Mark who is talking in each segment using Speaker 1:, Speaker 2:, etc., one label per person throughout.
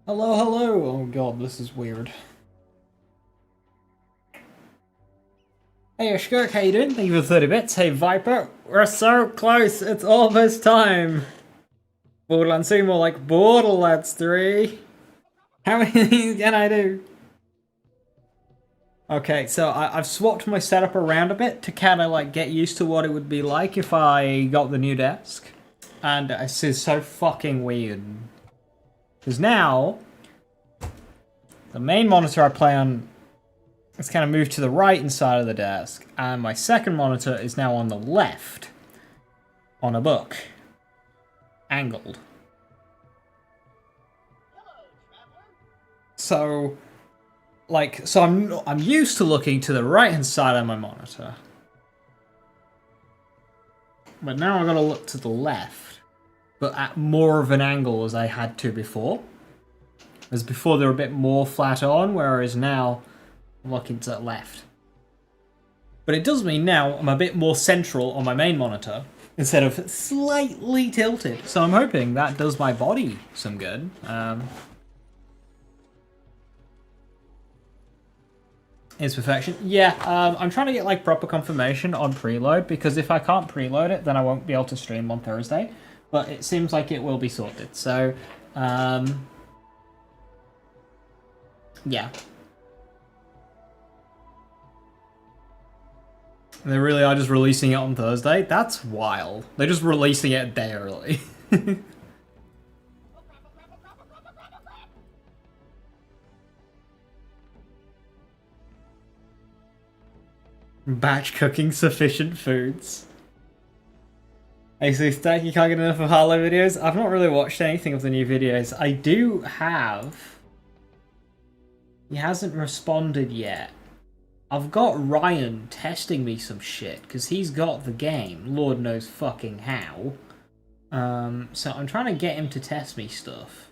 Speaker 1: Hello, hello! Oh god, this is weird. Hey, Shkirk, how you doing? Thank you for 30 bits. Hey, Viper, we're so close, it's almost time! Borderlands 2, more like Borderlands 3. How many of these can I do? Okay, so I've swapped my setup around a bit to kind of like get used to what it would be like if I got the new desk. And this is so fucking weird. Because now, the main monitor I play on it's kind of moved to the right inside of the desk, and my second monitor is now on the left on a book, angled. So, I'm used to looking to the right hand side of my monitor, but now I've got to look to the left, but at more of an angle as I had to before. As before, they were a bit more flat on, whereas now I'm looking to the left. But it does mean now I'm a bit more central on my main monitor instead of slightly tilted. So I'm hoping that does my body some good. Is perfection. Yeah, I'm trying to get like proper confirmation on preload because if I can't preload it, then I won't be able to stream on Thursday. But it seems like it will be sorted. So, yeah. They really are just releasing it on Thursday? That's wild. They're just releasing it a day early. Batch cooking sufficient foods. Hey, so Stack, you can't get enough of Harlow videos? I've not really watched anything of the new videos. I do have. He hasn't responded yet. I've got Ryan testing me some shit, because he's got the game. Lord knows fucking how. So I'm trying to get him to test me stuff.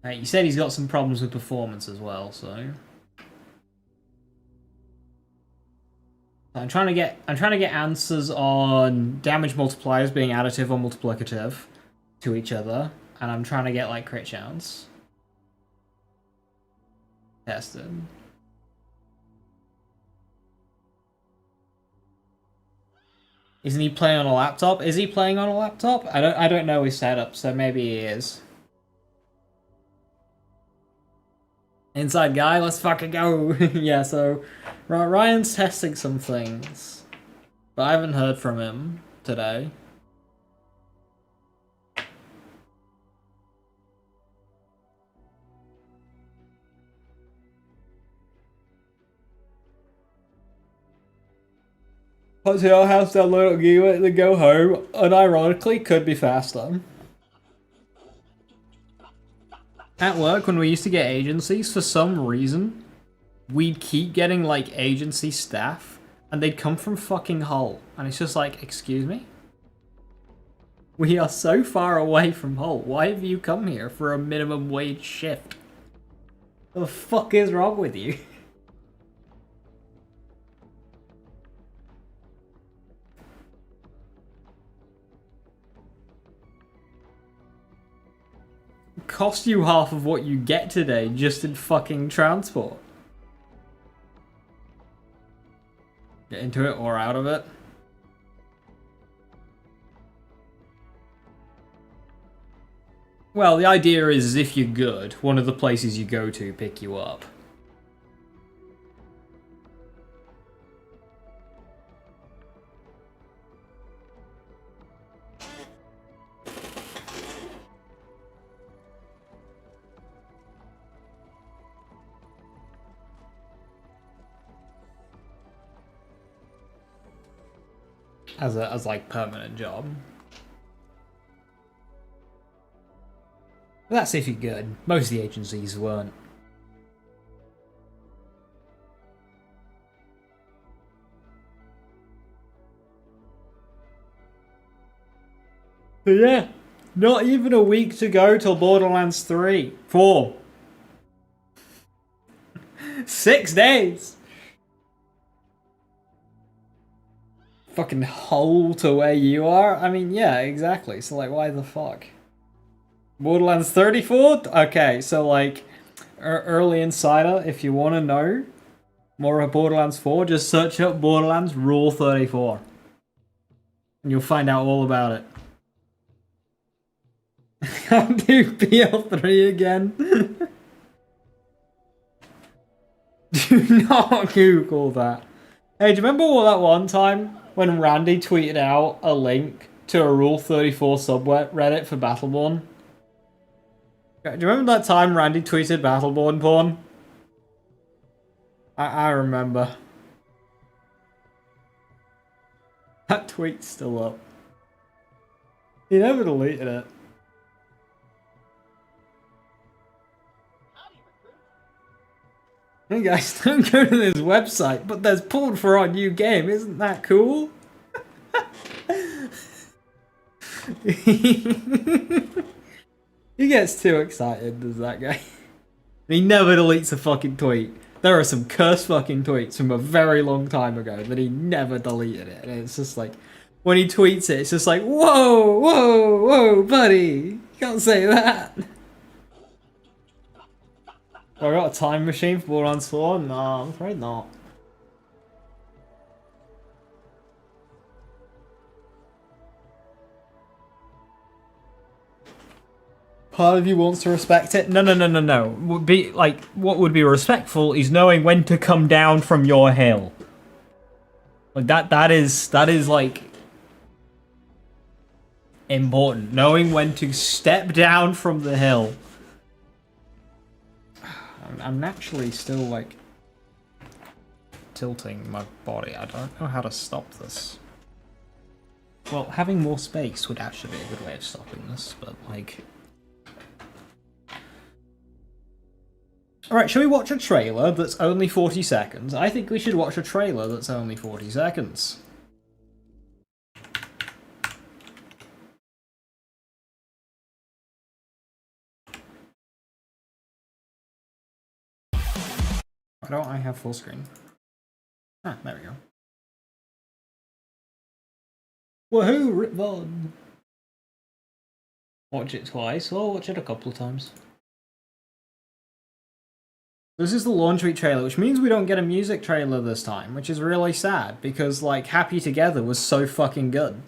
Speaker 1: He said he's got some problems with performance as well, so... I'm trying to get answers on damage multipliers being additive or multiplicative to each other, and I'm trying to get like crit chance tested. Isn't he playing on a laptop? Is he playing on a laptop? I don't know his setup, so maybe he is. Inside guy, let's fucking go. Yeah, so Ryan's testing some things, but I haven't heard from him today. Put your house download on Gear and then go home, and ironically could be faster. At work, when we used to get agencies, for some reason, we'd keep getting like agency staff, and they'd come from fucking Hull, and it's just like, excuse me? We are so far away from Hull. Why have you come here for a minimum wage shift? The fuck is wrong with you? Cost you half of what you get today just in fucking transport. Get into it or out of it. Well, the idea is if you're good, one of the places you go to pick you up. As like permanent job. But that's if you're good. Most of the agencies weren't. But yeah, not even a week to go till Borderlands 3. 4. 6 days! Fucking Hull to where you are? I mean, yeah, exactly. So like, why the fuck? Borderlands 34? Okay, so like, early insider, if you want to know more about Borderlands 4, just search up Borderlands Rule 34. And you'll find out all about it. I'll do BL3 again. Do not Google that. Hey, do you remember all that one time when Randy tweeted out a link to a Rule 34 subreddit for Battleborn? Do you remember that time Randy tweeted Battleborn porn? I remember. That tweet's still up. He never deleted it. Hey guys, don't go to this website, but there's pulled for our new game. Isn't that cool? He gets too excited, does that guy? He never deletes a fucking tweet. There are some cursed fucking tweets from a very long time ago that he never deleted it. And it's just like, when he tweets it, it's just like, whoa, whoa, whoa, buddy. You can't say that. I got a time machine for Borderlands 4? No, I'm afraid not. Part of you wants to respect it. No. Would be like, what would be respectful is knowing when to come down from your hill. Like that is like important. Knowing when to step down from the hill. I'm naturally still like tilting my body. I don't know how to stop this. Well, having more space would actually be a good way of stopping this, but like... Alright, shall we watch a trailer that's only 40 seconds? I think we should watch a trailer that's only 40 seconds. Why don't I have full screen? Ah, there we go. Woohoo, Rip Von! Watch it twice, or watch it a couple of times. This is the launch week trailer, which means we don't get a music trailer this time, which is really sad, because, like, Happy Together was so fucking good.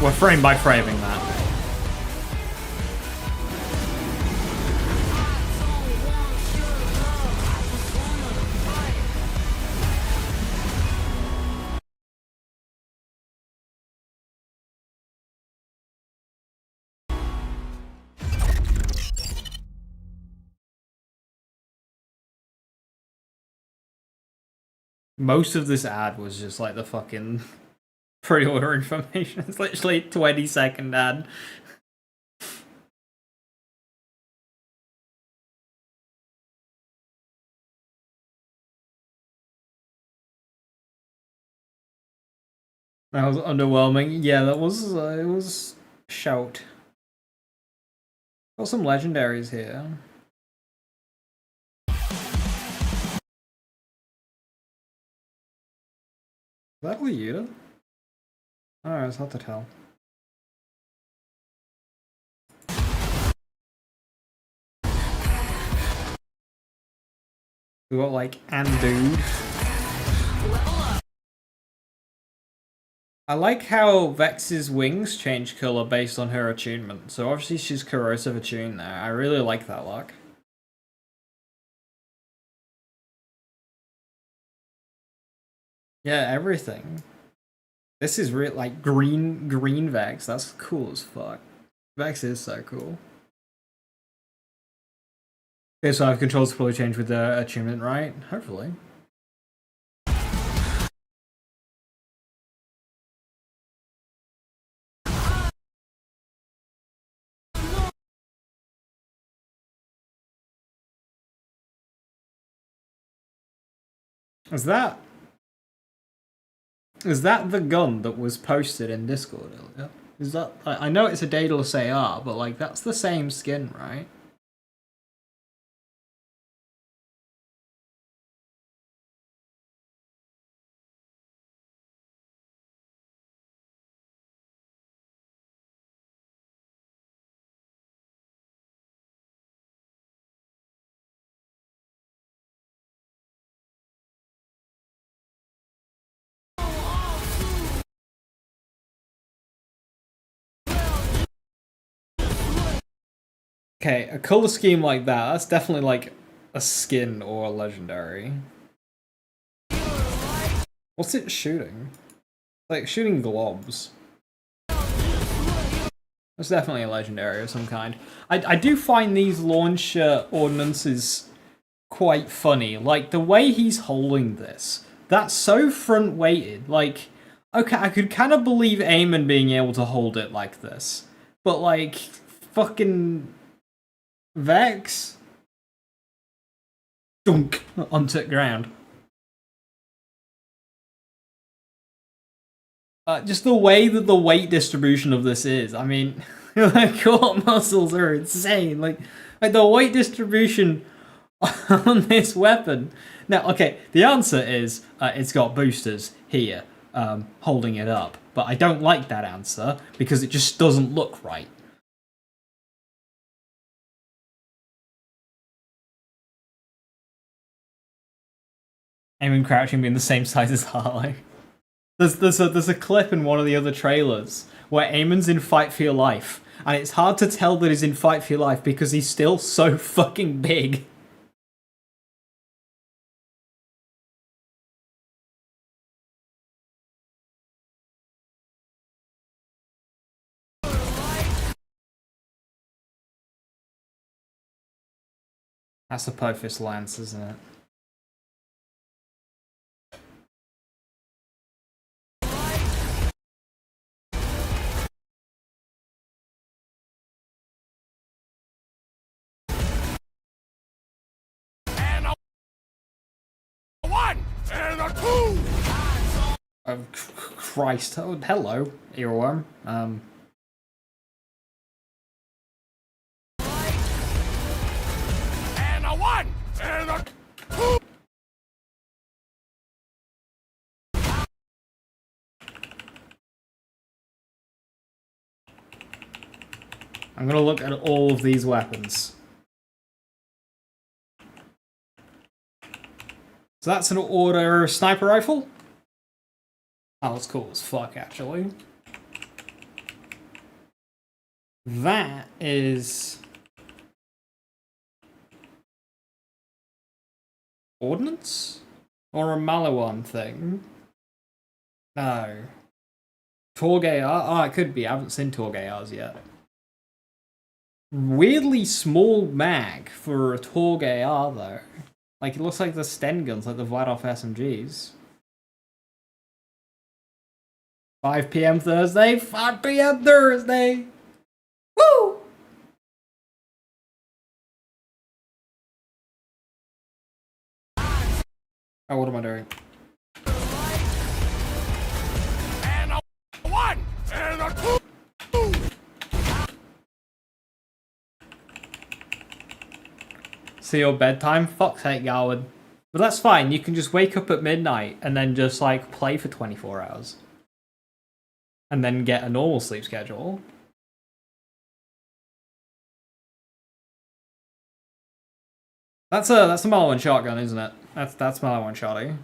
Speaker 1: We're frame by framing that. Most of this ad was just like the fucking pre-order information. It's literally a 20-second ad. That was underwhelming. Yeah, that was, it was shout. Got some legendaries here. Is that Lyuda? Oh, it's hard to tell. We got like Dude. I like how Vex's wings change color based on her attunement. So obviously she's corrosive attuned there. I really like that look. Yeah, everything. This is real, like green Vex. That's cool as fuck. Vex is so cool. Okay, so I have controls to probably change with the attunement, right? Hopefully. Is that the gun that was posted in Discord earlier? Is that I know it's a Daedalus AR, but like that's the same skin, right? Okay, a color scheme like that's definitely like a skin or a legendary. What's it shooting? Like shooting globs. It's definitely a legendary of some kind. I do find these launch ordinances quite funny. Like the way he's holding this, that's so front weighted. Like, okay, I could kind of believe Eamon being able to hold it like this, but like fucking Vex, dunk onto the ground. Just the way that the weight distribution of this is. I mean, like core muscles are insane. Like the weight distribution on this weapon. Now, okay, the answer is it's got boosters here, holding it up. But I don't like that answer because it just doesn't look right. Eamon crouching being the same size as Harley. There's a clip in one of the other trailers where Eamon's in Fight for Your Life, and it's hard to tell that he's in Fight for Your Life because he's still so fucking big. That's a Apophis Lance, isn't it?
Speaker 2: And a one! And a two!
Speaker 1: Oh, Christ. Oh, hello, earworm.
Speaker 2: And a one! And a two!
Speaker 1: I'm gonna look at all of these weapons. So that's an order sniper rifle? Oh, that's cool as fuck, actually. That is... ordnance? Or a Malawan thing? No. Torgay AR? Oh, it could be. I haven't seen Torgay ARs yet. Weirdly small mag for a Torgay AR, though. Like, it looks like the Sten guns, like the Vladov SMGs. 5 p.m. Thursday? 5 p.m. Thursday! Woo! Oh, what am I doing?
Speaker 2: And a one! And a two!
Speaker 1: See your bedtime? Fuck's sake, Garwood. But that's fine, you can just wake up at midnight and then just, like, play for 24 hours. And then get a normal sleep schedule. That's a Malawan shotgun, isn't it? That's Malawan shotty.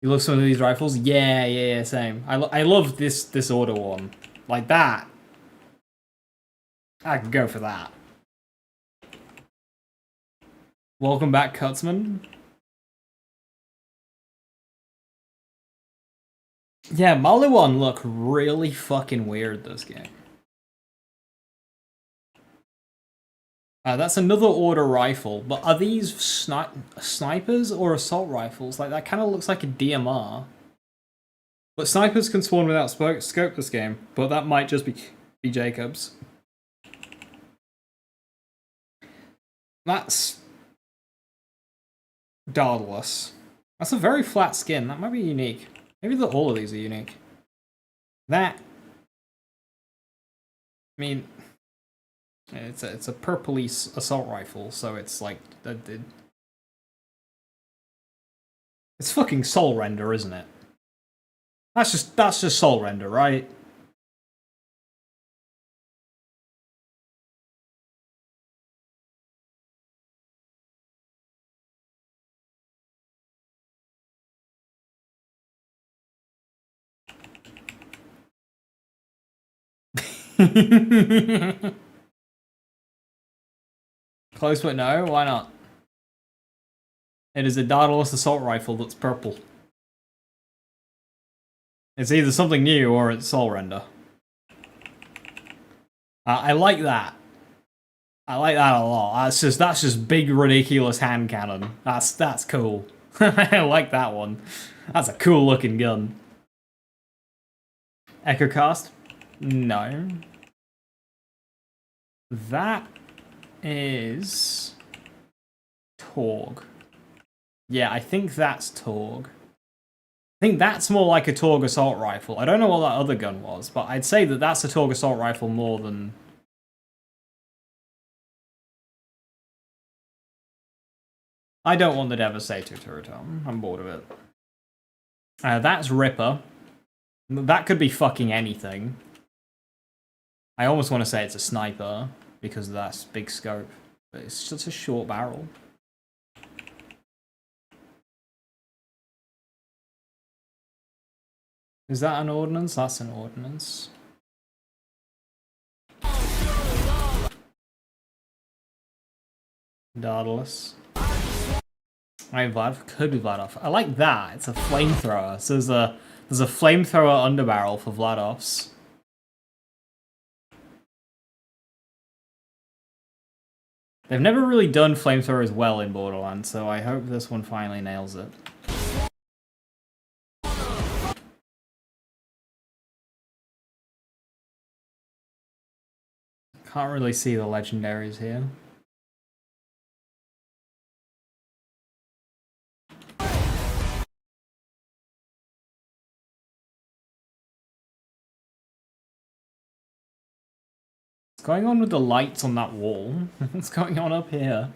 Speaker 1: You love some of these rifles? Yeah, same. I love this order one. Like that. I could go for that. Welcome back, Cutsman. Yeah, Malawan look really fucking weird this game. That's another order rifle, but are these snipers or assault rifles? Like, that kind of looks like a DMR. But snipers can spawn without scope this game, but that might just be Jacobs. That's Daedalus. That's a very flat skin. That might be unique. Maybe all of these are unique. That... I mean... It's a purpley assault rifle, so it's like... It's fucking Soul Render, isn't it? That's just Soul Render, right? Close but no? Why not? It is a Daedalus assault rifle that's purple. It's either something new or it's Soul Render. I like that. I like that a lot. That's just big ridiculous hand cannon. That's cool. I like that one. That's a cool looking gun. Echo Cast? No. That is Torg. Yeah, I think that's Torg. I think that's more like a Torg assault rifle. I don't know what that other gun was, but I'd say that that's a Torg assault rifle more than... I don't want the Devastator to return. I'm bored of it. That's Ripper. That could be fucking anything. I almost want to say it's a sniper, because that's big scope. But it's just a short barrel. Is that an ordnance? That's an ordnance. Daedalus. Vlad could be Vladov. I like that. It's a flamethrower. So there's a flamethrower underbarrel for Vladovs. They've never really done flamethrowers well in Borderlands, so I hope this one finally nails it. Can't really see the legendaries here. What's going on with the lights on that wall? What's going on up here?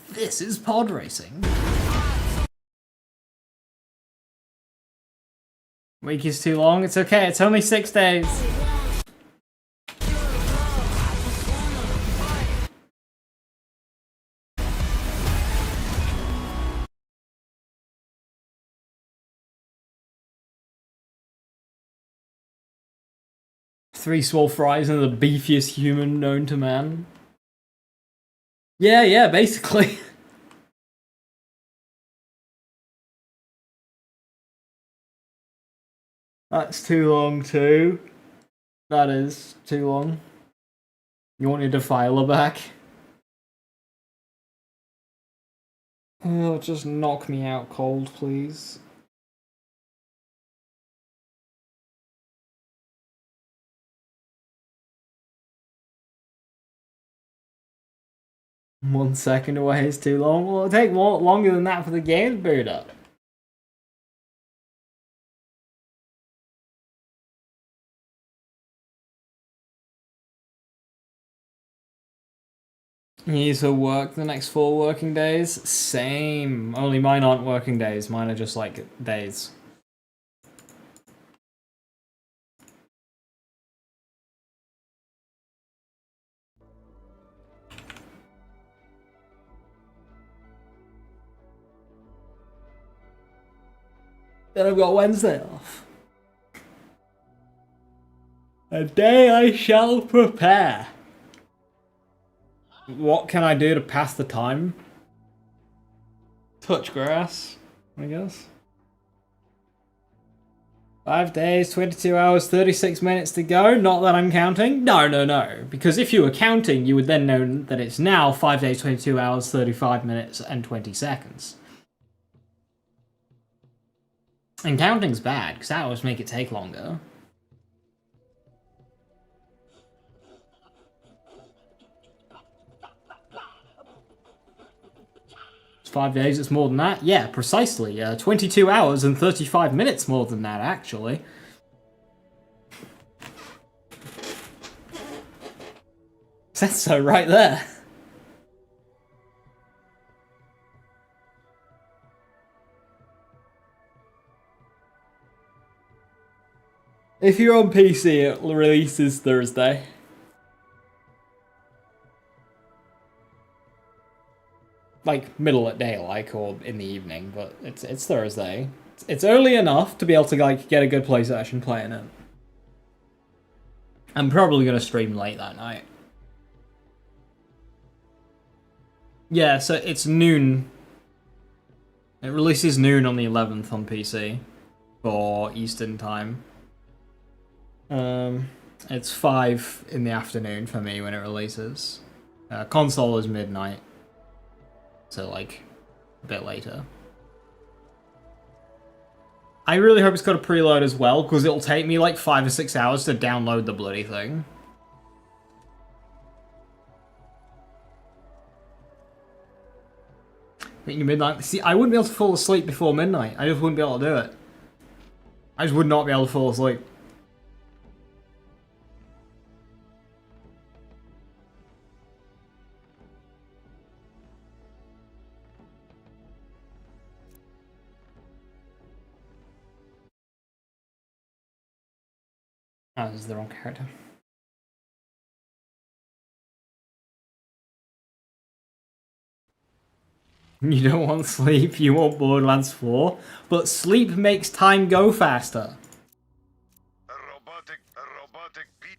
Speaker 1: This is pod racing. Week is too long. It's okay. It's only 6 days. Three swole fries and the beefiest human known to man. Yeah, basically. That's too long too. That is too long. You want your defiler back? Oh, just knock me out cold, please. One second away is too long. Well, it'll take more longer than that for the game to boot up. These will work the next 4 working days. Same. Only mine aren't working days. Mine are just like days. Then I've got Wednesday off. A day I shall prepare. What can I do to pass the time? Touch grass, I guess. 5 days, 22 hours, 36 minutes to go. Not that I'm counting. No. Because if you were counting, you would then know that it's now 5 days, 22 hours, 35 minutes, and 20 seconds. And counting's bad, because that always make it take longer. It's 5 days, it's more than that. Yeah, precisely. 22 hours and 35 minutes more than that, actually. That's so right there. If you're on PC, it releases Thursday. Like, middle of day, like, or in the evening, but it's Thursday. It's early enough to be able to, like, get a good play session playing it. I'm probably gonna stream late that night. Yeah, so it's noon. It releases noon on the 11th on PC for Eastern time. It's 5 in the afternoon for me when it releases. Console is midnight. So, like, a bit later. I really hope it's got a preload as well, because it'll take me like 5 or 6 hours to download the bloody thing. Midnight. See, I wouldn't be able to fall asleep before midnight. I just wouldn't be able to do it. I just would not be able to fall asleep. Oh, this is the wrong character. You don't want sleep, you want Borderlands 4, but sleep makes time go faster.
Speaker 2: A robotic beat.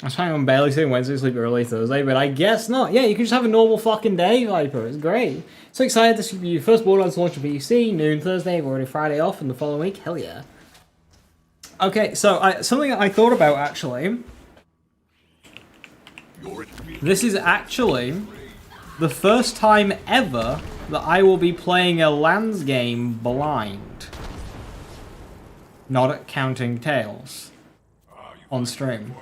Speaker 1: I was trying on barely saying Wednesday, sleep early Thursday, but I guess not. Yeah, you can just have a normal fucking day, Viper. It's great. So excited, this will be your first Borderlands launch on PC, noon Thursday, we've already Friday off, and the following week, hell yeah. Okay, so something I thought about, actually. This is actually the first time ever that I will be playing a Lands game blind. Not counting Tails. On stream.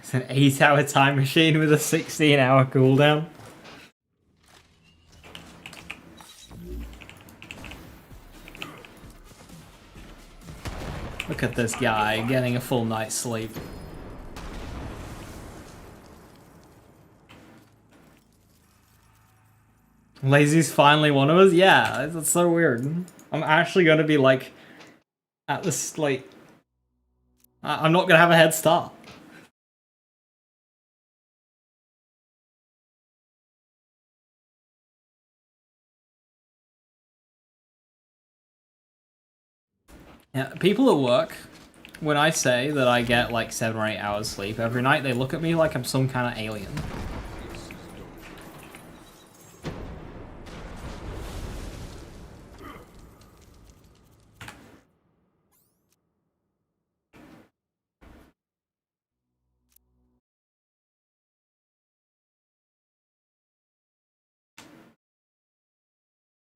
Speaker 1: It's an 8-hour time machine with a 16-hour cooldown. Look at this guy getting a full night's sleep. Lazy's finally one of us? Yeah, that's so weird. I'm actually gonna be like, at this, like, I'm not gonna have a head start. Yeah, people at work, when I say that I get like 7 or 8 hours sleep every night, they look at me like I'm some kind of alien.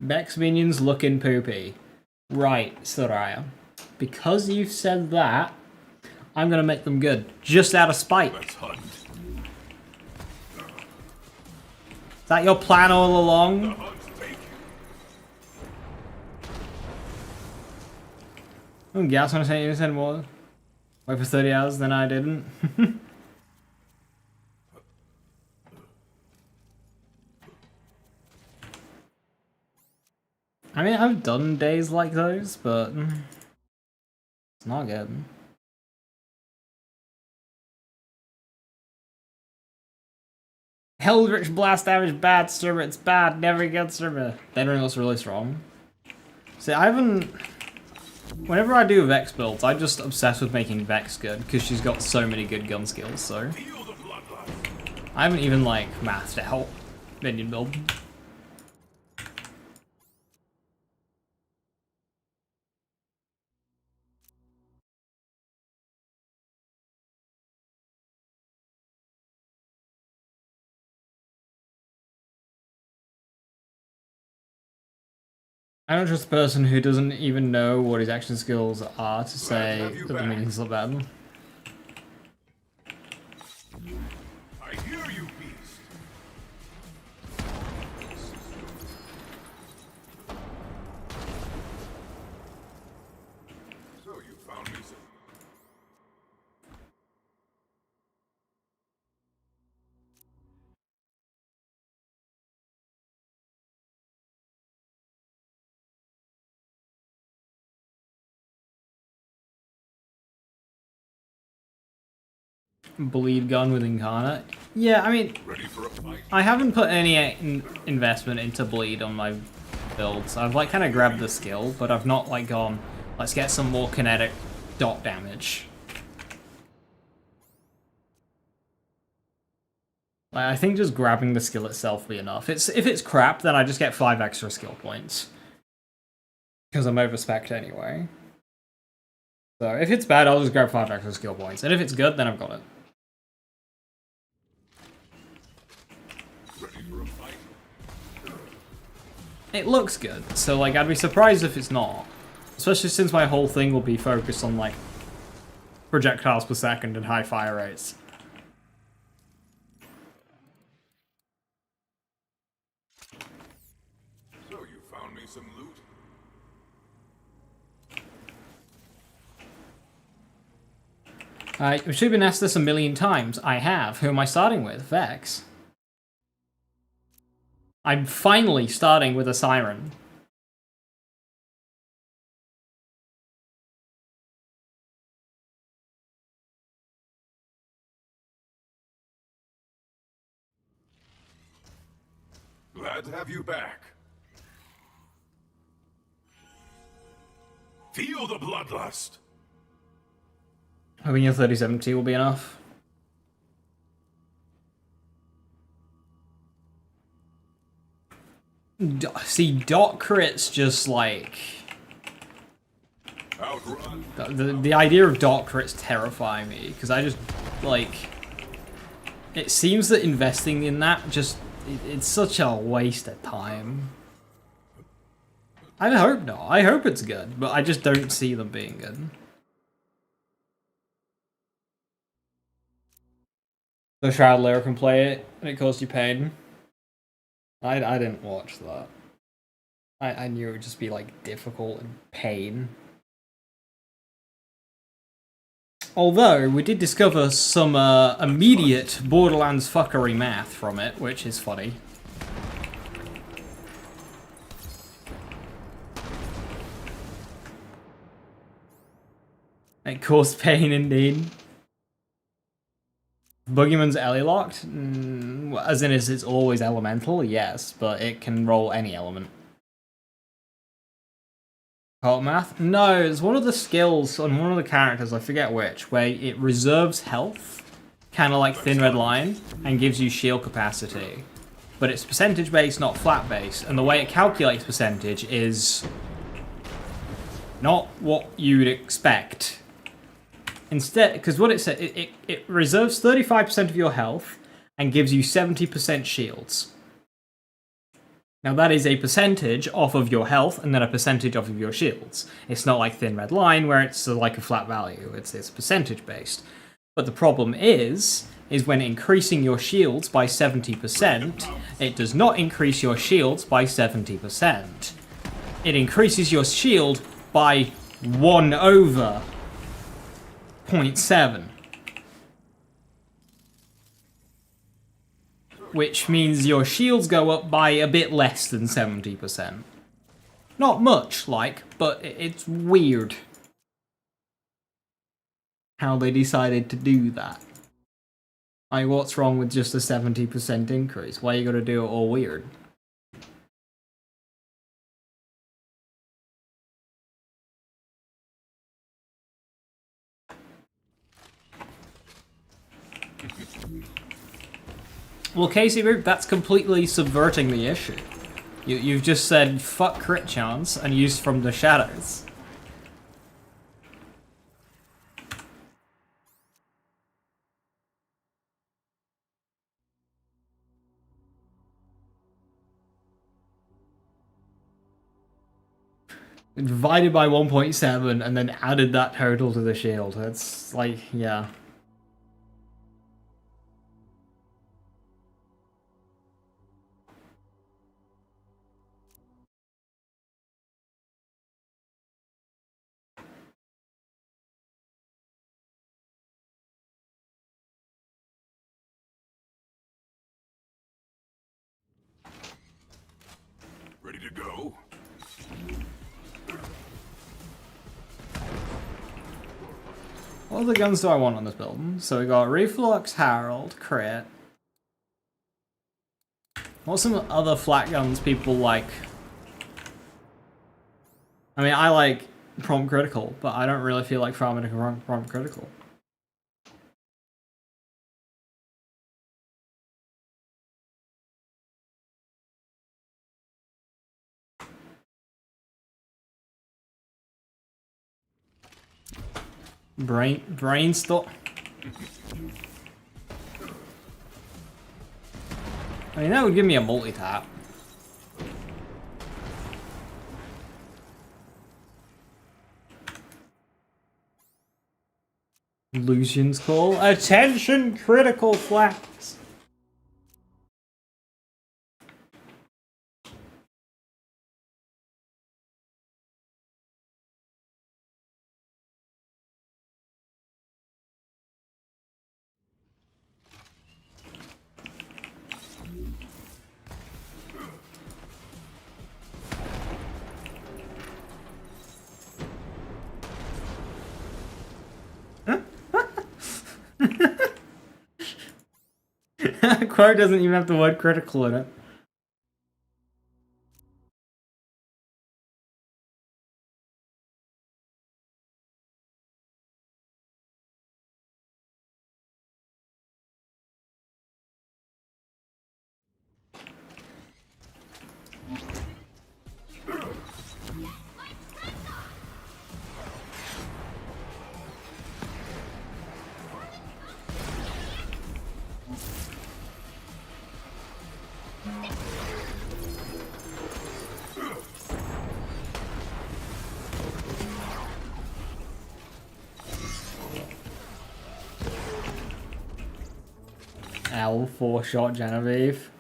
Speaker 1: Beck's minions looking poopy. Right, Soraya. Because you've said that, I'm gonna make them good. Just out of spite.
Speaker 2: Let's hunt.
Speaker 1: Is that your plan all along? Oh, Gas wanna say you said more. Wait for 30 hours, then I didn't. I mean, I've done days like those, but It's not good. Eldritch Blast damage bad, Server. It's bad. Never get Server. Then ring was really strong. See, I haven't. Whenever I do Vex builds, I'm just obsessed with making Vex good because she's got so many good gun skills. So I haven't even like mathed out minion build. I'm not just a person who doesn't even know what his action skills are to say that the minions are bad.
Speaker 2: I hear you, beast. So you found me some.
Speaker 1: Bleed gun with Incarnate. Yeah, I mean,
Speaker 2: Ready for a fight?
Speaker 1: I haven't put any investment into bleed on my builds. I've like kind of grabbed the skill, but I've not like gone, let's get some more kinetic dot damage. Like, I think just grabbing the skill itself will be enough. If it's crap, then I just get 5 extra skill points. Because I'm over-spec'd anyway. So if it's bad, I'll just grab 5 extra skill points. And if it's good, then I've got it.
Speaker 2: Ready for a fight?
Speaker 1: It looks good, so like I'd be surprised if it's not. Especially since my whole thing will be focused on like projectiles per second and high fire rates.
Speaker 2: So you found me some loot?
Speaker 1: I should have been asked this a million times. I have. Who am I starting with? Vex. I'm finally starting with a Siren.
Speaker 2: Glad to have you back. Feel the bloodlust.
Speaker 1: Hoping your 3070 will be enough. See, dot crits just like...
Speaker 2: Outrun.
Speaker 1: The idea of dot crits terrify me, because I just, like... It seems that investing in that just... It's such a waste of time. I hope not. I hope it's good, but I just don't see them being good. The Shroud Layer can play it, and it caused you pain. I didn't watch that. I knew it would just be, like, difficult and pain. Although, we did discover some immediate Borderlands fuckery math from it, which is funny. It caused pain indeed. Boogeyman's Ellie locked? As in, is it's always elemental? Yes, but it can roll any element. Cult math? No, it's one of the skills on one of the characters, I forget which, where it reserves health, kind of like Thin Red Line, and gives you shield capacity. But it's percentage based, not flat based, and the way it calculates percentage is not what you'd expect. Instead, because what it said, it reserves 35% of your health and gives you 70% shields. Now that is a percentage off of your health and then a percentage off of your shields. It's not like Thin Red Line where it's like a flat value. It's percentage based. But the problem is when increasing your shields by 70%, it does not increase your shields by 70%. It increases your shield by 1 over 0.7. Which means your shields go up by a bit less than 70%. Not much, like, but it's weird. how they decided to do that. Like, what's wrong with just a 70% increase? Why you gotta do it all weird? Well, Casey Root, that's completely subverting the issue. You've just said, fuck crit chance, and used from the shadows. Divided by 1.7 and then added that total to the shield. That's like, yeah.
Speaker 2: Ready to go?
Speaker 1: What other guns do I want on this build? So we got Reflux, Herald, Crit. What's some other flat guns people like? I mean, I like Prompt Critical, but I don't really feel like farming a Prompt Critical. Brainstorm. I mean, that would give me a multi-tap. Lucian's Call. Attention, critical flags. Quote doesn't even have the word critical in it. L, 4-shot Genevieve.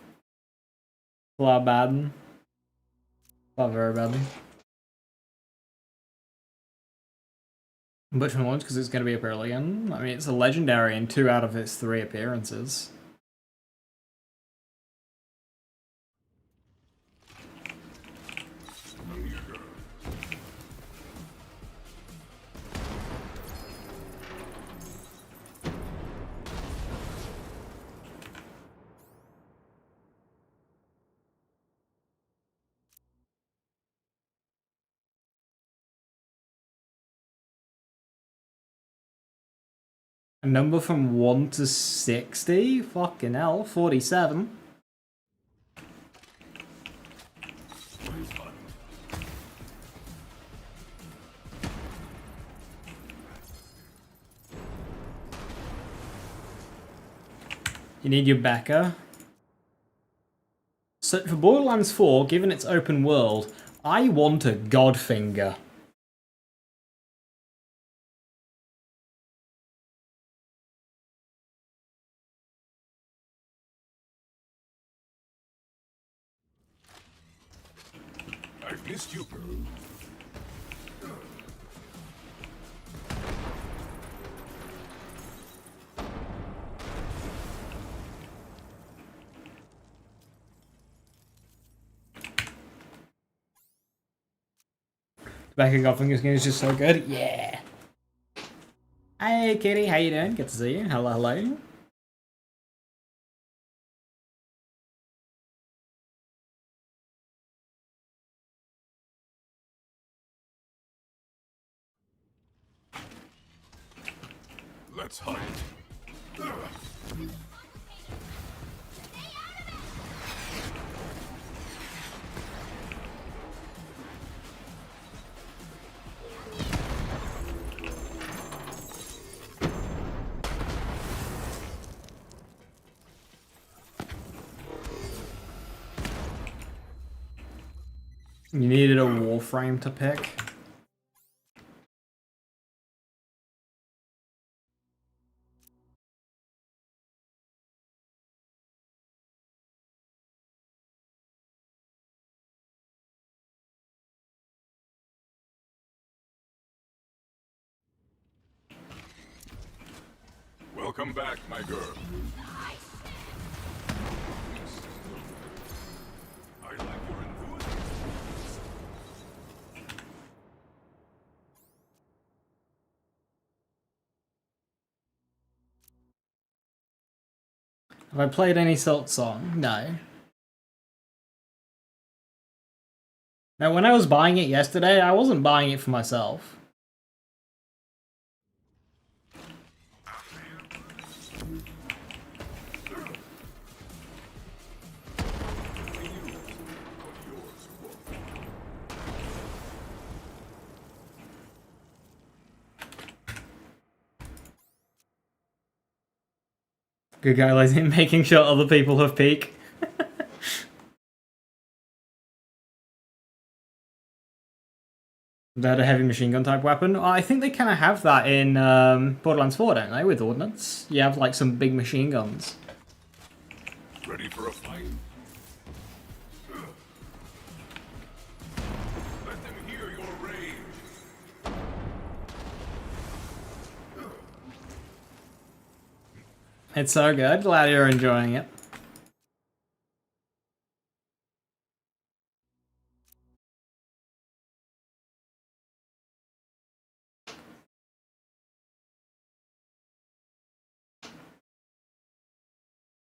Speaker 1: Fla Baden. Not very badly. Which one because it's going to be up early again? I mean, it's a legendary in 2 out of its 3 appearances. A number from 1 to 60? Fucking hell, 47. You need your backer. So for Borderlands 4, given its open world, I want a Godfinger.
Speaker 2: I've missed you.
Speaker 1: Backer Godfinger's game is just so good. Yeah. Hey Kitty, how you doing? Good to see you. Hello, hello.
Speaker 2: Let's hunt.
Speaker 1: You needed a warframe to pick.
Speaker 2: Welcome back, my girl. I like your enthusiasm.
Speaker 1: Have I played any Salt Song? No. Now, when I was buying it yesterday, I wasn't buying it for myself. Good guy, like making sure other people have peak. They had a heavy machine gun type weapon. I think they kind of have that in Borderlands 4, don't they? With Ordnance, you have like some big machine guns.
Speaker 2: Ready for a fight? Let them hear your rage.
Speaker 1: It's so good. Glad you're enjoying it.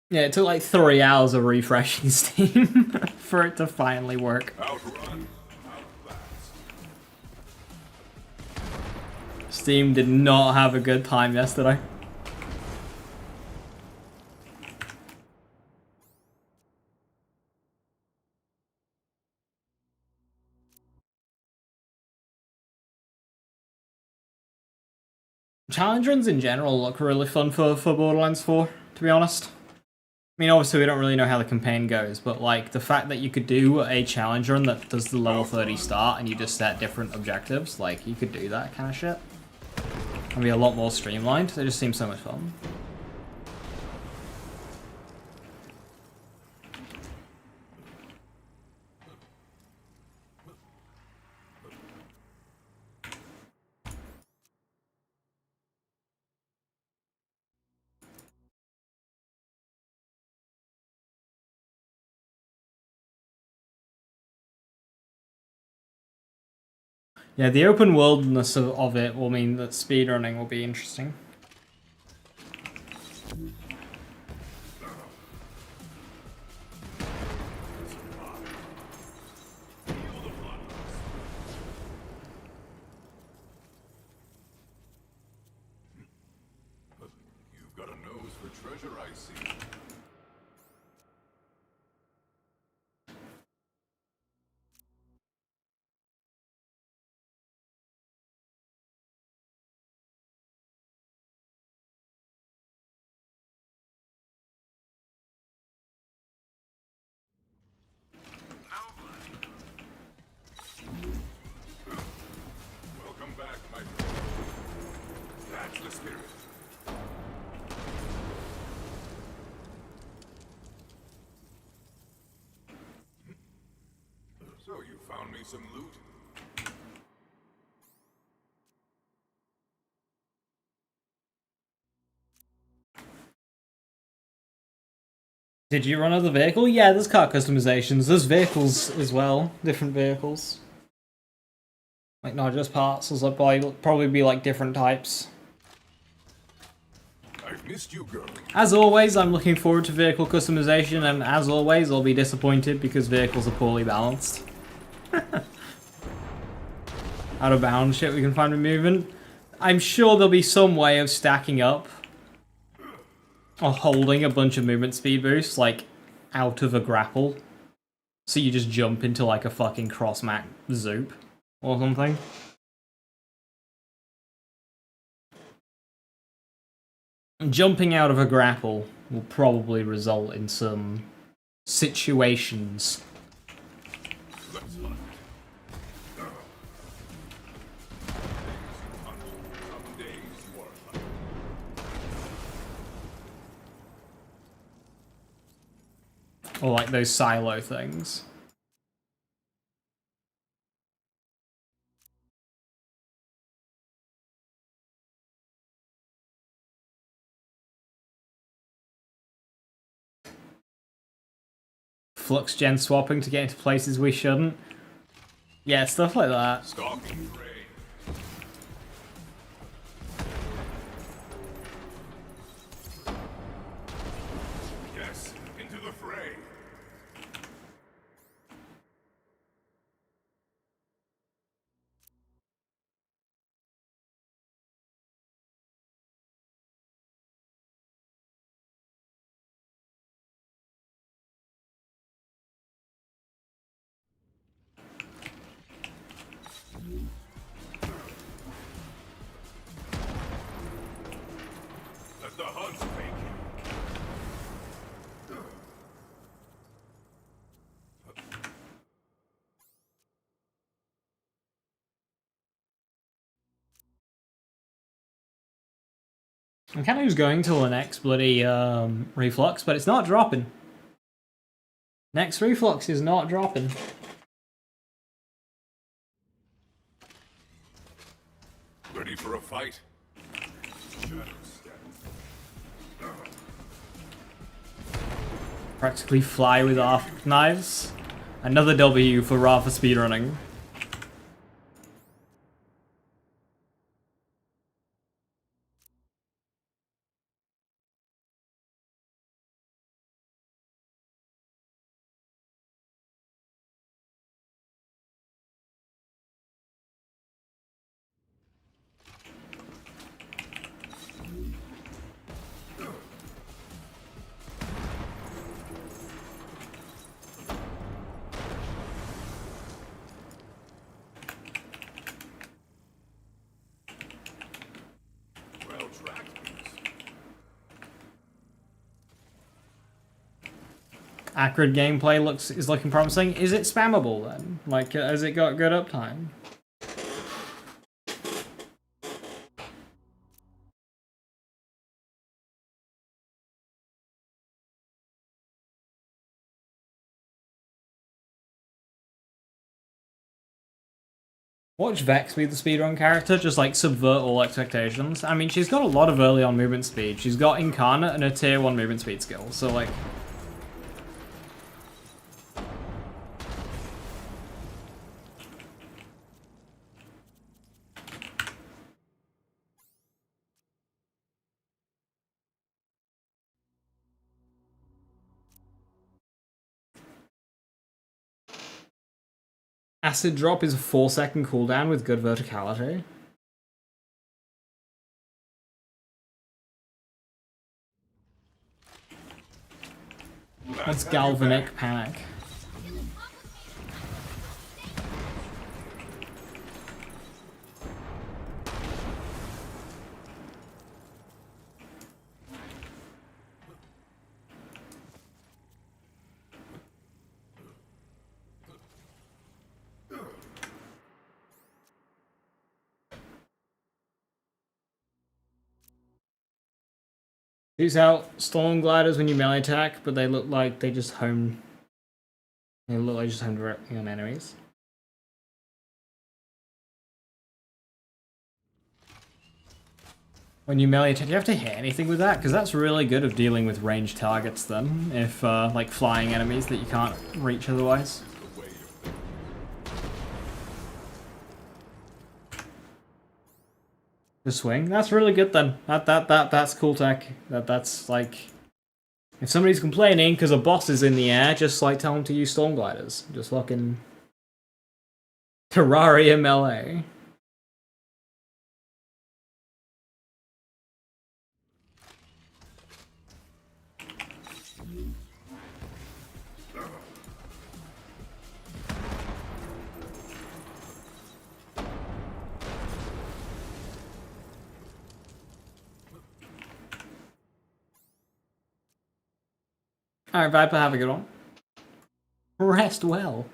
Speaker 1: Yeah, it took like 3 hours of refreshing Steam for it to finally work.
Speaker 2: Outrun.
Speaker 1: Steam did not have a good time yesterday. Challenge runs in general look really fun for Borderlands 4, to be honest. I mean, obviously we don't really know how the campaign goes, but like the fact that you could do a challenge run that does the level 30 start and you just set different objectives, like you could do that kind of shit. It'd be a lot more streamlined. It just seems so much fun. Yeah, the open worldness of it will mean that speedrunning will be interesting.
Speaker 2: You've got a nose for treasure, I see. Welcome back, my friend. That's the spirit. So you found me some loot?
Speaker 1: Did you run other vehicle? Yeah, there's car customizations. There's vehicles as well. Different vehicles. Like not just parts, there's like probably be like different types.
Speaker 2: I've missed you, girl.
Speaker 1: As always, I'm looking forward to vehicle customization, and as always, I'll be disappointed because vehicles are poorly balanced. Out of bounds shit we can find with movement. I'm sure there'll be some way of stacking up or holding a bunch of movement speed boosts, like, out of a grapple. So you just jump into, like, a fucking cross-map zoop or something. Jumping out of a grapple will probably result in some situations. Or like those silo things. Flux gen swapping to get into places we shouldn't. Yeah, stuff like that.
Speaker 2: Stalking prey. Yes, into the fray. Let the hunt take you.
Speaker 1: I'm kind of just going till the next bloody reflux, but it's not dropping. Next reflux is not dropping.
Speaker 2: Ready for a fight?
Speaker 1: Practically fly with our knives. Another W for Rafa speedrunning.
Speaker 2: Well tracked.
Speaker 1: Acrid gameplay is looking promising. Is it spammable then? Like, has it got good uptime? Watch Vex be the speedrun character, just like subvert all expectations. I mean, she's got a lot of early on movement speed. She's got Incarnate and a tier 1 movement speed skill, so like... Acid Drop is a 4-second cooldown with good verticality. That's Galvanic Panic. Shoots out Storm Gliders when you melee attack, but they look like they just home. They look like just home directly on enemies. When you melee attack, do you have to hit anything with that? Because that's really good of dealing with ranged targets then, if like flying enemies that you can't reach otherwise. The swing. That's really good then. That's cool tech. That's like, if somebody's complaining because a boss is in the air, just like tell them to use storm gliders. Just fucking Terraria melee. Alright, Viper, have a good one. Rest well.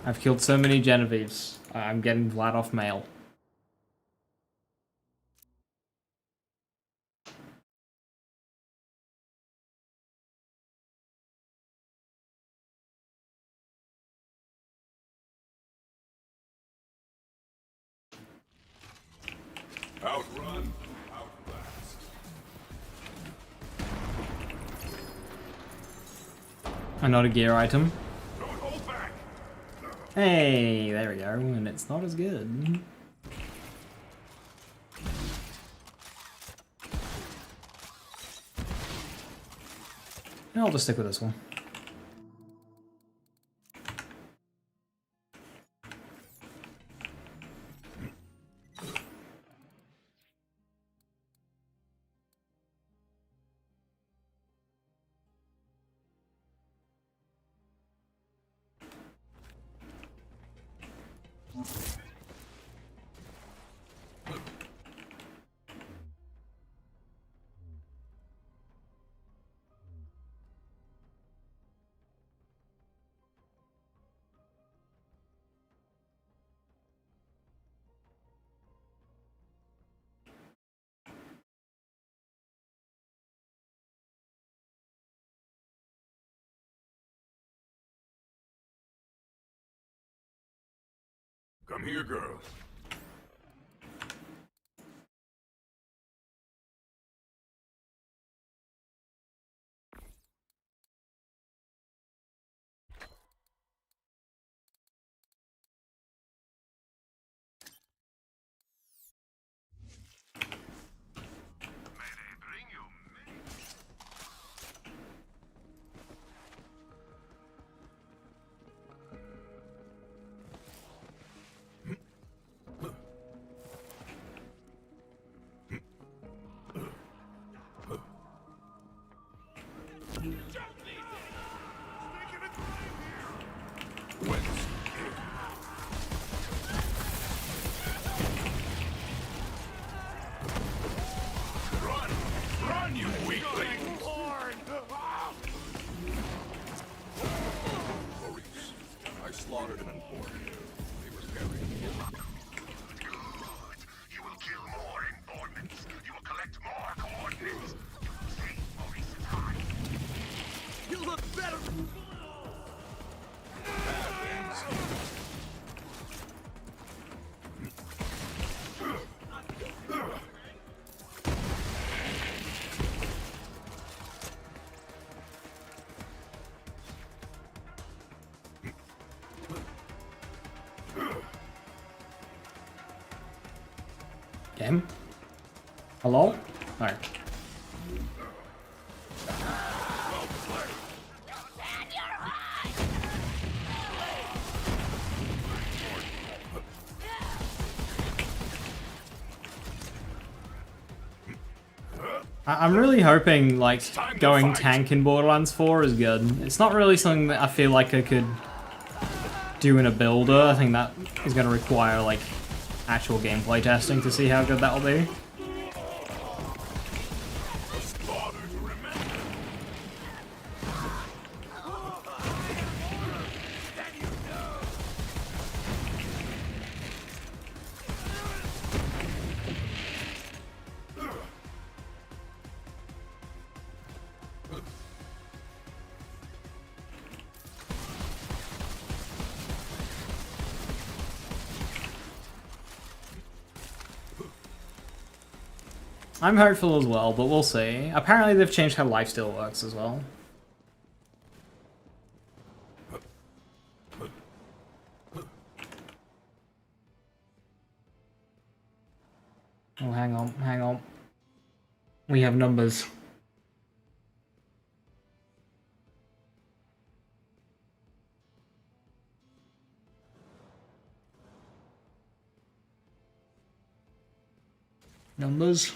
Speaker 1: I've killed so many Genevieves. I'm getting Vlad off mail.
Speaker 2: Outrun, outlast.
Speaker 1: Another gear item.
Speaker 2: Don't hold back.
Speaker 1: Hey, there we go, and it's not as good. I'll just stick with this one.
Speaker 2: Come here, girl. Run, you weakling! Maurice, I slaughtered an important. They were buried.
Speaker 3: You will kill more informants. You will collect more coordinates. You will save Maurice's hide.
Speaker 2: You look better!
Speaker 1: Game? Hello? Alright. I'm really hoping, like, going tank in Borderlands 4 is good. It's not really something that I feel like I could do in a builder. I think that is going to require, like, actual gameplay testing to see how good that'll be. I'm hopeful as well, but we'll see. Apparently they've changed how lifesteal works as well. Oh, hang on, hang on. We have numbers. Numbers.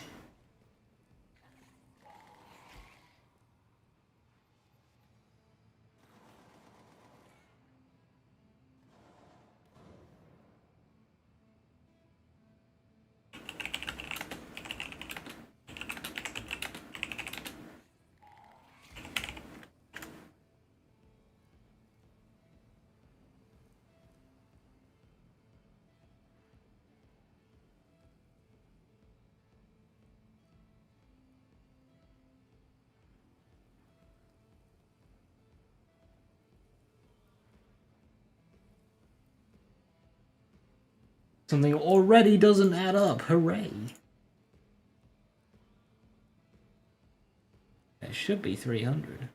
Speaker 1: Something already doesn't add up. Hooray. It should be 300.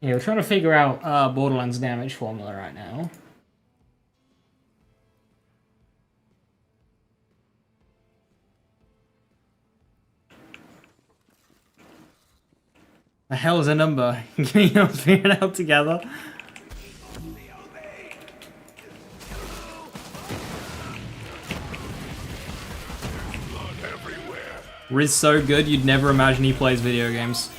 Speaker 1: Yeah, we're trying to figure out Borderlands damage formula right now. The hell is a number? Can you not figure it out together? Riz so good, you'd never imagine he plays video games.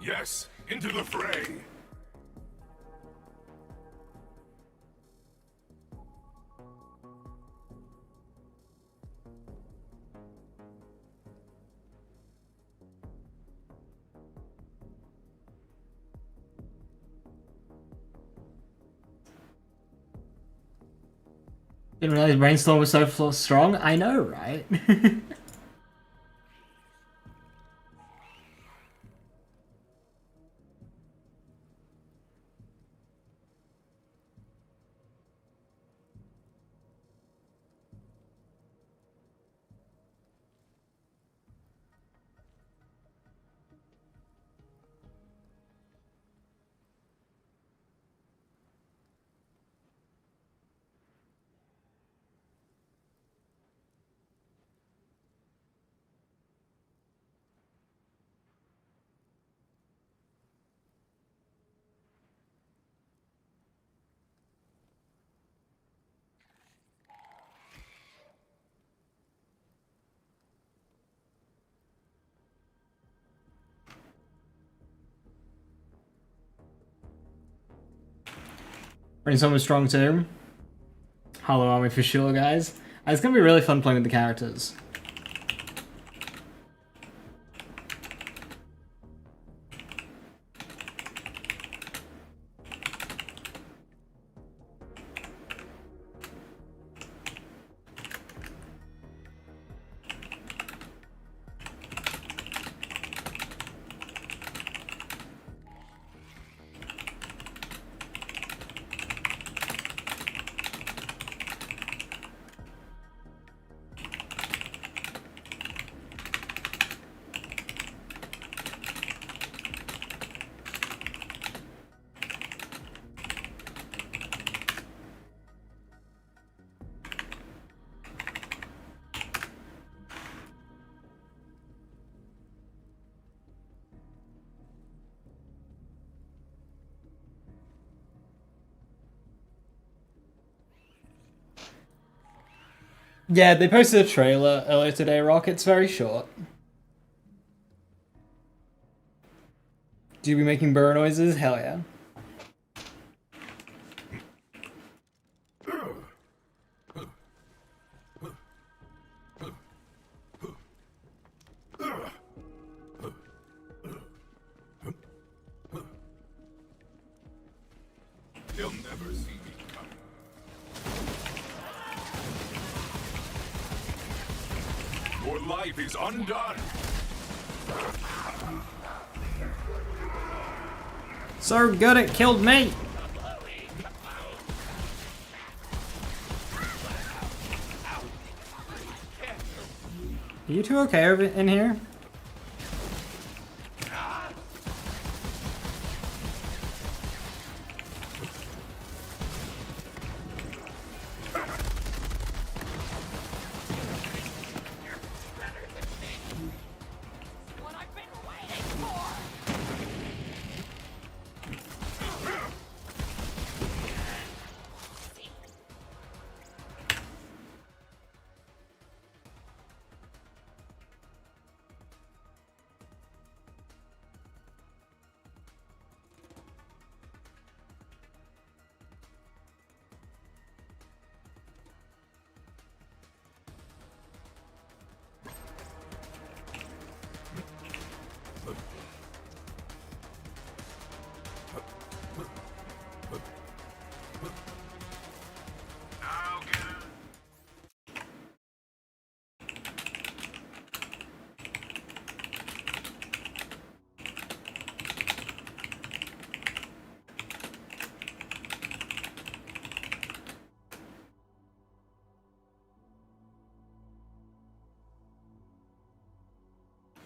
Speaker 2: Yes, into the fray.
Speaker 1: Didn't realize Brainstorm was so strong. I know, right? Brainstorm was strong too. Hollow Army for sure, guys. It's gonna be really fun playing with the characters. Yeah, they posted a trailer earlier today, Rock. It's very short. Do you be making burr noises? Hell yeah.
Speaker 2: He'll never see me coming. Your life is undone.
Speaker 1: So good it killed me. Are you two okay over in here?
Speaker 4: What I've been waiting for!
Speaker 3: Now get it.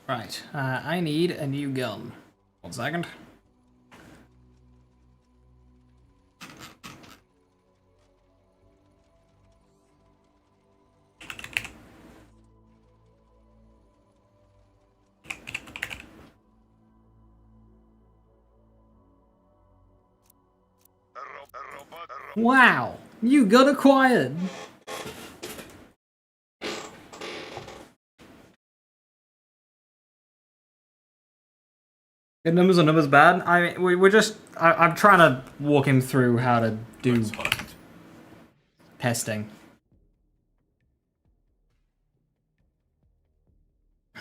Speaker 1: Right, I need a new gun. 1 second. Wow, you got acquired. Good numbers or numbers bad? I mean, we're just. I'm trying to walk him through how to do
Speaker 2: Let's hunt.
Speaker 1: pesting.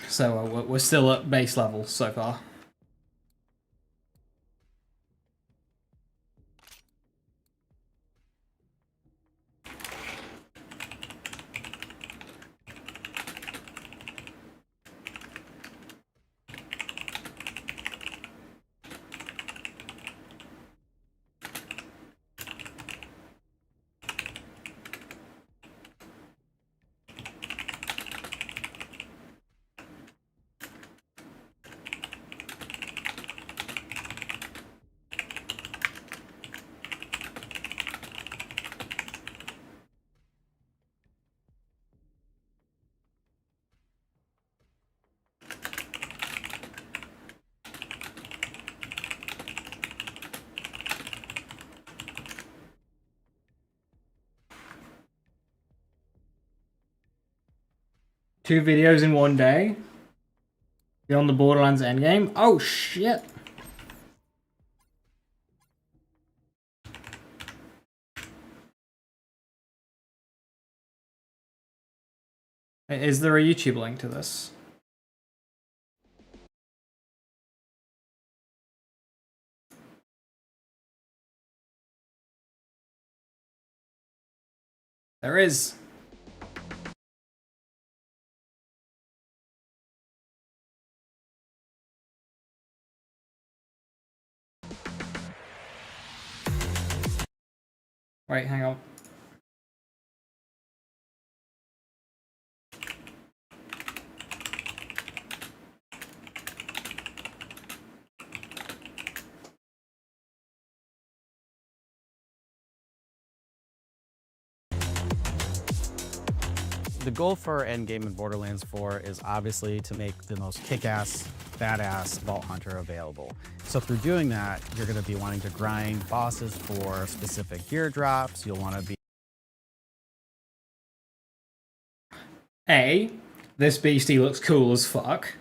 Speaker 1: So we're still at base level so far. Two videos in one day? Beyond the Borderlands Endgame? Oh shit! Is there a YouTube link to this? There is. Wait, hang on.
Speaker 5: The goal for Endgame in Borderlands 4 is obviously to make the most kick-ass, badass Vault Hunter available. So through doing that, you're going to be wanting to grind bosses for specific gear drops. You'll want to be
Speaker 1: A, this beastie looks cool as fuck.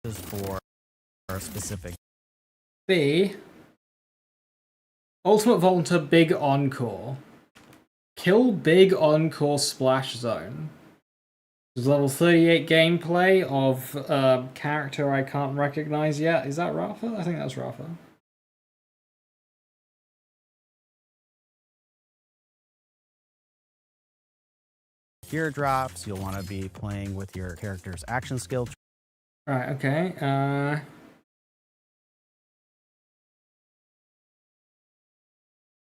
Speaker 5: Is for a specific.
Speaker 1: B, Ultimate Volunteer Big Encore. Kill Big Encore Splash Zone. There's level 38 gameplay of character I can't recognize yet. Is that Rafa? I think that's Rafa.
Speaker 5: Gear drops. You'll want to be playing with your character's action skill.
Speaker 1: Right, okay.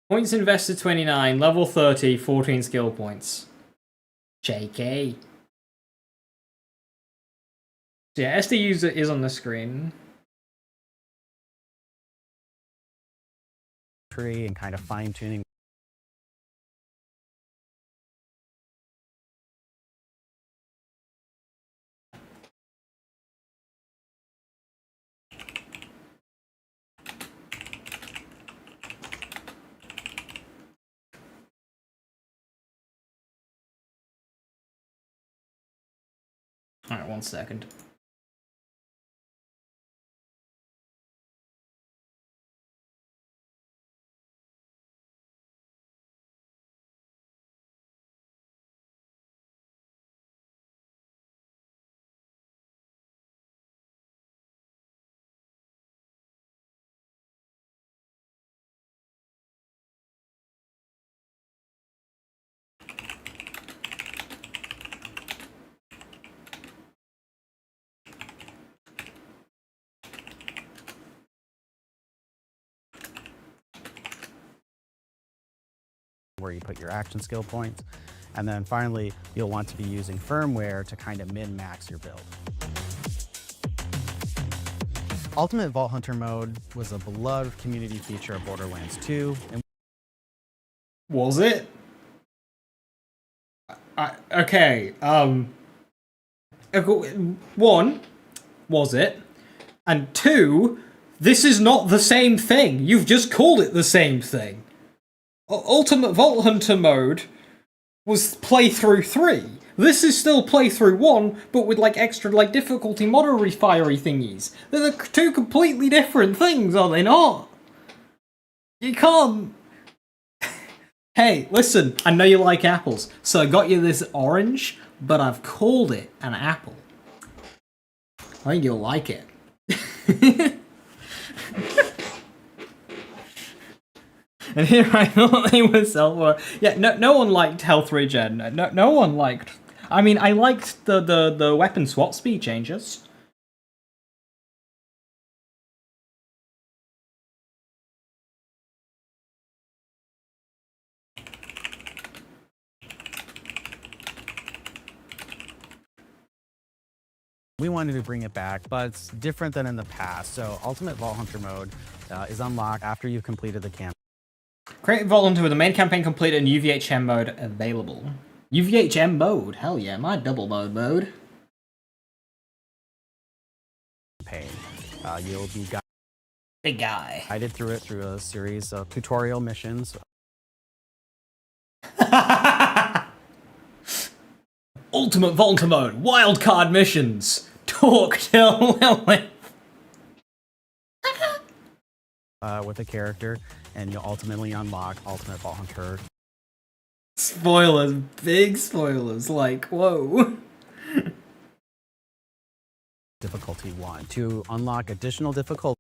Speaker 1: Points invested 29, level 30, 14 skill points. JK. Yeah, SD user is on the screen.
Speaker 5: Tree and kind of fine tuning.
Speaker 1: Alright, 1 second.
Speaker 5: Where you put your action skill points. And then finally, you'll want to be using firmware to kind of min-max your build. Ultimate Vault Hunter mode was a beloved community feature of Borderlands 2. And
Speaker 1: Was it? Okay, 1, was it? And 2, this is not the same thing. You've just called it the same thing. Ultimate Vault Hunter mode was playthrough 3. This is still playthrough 1, but with like extra like difficulty modifier thingies. They're the 2 completely different things, are they not? You can't... Hey, listen, I know you like apples, so I got you this orange, but I've called it an apple. I think you'll like it. And here I thought they were yeah, no one liked health regen. No one liked. I mean, I liked the weapon swap speed changes.
Speaker 5: we wanted to bring it back, but it's different than in the past. So Ultimate Vault Hunter mode is unlocked after you've completed the campaign.
Speaker 1: Create Vault Hunter with the main campaign completed and UVHM mode available. UVHM mode? Hell yeah, my double mode.
Speaker 5: You'll be
Speaker 1: Big guy.
Speaker 5: guided through it through a series of tutorial missions.
Speaker 1: Ultimate Vault Hunter mode. Wildcard missions. Talk till Lilith.
Speaker 5: With a character, and you'll ultimately unlock Ultimate Vault Hunter.
Speaker 1: Spoilers. Big spoilers. Like, whoa.
Speaker 5: Difficulty 1. To unlock additional difficulty.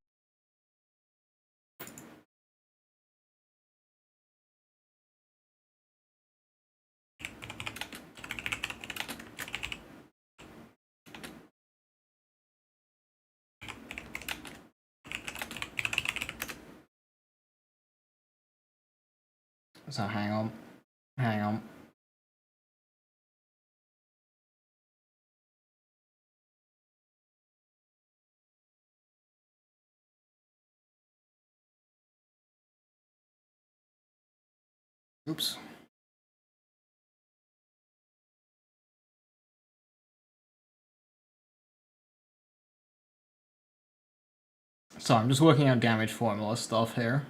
Speaker 1: So hang on. Oops. So I'm just working out damage formula stuff here.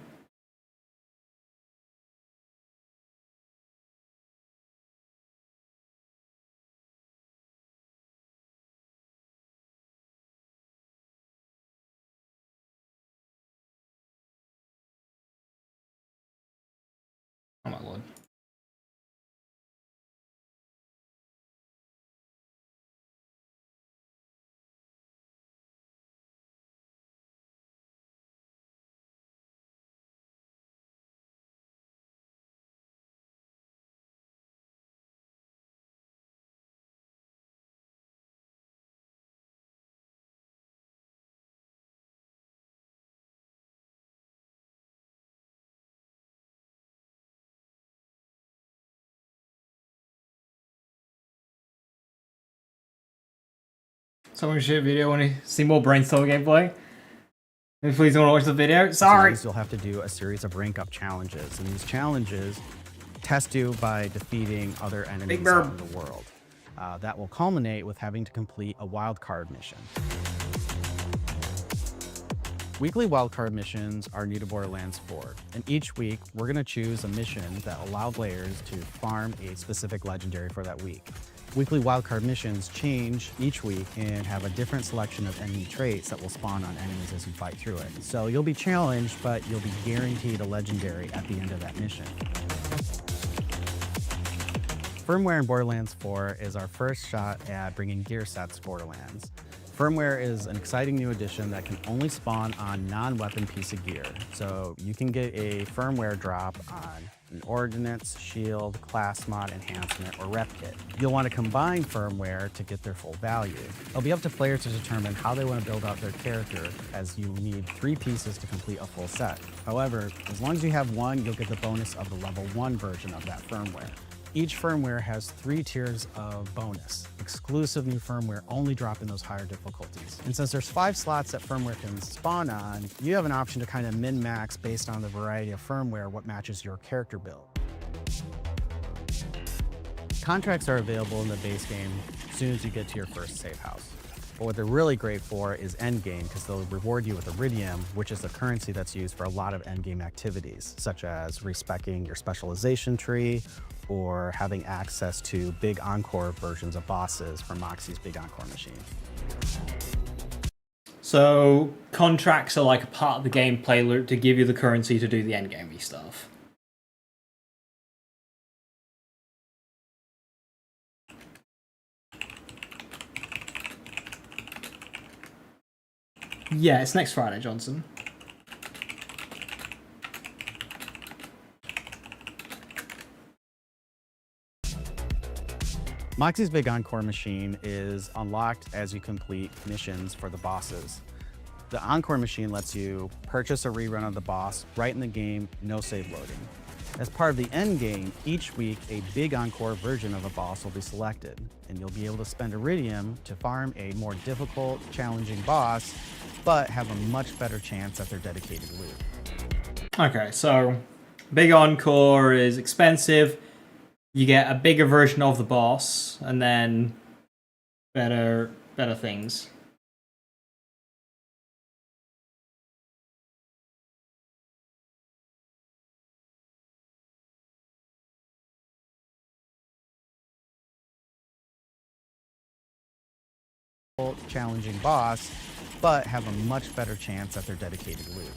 Speaker 1: Someone shoot a video when you see more brainstorm gameplay. Please don't watch the video. Sorry.
Speaker 5: You'll have to do a series of rank up challenges, and these challenges test you by defeating other enemies out in the world. That will culminate with having to complete a wildcard mission. Weekly wildcard missions are new to Borderlands 4, and each week we're going to choose a mission that allows players to farm a specific legendary for that week. Weekly wildcard missions change each week and have a different selection of enemy traits that will spawn on enemies as you fight through it. So you'll be challenged, but you'll be guaranteed a legendary at the end of that mission. Firmware in Borderlands 4 is our first shot at bringing gear sets to Borderlands. Firmware is an exciting new addition that can only spawn on non-weapon piece of gear. So you can get a firmware drop on an ordnance, shield, class mod, enhancement, or rep kit. You'll want to combine firmware to get their full value. It'll be up to players to determine how they want to build out their character, as you need 3 pieces to complete a full set. However, as long as you have one, you'll get the bonus of the level 1 version of that firmware. Each firmware has 3 tiers of bonus. Exclusive new firmware only drop in those higher difficulties. And since there's 5 slots that firmware can spawn on, you have an option to kind of min-max based on the variety of firmware what matches your character build. Contracts are available in the base game as soon as you get to your first save house. But what they're really great for is Endgame, because they'll reward you with Iridium, which is the currency that's used for a lot of Endgame activities, such as respeccing your specialization tree, or having access to big encore versions of bosses from Moxie's big encore machine.
Speaker 1: So contracts are like a part of the gameplay loop to give you the currency to do the endgamey stuff. Yeah, it's next Friday, Johnson.
Speaker 5: Moxie's big encore machine is unlocked as you complete missions for the bosses. The encore machine lets you purchase a rerun of the boss right in the game, no save loading. As part of the end game, each week a big encore version of a boss will be selected, and you'll be able to spend Iridium to farm a more difficult, challenging boss, but have a much better chance at their dedicated loot.
Speaker 1: Okay, so big encore is expensive. You get a bigger version of the boss, and then better things.
Speaker 5: Challenging boss, but have a much better chance at their dedicated loot.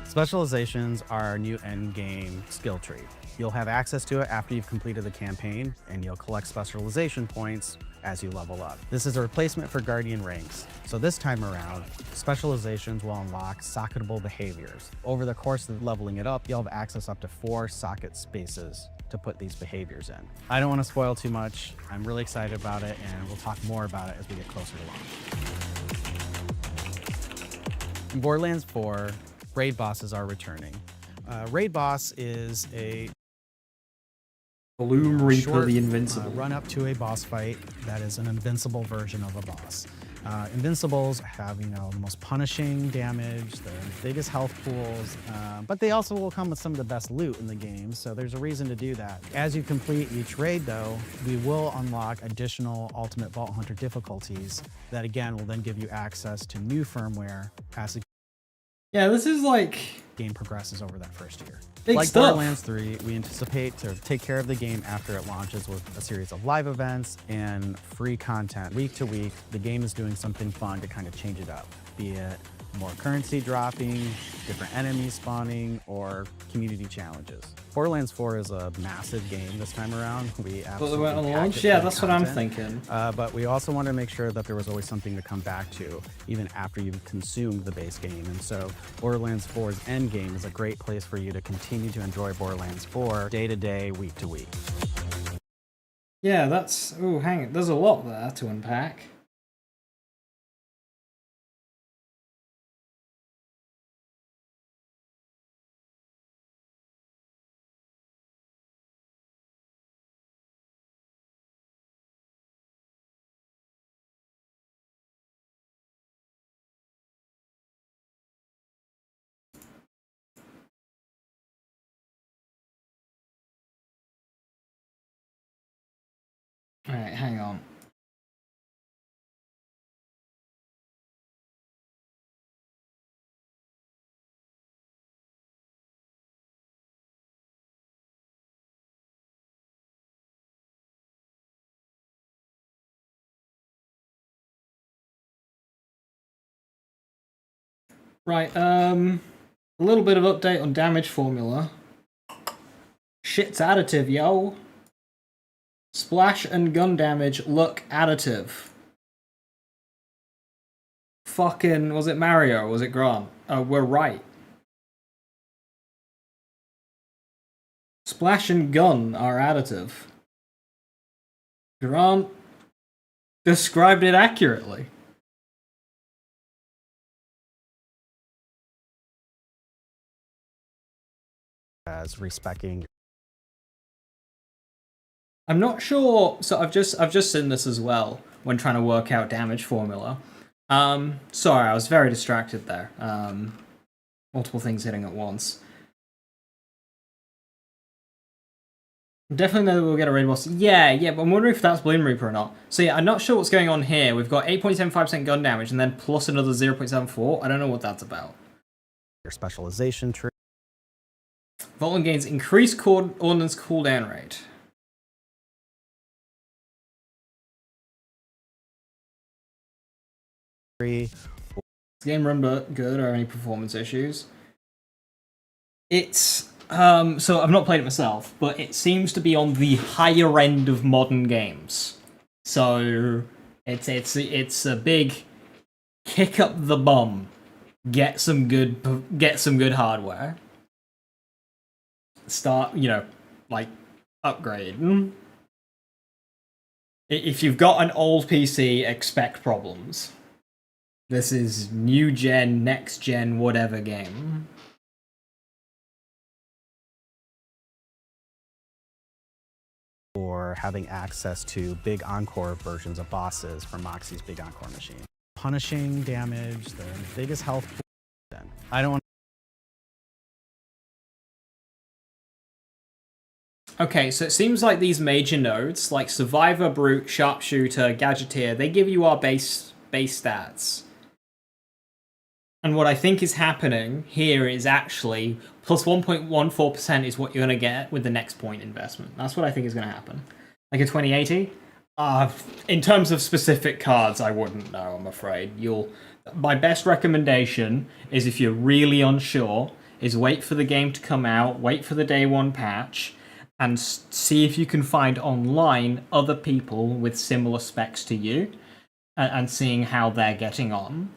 Speaker 5: Specializations are our new endgame skill tree. You'll have access to it after you've completed the campaign, and you'll collect specialization points as you level up. This is a replacement for Guardian ranks. So this time around, specializations will unlock socketable behaviors. Over the course of leveling it up, you'll have access up to 4 socket spaces to put these behaviors in. I don't want to spoil too much. I'm really excited about it, and we'll talk more about it as we get closer to launch. In Borderlands 4, raid bosses are returning. Raid boss is a
Speaker 1: Bloom Reaper
Speaker 5: short,
Speaker 1: the Invincible.
Speaker 5: Run up to a boss fight that is an invincible version of a boss. Invincibles have, the most punishing damage, the biggest health pools, but they also will come with some of the best loot in the game, so there's a reason to do that. As you complete each raid, though, we will unlock additional Ultimate Vault Hunter difficulties that, again, will then give you access to new firmware as the
Speaker 1: Yeah, this is like
Speaker 5: game progresses over that first year.
Speaker 1: big
Speaker 5: Like
Speaker 1: stuff.
Speaker 5: Borderlands 3, we anticipate to take care of the game after it launches with a series of live events and free content. Week to week, the game is doing something fun to kind of change it up, be it more currency dropping, different enemies spawning, or community challenges. Borderlands 4 is a massive game this time around. We
Speaker 1: But
Speaker 5: absolutely
Speaker 1: they went on
Speaker 5: packed
Speaker 1: launch?
Speaker 5: it
Speaker 1: Yeah,
Speaker 5: full of
Speaker 1: that's what I'm
Speaker 5: content.
Speaker 1: thinking.
Speaker 5: But we also wanted to make sure that there was always something to come back to, even after you've consumed the base game. And so Borderlands 4's end game is a great place for you to continue to enjoy Borderlands 4 day to day, week to week.
Speaker 1: Yeah, that's... Oh, hang it. There's a lot there to unpack. Alright, hang on. Right, a little bit of update on damage formula. Shit's additive, yo. Splash and gun damage look additive. Fucking, was it Mario or was it Grant? We're right. Splash and gun are additive. Grant described it accurately.
Speaker 5: As respeccing.
Speaker 1: I'm not sure. So I've just seen this as well when trying to work out damage formula. Sorry, I was very distracted there. Multiple things hitting at once. Definitely know that we'll get a raid boss. Yeah, but I'm wondering if that's Bloom Reaper or not. So yeah, I'm not sure what's going on here. We've got 8.75% gun damage and then plus another 0.74. I don't know what that's about.
Speaker 5: Your specialization tree.
Speaker 1: Voltland gains increased ordnance cooldown rate. Is the game run good or any performance issues? It's so I've not played it myself, but it seems to be on the higher end of modern games. So it's a big kick up the bum, get some good hardware. Start, like upgrade. If you've got an old PC, expect problems. This is new gen, next gen, whatever game.
Speaker 5: Or having access to big encore versions of bosses from Moxie's big encore machine. Punishing damage, the biggest health pool. I don't want.
Speaker 1: Okay, so it seems like these major nodes, like Survivor, Brute, Sharpshooter, Gadgeteer, they give you our base stats. And what I think is happening here is actually plus 1.14% is what you're going to get with the next point investment. That's what I think is going to happen. Like a 2080? In terms of specific cards, I wouldn't know, I'm afraid. My best recommendation is, if you're really unsure, is wait for the game to come out, wait for the day one patch, and see if you can find online other people with similar specs to you, and seeing how they're getting on.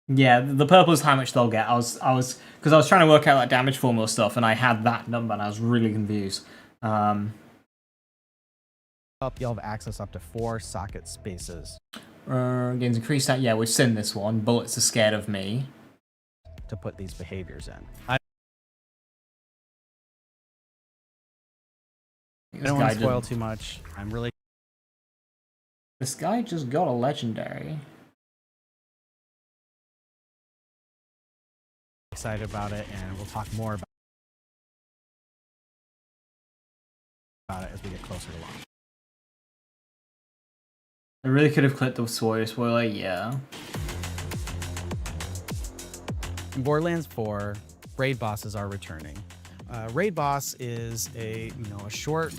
Speaker 1: Yeah, the purple is how much they'll get. I was because I was trying to work out that damage formula stuff, and I had that number, and I was really confused.
Speaker 5: You'll have access up to 4 socket spaces.
Speaker 1: Gains increased that. Yeah, we've seen this one. Bullets are scared of me.
Speaker 5: To put these behaviors in. I don't want to spoil too much. I'm really.
Speaker 1: This guy just got a legendary.
Speaker 5: Excited about it, and we'll talk more about it as we get closer to launch.
Speaker 1: I really could have clicked the spoiler, yeah.
Speaker 5: In Borderlands 4, raid bosses are returning. Raid boss is a short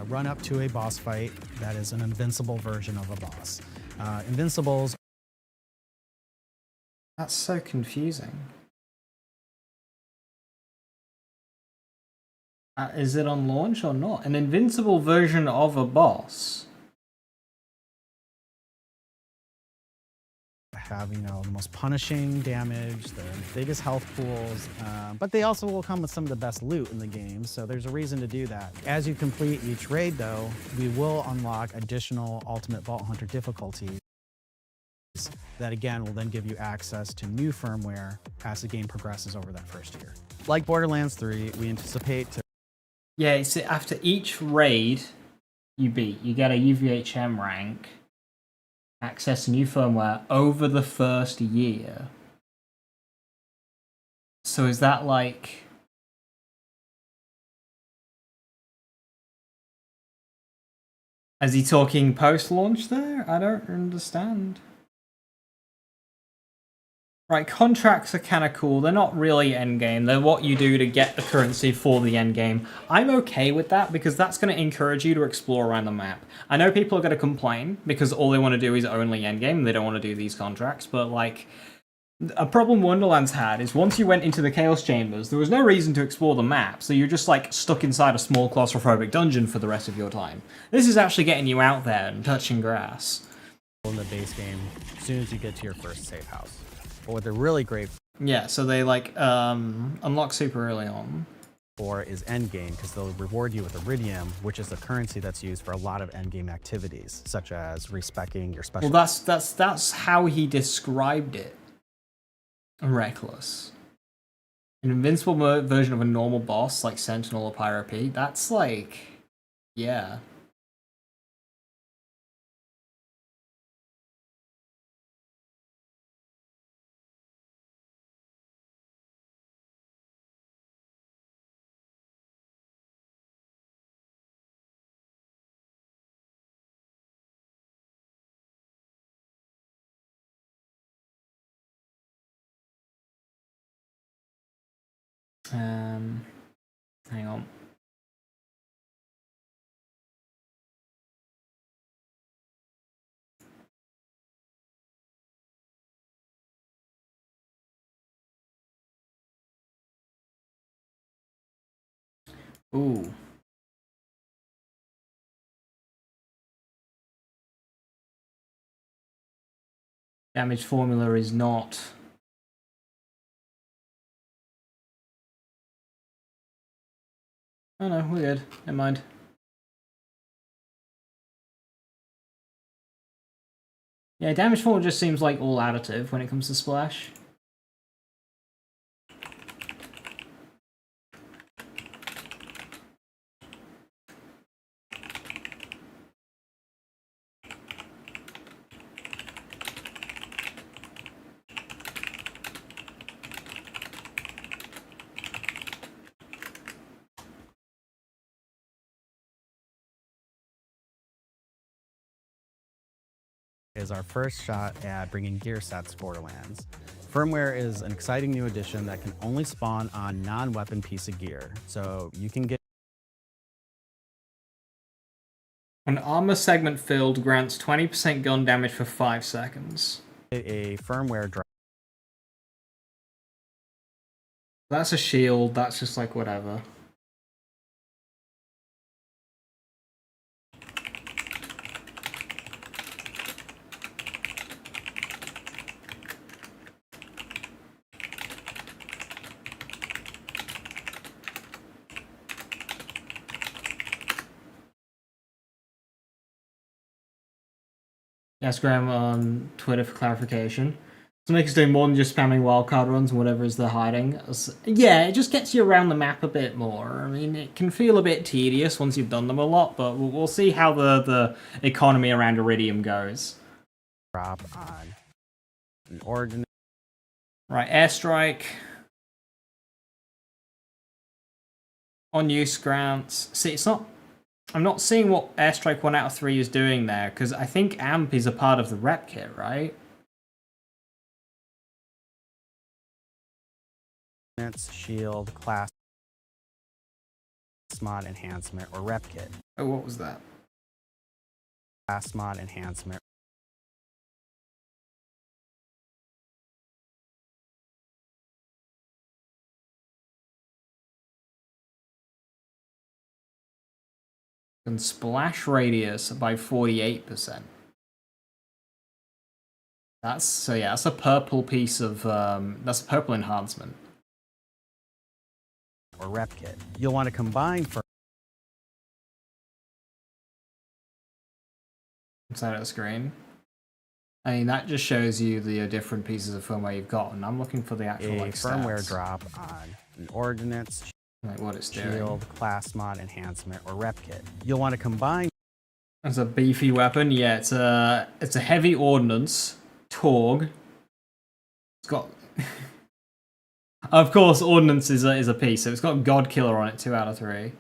Speaker 5: run up to a boss fight that is an invincible version of a boss. Invincibles.
Speaker 1: That's so confusing. Is it on launch or not? An invincible version of a boss.
Speaker 5: Have the most punishing damage, the biggest health pools, but they also will come with some of the best loot in the game, so there's a reason to do that. As you complete each raid, though, we will unlock additional Ultimate Vault Hunter difficulties that again will then give you access to new firmware as the game progresses over that first year. Like Borderlands 3, we anticipate to.
Speaker 1: Yeah, so after each raid you beat, you get a UVHM rank. Access new firmware over the first year. So is that like... Is he talking post-launch there? I don't understand. Right, contracts are kind of cool. They're not really endgame. They're what you do to get the currency for the endgame. I'm okay with that because that's going to encourage you to explore around the map. I know people are going to complain because all they want to do is only endgame. They don't want to do these contracts, but like... A problem Wonderlands had is once you went into the Chaos Chambers, there was no reason to explore the map, so you're just like stuck inside a small claustrophobic dungeon for the rest of your time. This is actually getting you out there and touching grass.
Speaker 5: In the base game, as soon as you get to your first safe house. But what they're really great
Speaker 1: Yeah, so they like unlock super early on.
Speaker 5: for is Endgame, because they'll reward you with Iridium, which is the currency that's used for a lot of Endgame activities, such as respecing your special...
Speaker 1: Well, that's how he described it. Reckless. An invincible version of a normal boss like Sentinel or Pyro P. That's like, yeah. Hang on. Ooh. Damage formula is not... Oh no, we're good. Never mind. Yeah, damage formula just seems like all additive when it comes to Splash.
Speaker 5: is our first shot at bringing gear sets to Borderlands. Firmware is an exciting new addition that can only spawn on non-weapon piece of gear, so you can get
Speaker 1: An armor segment filled grants 20% gun damage for 5 seconds.
Speaker 5: a firmware drop.
Speaker 1: That's a shield, that's just like whatever. Ask Graham on Twitter for clarification. So make us doing more than just spamming wildcard runs and whatever is they're hiding. Yeah, it just gets you around the map a bit more. I mean, it can feel a bit tedious once you've done them a lot, but we'll see how the economy around Iridium goes.
Speaker 5: Drop on an ordinance.
Speaker 1: Right, airstrike. On use grants. See, it's not... I'm not seeing what airstrike 1 out of 3 is doing there, because I think AMP is a part of the rep kit, right?
Speaker 5: Shield, class mod enhancement, or rep kit.
Speaker 1: Oh, what was that?
Speaker 5: Class mod enhancement.
Speaker 1: And splash radius by 48%. That's, so yeah, that's a purple piece of, that's a purple enhancement.
Speaker 5: Or rep kit. You'll want to combine for
Speaker 1: Inside of the screen. I mean, that just shows you the different pieces of firmware you've got, and I'm looking for the actual
Speaker 5: a
Speaker 1: like
Speaker 5: firmware
Speaker 1: stats.
Speaker 5: drop on an ordnance,
Speaker 1: Like what it's doing.
Speaker 5: shield, class mod enhancement, or rep kit. You'll want to combine
Speaker 1: It's a beefy weapon. Yeah, it's a heavy ordnance. Torg. It's got... Of course, Ordnance is a piece, so it's got God Killer on it, 2 out of 3.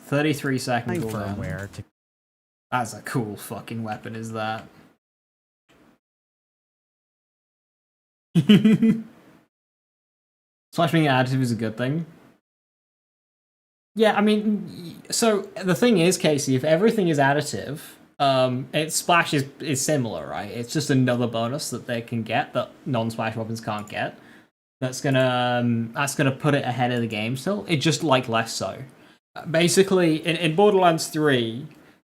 Speaker 1: $33 cooldown.
Speaker 5: Firmware to
Speaker 1: That's a cool fucking weapon, is that? Splash being additive is a good thing. Yeah, I mean, so the thing is, Casey, if everything is additive, Splash is similar, right? It's just another bonus that they can get that non-Splash weapons can't get. That's gonna put it ahead of the game still. It just like less so. Basically, in Borderlands 3,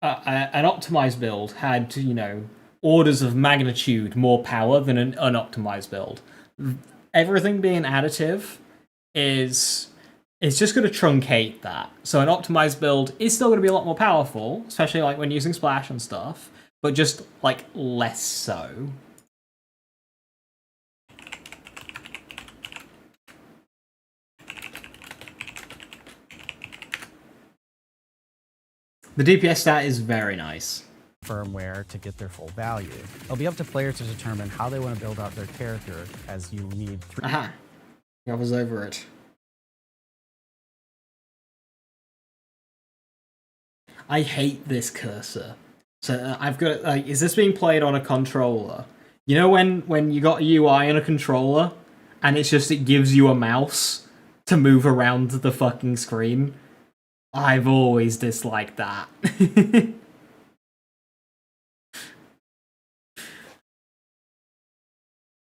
Speaker 1: an optimized build had, you know, orders of magnitude more power than an unoptimized build. Everything being additive is just going to truncate that. So an optimized build is still going to be a lot more powerful, especially like when using Splash and stuff, but just like less so. The DPS stat is very nice.
Speaker 5: firmware to get their full value. It'll be up to players to determine how they want to build out their character, as you need 3
Speaker 1: Aha. I was over it. I hate this cursor. So I've got, like, is this being played on a controller? You know when you got a UI on a controller, and it's just, it gives you a mouse to move around the fucking screen? I've always disliked that.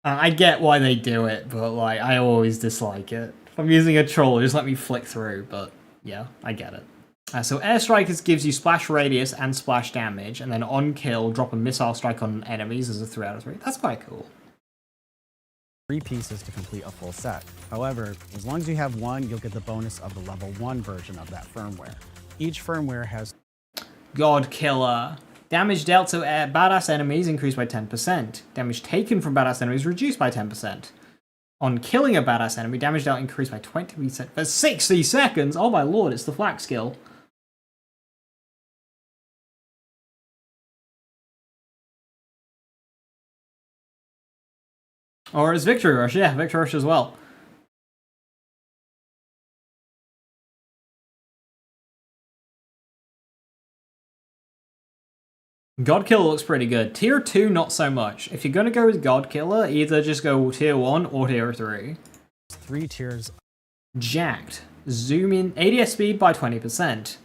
Speaker 1: I get why they do it, but like, I always dislike it. If I'm using a controller, just let me flick through, but yeah, I get it. So Airstrikers gives you splash radius and splash damage, and then on kill, drop a missile strike on enemies as a 3 out of 3. That's quite cool.
Speaker 5: 3 pieces to complete a full set. However, as long as you have one, you'll get the bonus of the level 1 version of that firmware. Each firmware has
Speaker 1: God Killer. Damage dealt to badass enemies increased by 10%. Damage taken from badass enemies reduced by 10%. On killing a badass enemy, damage dealt increased by 20% for 60 seconds. Oh my lord, it's the flak skill. Or it's Victory Rush, yeah, Victory Rush as well. God Killer looks pretty good. Tier 2, not so much. If you're gonna go with God Killer, either just go Tier 1 or Tier 3.
Speaker 5: 3 tiers.
Speaker 1: Jacked. Zoom in. ADS speed by 20%.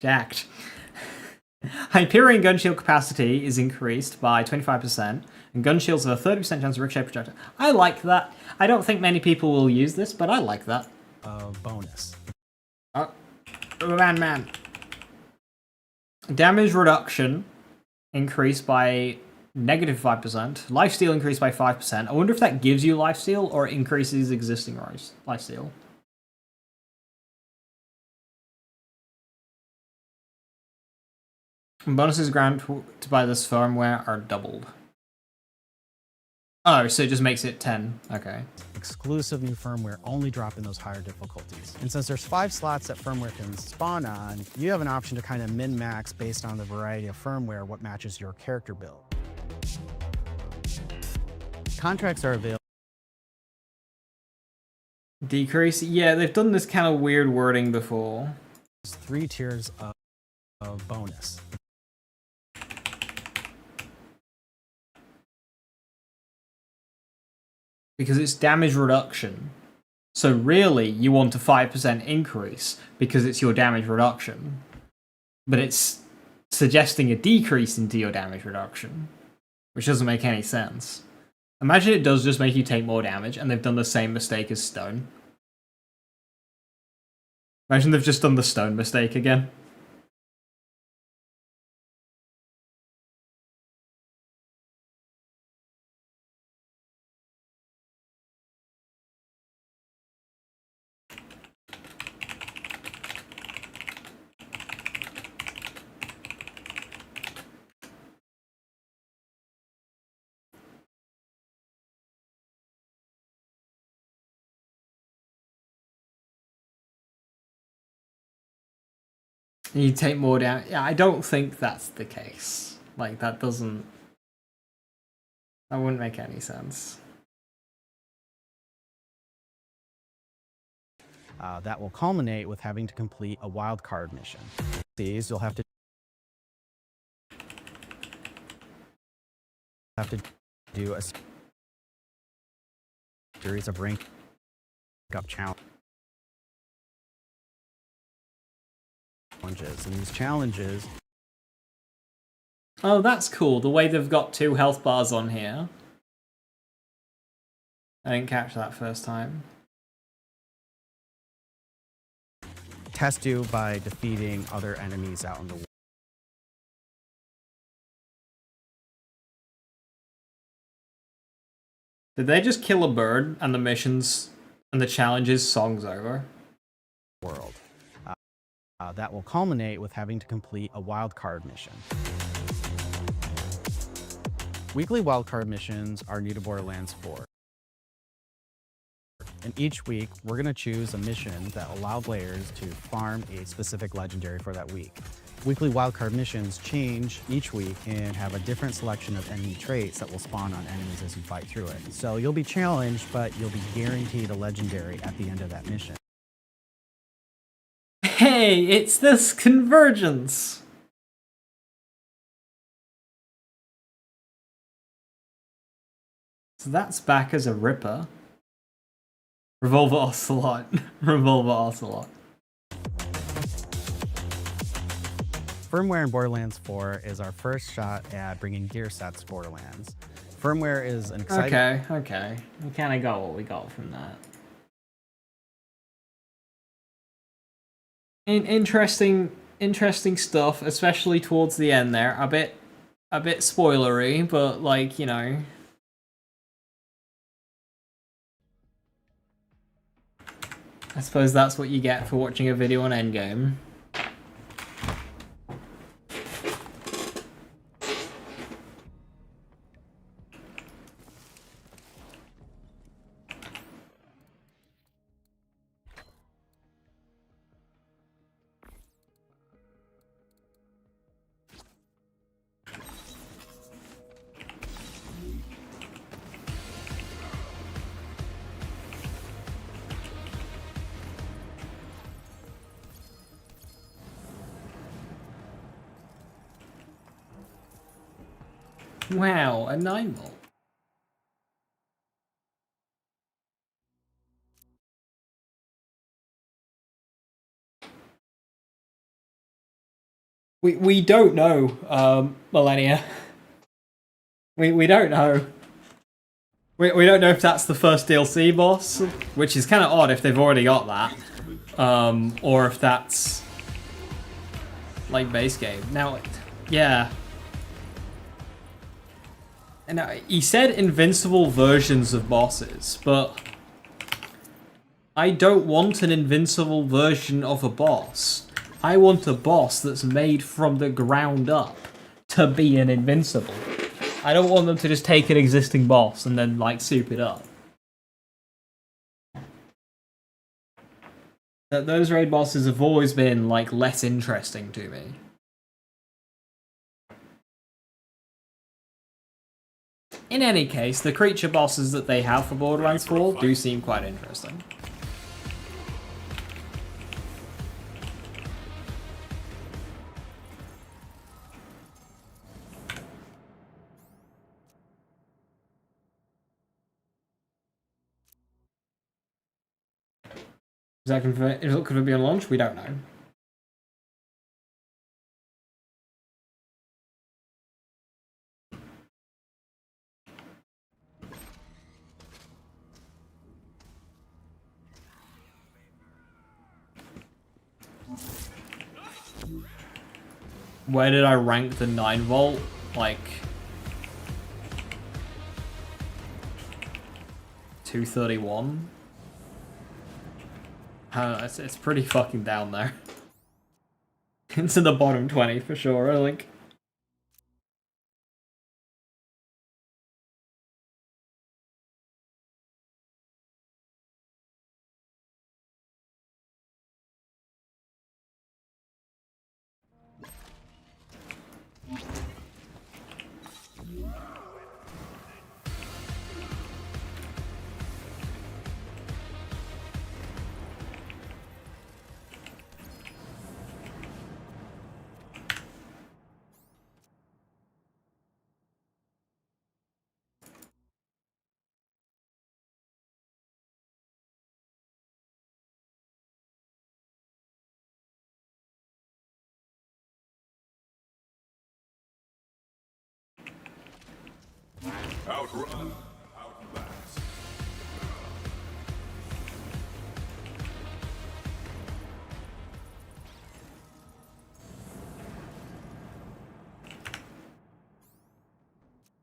Speaker 1: Jacked. Hyperion gun shield capacity is increased by 25%, and gun shields have a 30% chance of ricochet projectile. I like that. I don't think many people will use this, but I like that.
Speaker 5: Bonus.
Speaker 1: Man. Damage reduction increased by negative 5%. Lifesteal increased by 5%. I wonder if that gives you lifesteal or it increases existing lifesteal. Bonuses granted by this firmware are doubled. Oh, so it just makes it 10. Okay.
Speaker 5: Exclusive new firmware only drop in those higher difficulties. And since there's 5 slots that firmware can spawn on, you have an option to kind of min-max based on the variety of firmware what matches your character build. Contracts are available.
Speaker 1: Decrease? Yeah, they've done this kind of weird wording before.
Speaker 5: 3 tiers of bonus.
Speaker 1: Because it's damage reduction. So really, you want a 5% increase because it's your damage reduction. But it's suggesting a decrease into your damage reduction, which doesn't make any sense. Imagine it does just make you take more damage, and they've done the same mistake as Stone. Imagine they've just done the Stone mistake again. You take more down. Yeah, I don't think that's the case. Like, that doesn't... That wouldn't make any sense.
Speaker 5: That will culminate with having to complete a wild card mission. These you'll have to do a series of rank up challenges, and these challenges.
Speaker 1: Oh, that's cool. The way they've got 2 health bars on here. I didn't catch that first time.
Speaker 5: Test you by defeating other enemies out in the world.
Speaker 1: Did they just kill a bird and the missions and the challenges song's over?
Speaker 5: That will culminate with having to complete a wild card mission. Weekly wildcard missions are new to Borderlands 4. And each week, we're going to choose a mission that allow players to farm a specific legendary for that week. Weekly wildcard missions change each week and have a different selection of enemy traits that will spawn on enemies as you fight through it. So you'll be challenged, but you'll be guaranteed a legendary at the end of that mission.
Speaker 1: Hey, it's this convergence! So that's back as a Ripper. Revolver Ocelot. Revolver Ocelot.
Speaker 5: Firmware in Borderlands 4 is our first shot at bringing gear sets to Borderlands. Firmware is an exciting...
Speaker 1: Okay. We kind of got what we got from that. Interesting stuff, especially towards the end there. A bit spoilery, but like, you know. I suppose that's what you get for watching a video on Endgame. Wow, a 9-volt. We don't know, Millennia. We don't know. We don't know if that's the first DLC boss, which is kind of odd if they've already got that, or if that's like base game. Now, yeah. And he said invincible versions of bosses, but I don't want an invincible version of a boss. I want a boss that's made from the ground up to be an invincible. I don't want them to just take an existing boss and then, like, soup it up. Those raid bosses have always been, like, less interesting to me. In any case, the creature bosses that they have for Borderlands 4 do seem quite interesting. Is that could it be on launch? We don't know. Where did I rank the 9-volt? Like 231? It's pretty fucking down there. It's in the bottom 20 for sure, I think.
Speaker 2: Outrun, outlast.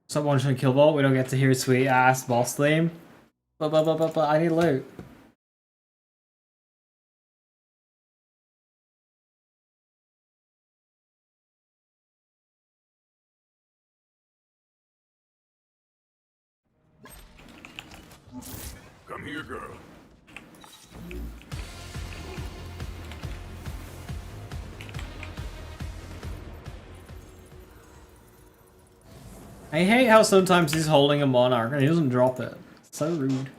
Speaker 1: Someone should kill Bolt. We don't get to hear his sweet ass boss theme. But I need loot.
Speaker 2: Come here, girl.
Speaker 1: I hate how sometimes he's holding a monarch and he doesn't drop it. It's so rude.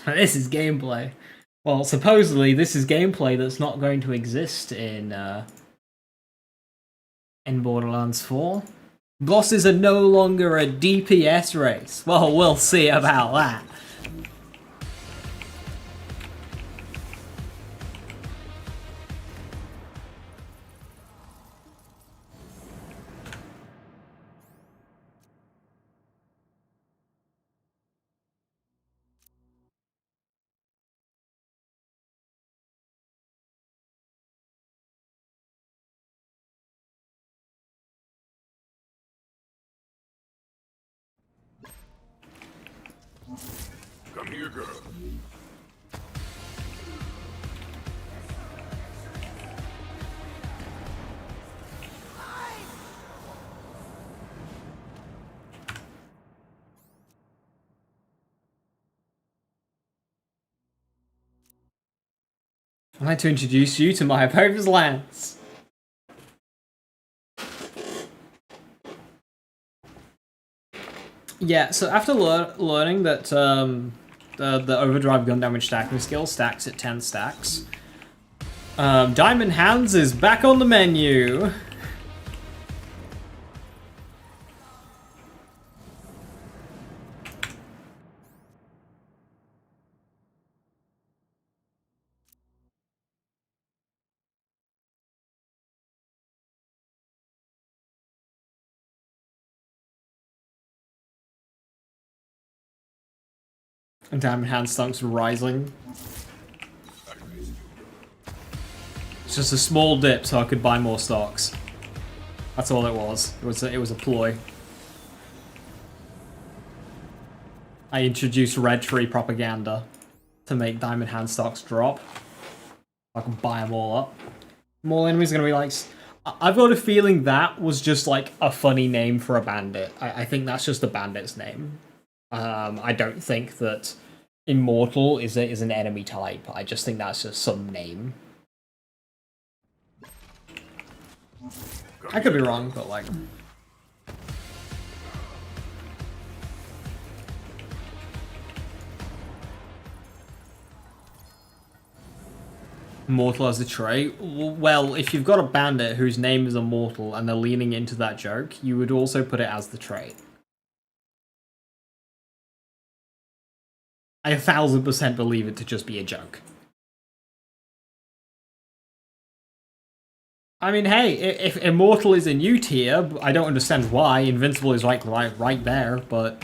Speaker 1: This is gameplay. Well, supposedly this is gameplay that's not going to exist in Borderlands 4. Bosses are no longer a DPS race. Well, we'll see about that.
Speaker 2: Come here, girl.
Speaker 1: I'd like to introduce you to my opponent's Lance. Yeah, so after learning that the overdrive gun damage stacking skill stacks at 10 stacks, Diamond Hands is back on the menu. And Diamond Hands stunks rising. It's just a small dip so I could buy more stocks. That's all it was. It was a ploy. I introduced red tree propaganda to make Diamond Hand stocks drop. I can buy them all up. More enemies are gonna be like. I've got a feeling that was just like a funny name for a bandit. I think that's just a bandit's name. I don't think that Immortal is an enemy type. I just think that's just some name. I could be wrong, but like. Immortal as a trait? Well, if you've got a bandit whose name is Immortal and they're leaning into that joke, you would also put it as the trait. I 1000% believe it to just be a joke. I mean, hey, if Immortal is a new tier, I don't understand why. Invincible is right there, but...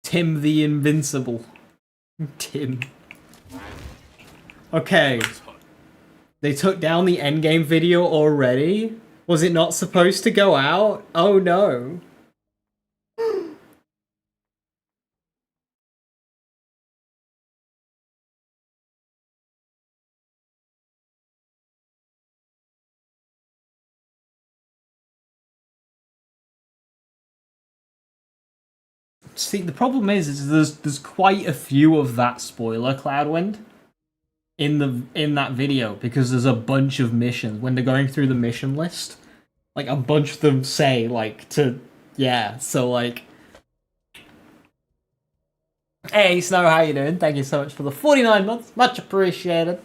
Speaker 1: Tim the Invincible. Tim. Okay. They took down the Endgame video already? Was it not supposed to go out? Oh no. See, the problem is there's quite a few of that spoiler, Cloudwind, in that video, because there's a bunch of missions. When they're going through the mission list, like, a bunch of them say, like, to... Yeah, so, like... Hey, Snow, how you doing? Thank you so much for the 49 months. Much appreciated.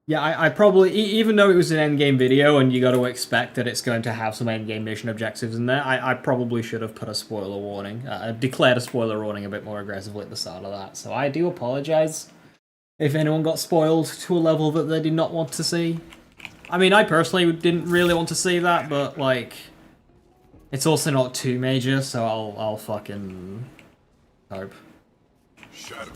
Speaker 1: Yeah, I probably, even though it was an endgame video and you got to expect that it's going to have some endgame mission objectives in there, I probably should have put a spoiler warning, declared a spoiler warning a bit more aggressively at the start of that. So I do apologize if anyone got spoiled to a level that they did not want to see. I mean, I personally didn't really want to see that, but, like, it's also not too major, so I'll fucking hope.
Speaker 2: Shadows.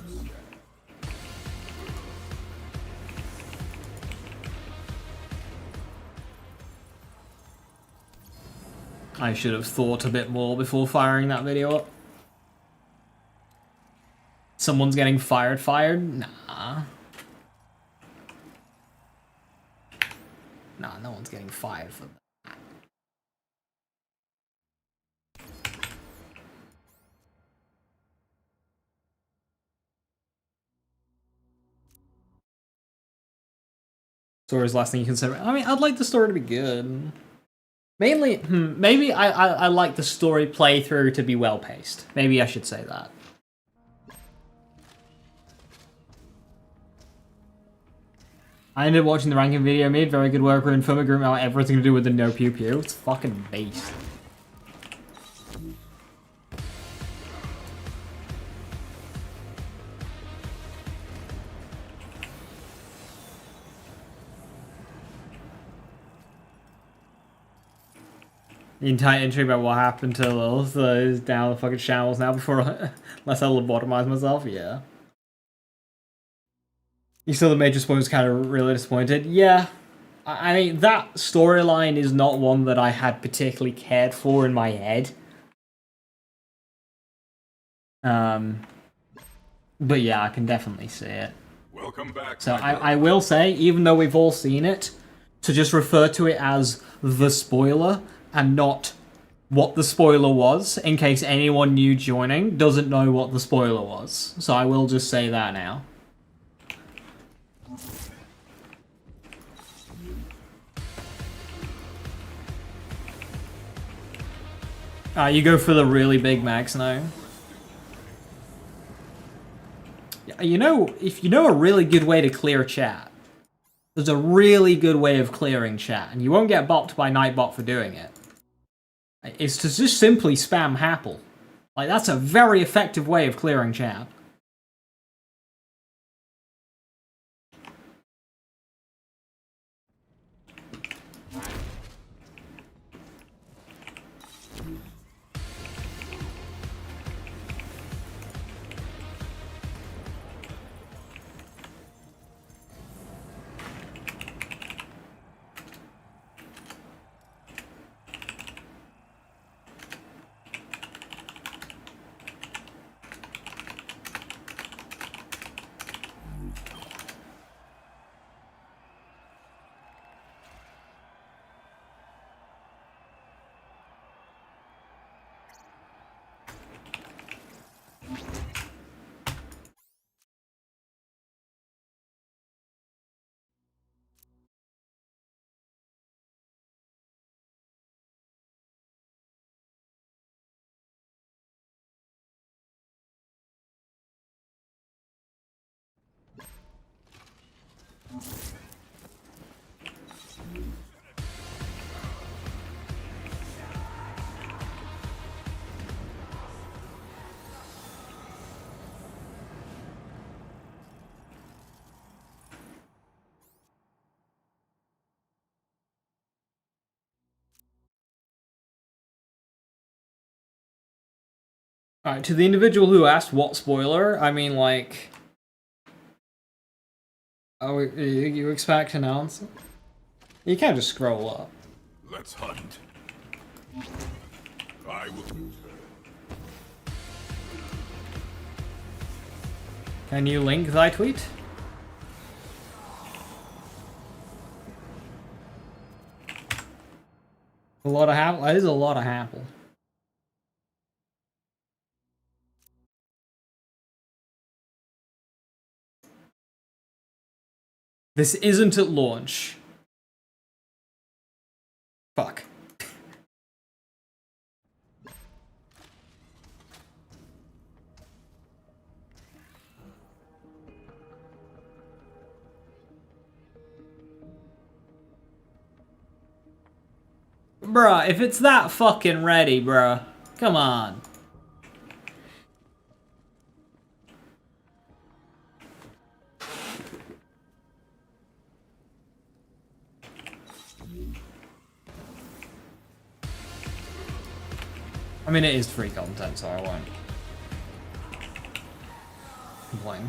Speaker 1: I should have thought a bit more before firing that video up. Someone's getting fired? Nah. Nah, no one's getting fired for that. Story's the last thing you consider. I mean, I'd like the story to be good. Mainly, maybe I like the story playthrough to be well-paced. Maybe I should say that. I ended up watching the ranking video made. Very good work. We're in film agreement about everything to do with the no pew pew. It's fucking beast. The entire intro about what happened to Lilith is down the fucking shambles now before unless I lobotomize myself, yeah. You saw the major spoilers kind of really disappointed. Yeah. I mean, that storyline is not one that I had particularly cared for in my head. But yeah, I can definitely see it.
Speaker 2: Welcome back.
Speaker 1: So I will say, even though we've all seen it, to just refer to it as the spoiler and not what the spoiler was, in case anyone new joining doesn't know what the spoiler was. So I will just say that now. You go for the really big max now. You know, if you know a really good way to clear chat, there's a really good way of clearing chat, and you won't get bopped by Nightbot for doing it. It's to just simply spam Happle. Like, that's a very effective way of clearing chat. Alright, to the individual who asked what spoiler, I mean, like... Oh, you expect an answer? You can't just scroll up.
Speaker 2: Let's hunt. I will.
Speaker 1: Can you link thy tweet? A lot of Apple. That is a lot of Apple. This isn't at launch. Fuck. Bruh, if it's that fucking ready, bruh. Come on. I mean, it is free content, so I won't complain.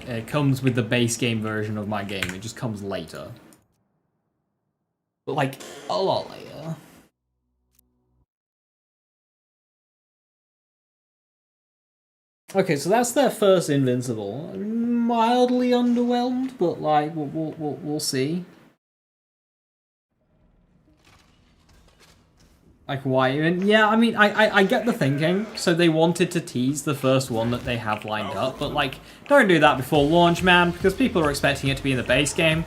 Speaker 1: It comes with the base game version of my game. It just comes later. But, like, a lot later. Okay, so that's their first Invincible. Mildly underwhelmed, but, like, we'll see. Like, why even? Yeah, I mean, I get the thinking. So they wanted to tease the first one that they have lined up, but, like, don't do that before launch, man, because people are expecting it to be in the base game.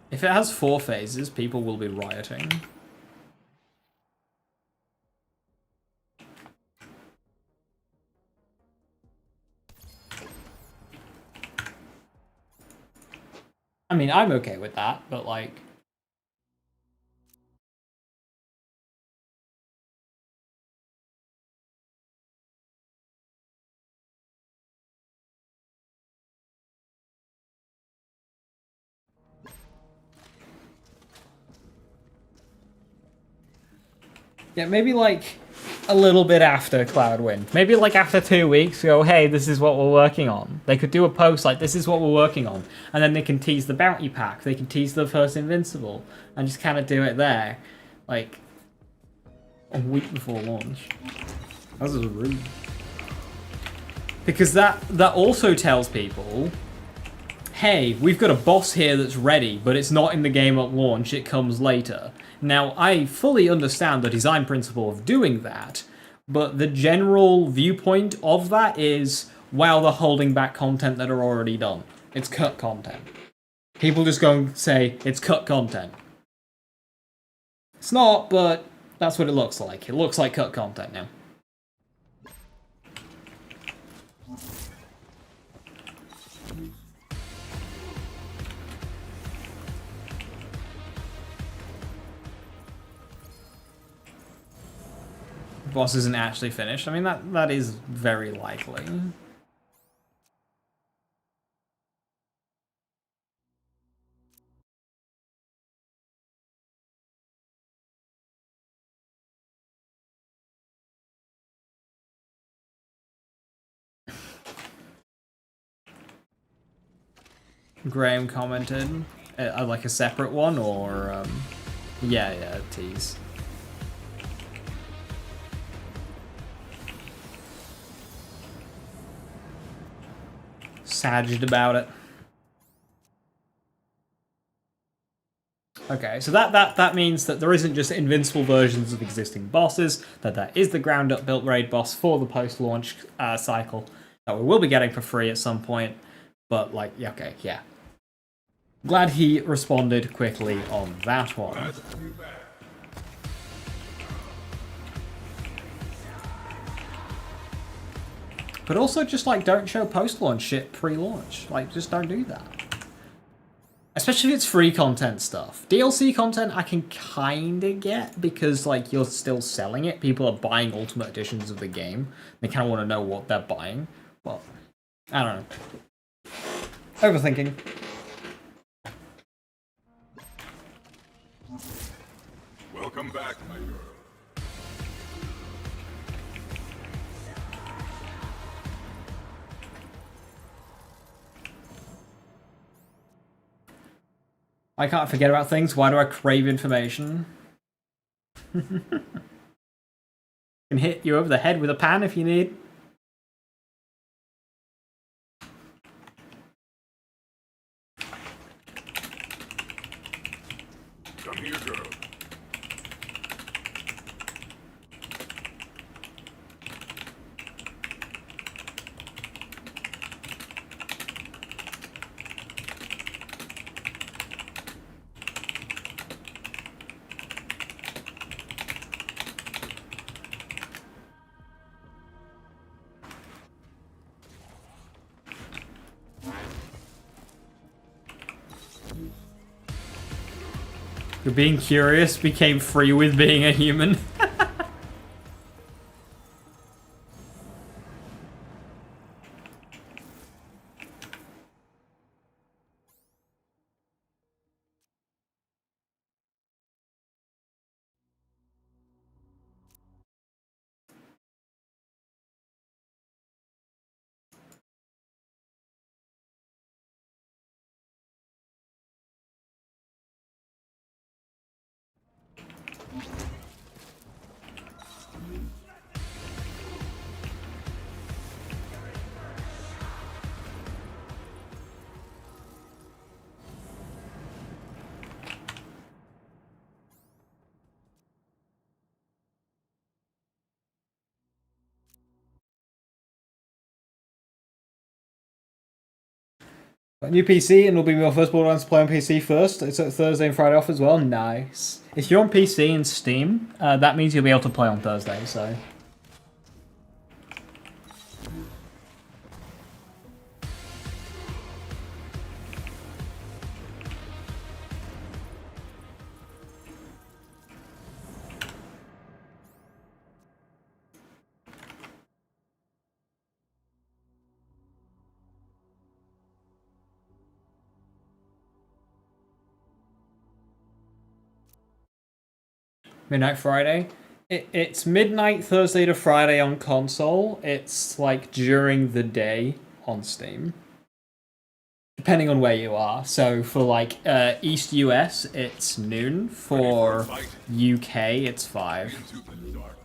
Speaker 1: If it has 4 phases, people will be rioting. I mean, I'm okay with that, but like... Yeah, maybe like a little bit after Cloudwind. Maybe like after 2 weeks, go, hey, this is what we're working on. They could do a post like, this is what we're working on. And then they can tease the bounty pack. They can tease the first Invincible. And just kind of do it there. Like, a week before launch. That was rude. Because that also tells people, hey, we've got a boss here that's ready, but it's not in the game at launch, it comes later. Now, I fully understand the design principle of doing that, but the general viewpoint of that is, wow, they're holding back content that are already done. It's cut content. People just go and say, it's cut content. It's not, but that's what it looks like. It looks like cut content now. Boss isn't actually finished. I mean, that is very likely. Graham commented, like a separate one, or yeah, tease. Sagged about it. Okay, so that means that there isn't just invincible versions of existing bosses, that is the ground-up built raid boss for the post-launch cycle that we will be getting for free at some point. But, like, yeah, okay, yeah. Glad he responded quickly on that one. But also just, like, don't show post-launch shit pre-launch. Like, just don't do that. Especially if it's free content stuff. DLC content I can kinda get, because, like, you're still selling it. People are buying Ultimate Editions of the game. They kinda want to know what they're buying. Well, I don't know. Overthinking.
Speaker 2: Welcome back, my girl.
Speaker 1: I can't forget about things. Why do I crave information? Can hit you over the head with a pan if you need.
Speaker 2: Come here, girl.
Speaker 1: You're being curious became free with being a human. Got a new PC and it'll be my first Borderlands to play on PC first. It's at Thursday and Friday off as well. Nice. If you're on PC and Steam, that means you'll be able to play on Thursday, so... Midnight Friday. It's midnight Thursday to Friday on console. It's like during the day on Steam. Depending on where you are. So for like East US, it's noon. For UK, it's 5.
Speaker 2: Into the dark.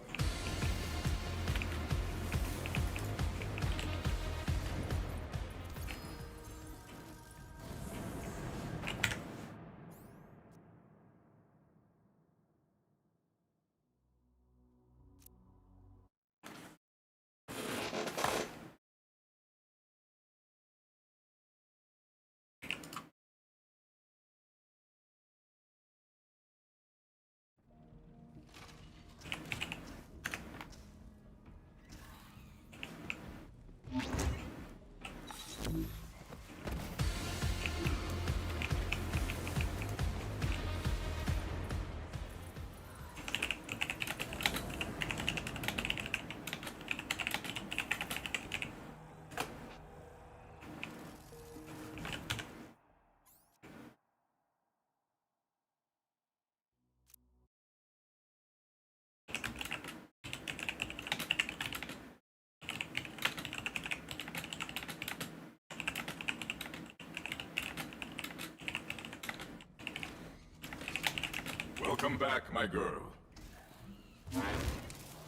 Speaker 2: Welcome back, my girl.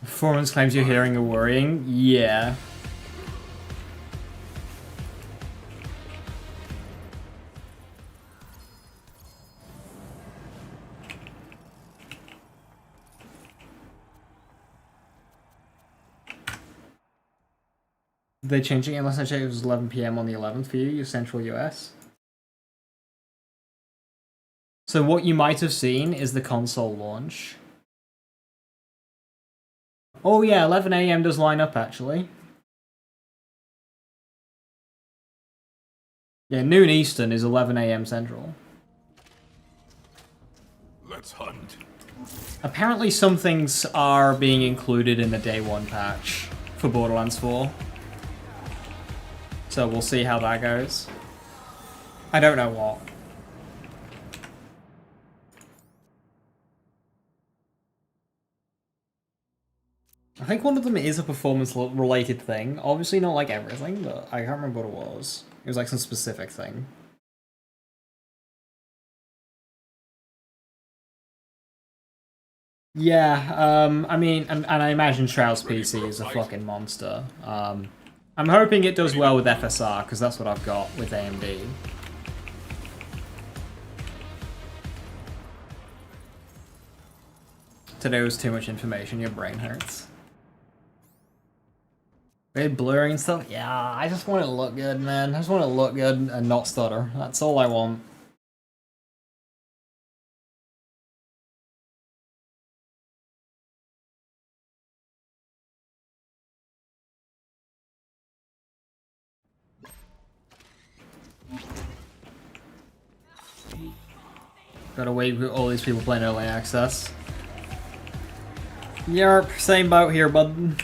Speaker 1: Performance claims you're hearing are worrying. Yeah. They're changing it unless I check it was 11 PM on the 11th for you, Central US. So what you might have seen is the console launch. Oh yeah, 11 AM does line up actually. Yeah, noon Eastern is 11 AM Central.
Speaker 2: Let's hunt.
Speaker 1: Apparently some things are being included in the day one patch for Borderlands 4. So we'll see how that goes. I don't know what. I think one of them is a performance-related thing. Obviously not like everything, but I can't remember what it was. It was like some specific thing. Yeah, I mean, and I imagine Shroud's PC is a fucking monster. I'm hoping it does well with FSR, because that's what I've got with AMD. Today was too much information, your brain hurts. Very blurry and stuff? Yeah, I just want it to look good, man. I just want it to look good and not stutter. That's all I want. Gotta wait for all these people playing early access. Yarp, same boat here, bud.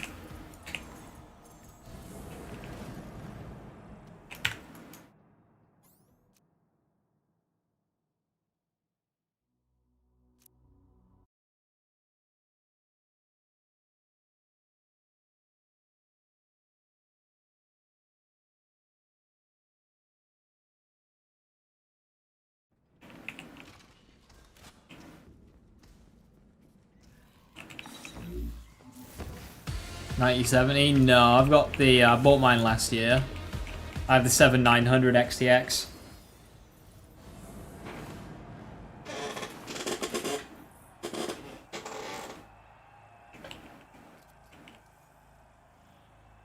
Speaker 1: $9070? No, I've got the, I bought mine last year. I have the 7900 XTX.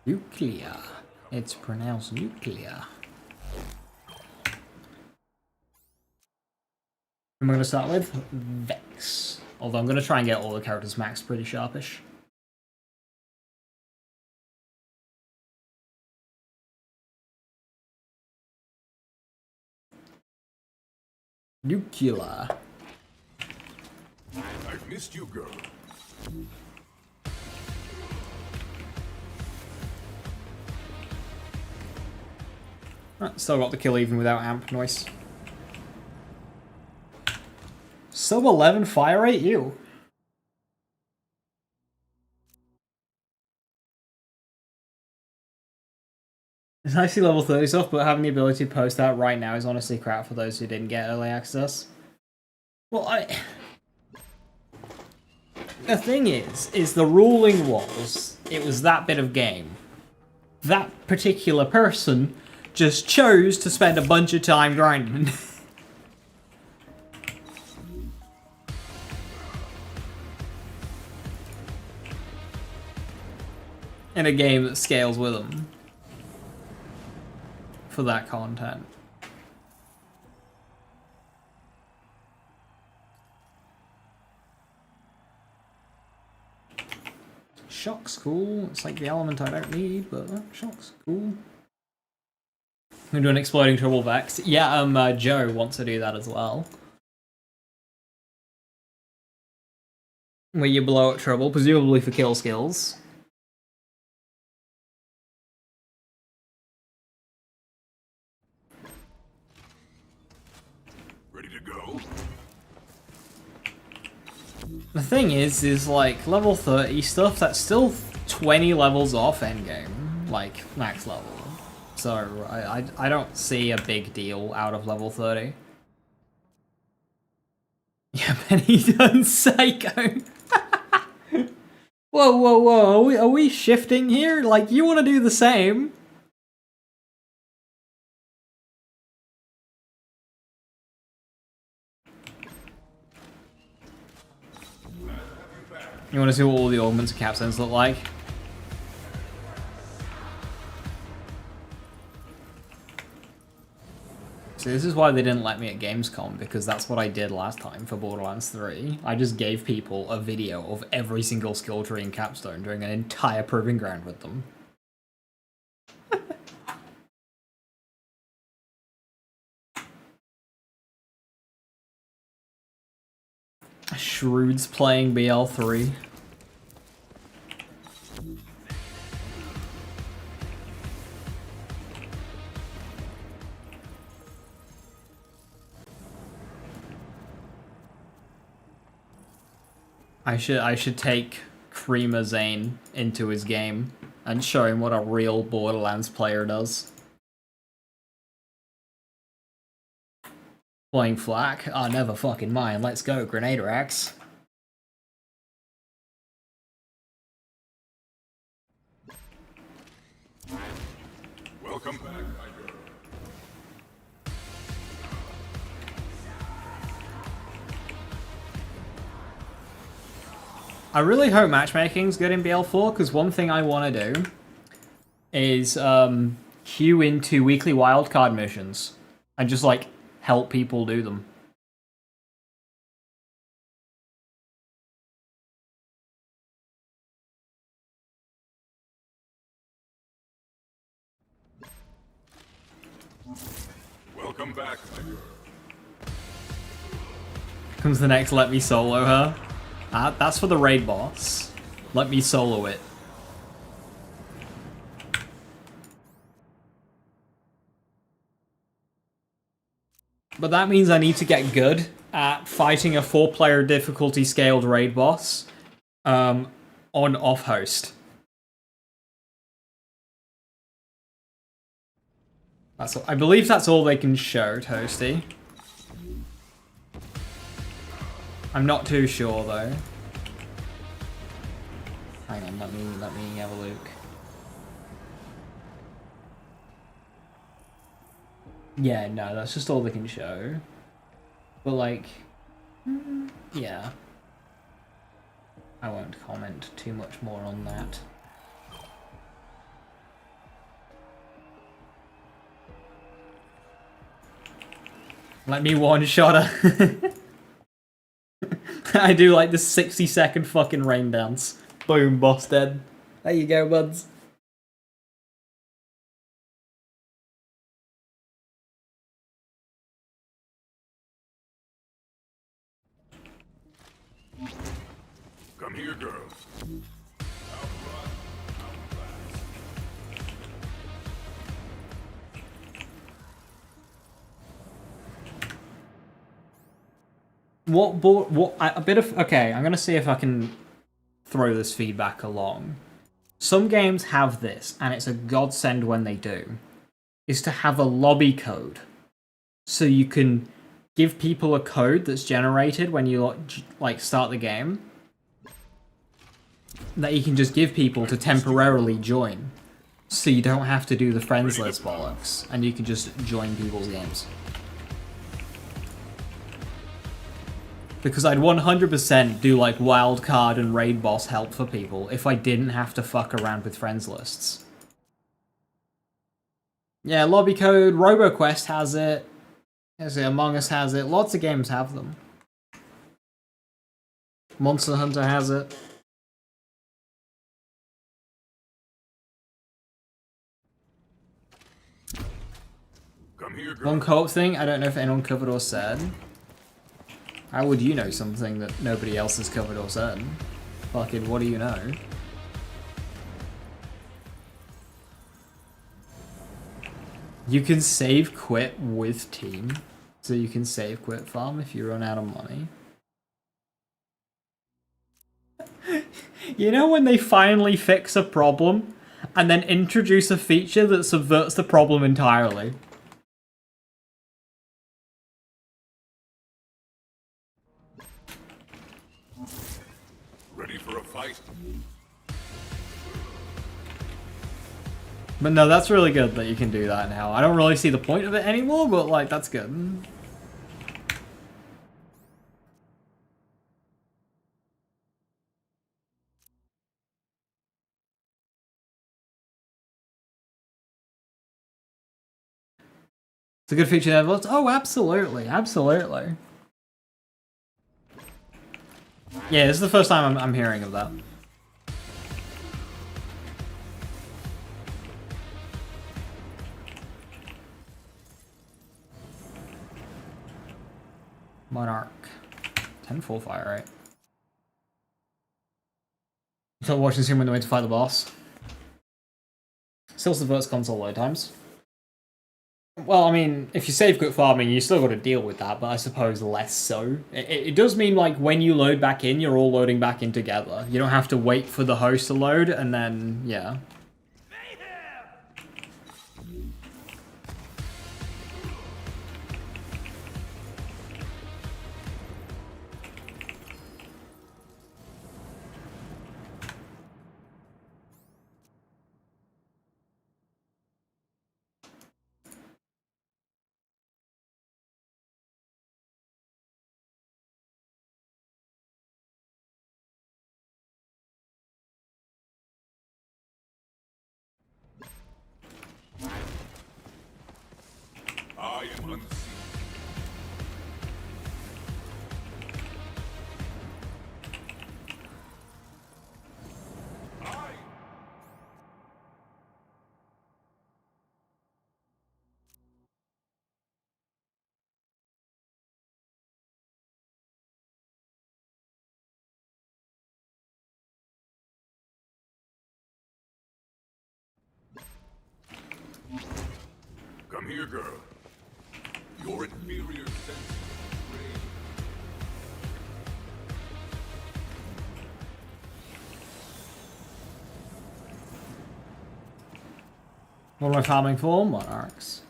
Speaker 1: Nuclear. It's pronounced nuclear. I'm going to start with Vex. Although I'm going to try and get all the characters maxed pretty sharpish. Nuclear.
Speaker 2: I've missed you, girl.
Speaker 1: Right, still got the kill even without amp noise. Sub 11 fire rate, you. It's nice to see level 30 stuff, but having the ability to post that right now is honestly crap for those who didn't get early access. Well, the thing is the ruling was, it was that bit of game. That particular person just chose to spend a bunch of time grinding. In a game that scales with them. For that content. Shock's cool. It's like the element I don't need, but Shock's cool. I'm doing exploding triple Vex. Yeah, Joe wants to do that as well. Where you blow up trouble, presumably for kill skills.
Speaker 2: Ready to go?
Speaker 1: The thing is like level 30 stuff, that's still 20 levels off endgame, like max level. So I don't see a big deal out of level 30. Yeah, Penny done Psycho. Whoa, whoa, whoa, are we shifting here? Like, you want to do the same? You want to see what all the augments and capstones look like? See, this is why they didn't let me at Gamescom, because that's what I did last time for Borderlands 3. I just gave people a video of every single skill tree and capstone during an entire proving ground with them. Shrewd's playing BL3. I should take Prima Zane into his game and show him what a real Borderlands player does. Playing flak? Oh, never fucking mind. Let's go, grenade racks.
Speaker 2: Welcome back, my girl.
Speaker 1: I really hope matchmaking's good in BL4, because one thing I want to do is queue into weekly wildcard missions and just, like, help people do them.
Speaker 2: Welcome back, my girl.
Speaker 1: Comes the next let me solo her. That's for the raid boss. Let me solo it. But that means I need to get good at fighting a 4-player difficulty scaled raid boss on off host. I believe that's all they can show, Toasty. I'm not too sure though. Hang on, let me have a look. Yeah, no, that's just all they can show. But like, yeah. I won't comment too much more on that. Let me one-shot her. I do like the 60-second fucking rain dance. Boom, boss dead. There you go, buds.
Speaker 2: Come here, girls.
Speaker 1: Okay, I'm gonna see if I can throw this feedback along. Some games have this, and it's a godsend when they do, is to have a lobby code. So you can give people a code that's generated when you like start the game that you can just give people to temporarily join. So you don't have to do the friends list bollocks, and you can just join people's games. Because I'd 100% do like wildcard and raid boss help for people if I didn't have to fuck around with friends lists. Yeah, lobby code, RoboQuest has it. Among Us has it. Lots of games have them. Monster Hunter has it.
Speaker 2: Come here, girls.
Speaker 1: One co-op thing, I don't know if anyone covered or said. How would you know something that nobody else has covered or said? Fucking, what do you know? You can save quit with team. So you can save quit farm if you run out of money. You know when they finally fix a problem and then introduce a feature that subverts the problem entirely?
Speaker 2: Ready for a fight?
Speaker 1: But no, that's really good that you can do that now. I don't really see the point of it anymore, but like, that's good. It's a good feature that looks. Oh, absolutely, absolutely. Yeah, this is the first time I'm hearing of that. Monarch. 10 full fire, right? Still watching him when they went to fight the boss. Still subverts console load times. Well, I mean, if you save quit farming, you still got to deal with that, but I suppose less so. It does mean, like, when you load back in, you're all loading back in together. You don't have to wait for the host to load, and then, yeah.
Speaker 2: I am unseen. Come here, girl. Your inferior sense of rage.
Speaker 1: What am I farming for? Monarchs.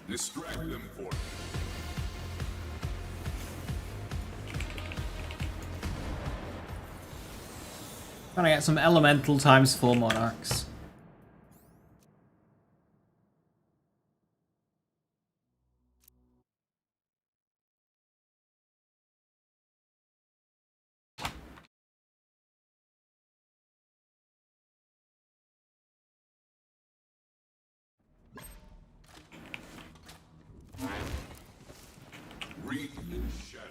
Speaker 2: Distract them for me.
Speaker 1: Trying to get some elemental times 4 monarchs.
Speaker 2: Reap in shadow.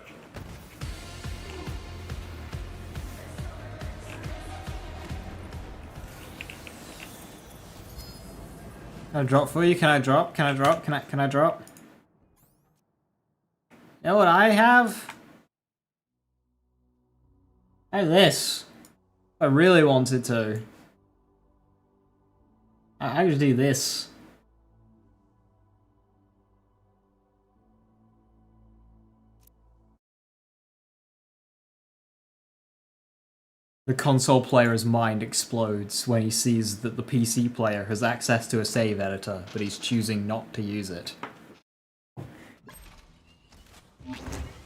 Speaker 1: Can I drop for you? Can I drop? Can I drop? Can I drop? You know what I have? I have this. I really wanted to. I just do this. The console player's mind explodes when he sees that the PC player has access to a save editor, but he's choosing not to use it.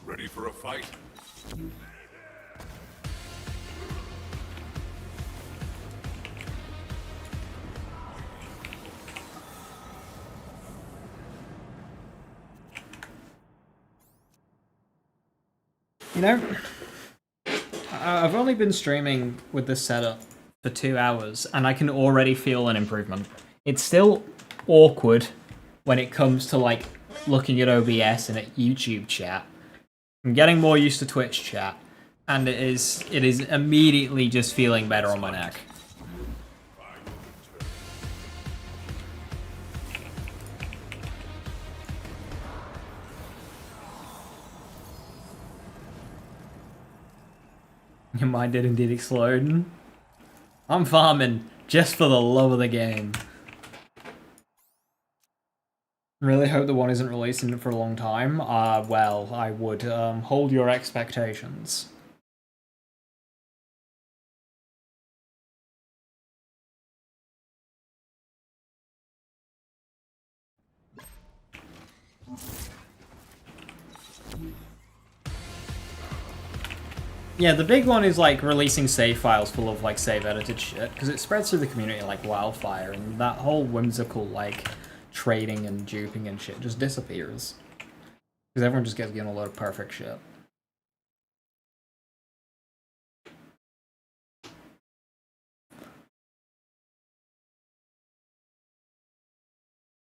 Speaker 2: Ready for a fight?
Speaker 1: You know, I've only been streaming with this setup for 2 hours, and I can already feel an improvement. It's still awkward when it comes to, like, looking at OBS and at YouTube chat. I'm getting more used to Twitch chat, and it is immediately just feeling better on my neck. Your mind did indeed explode. I'm farming just for the love of the game. Really hope the one isn't releasing for a long time. Well, I would hold your expectations. Yeah, the big one is like releasing save files full of like save edited shit, because it spreads through the community like wildfire, and that whole whimsical like trading and duping and shit just disappears. Because everyone just gets given a load of perfect shit.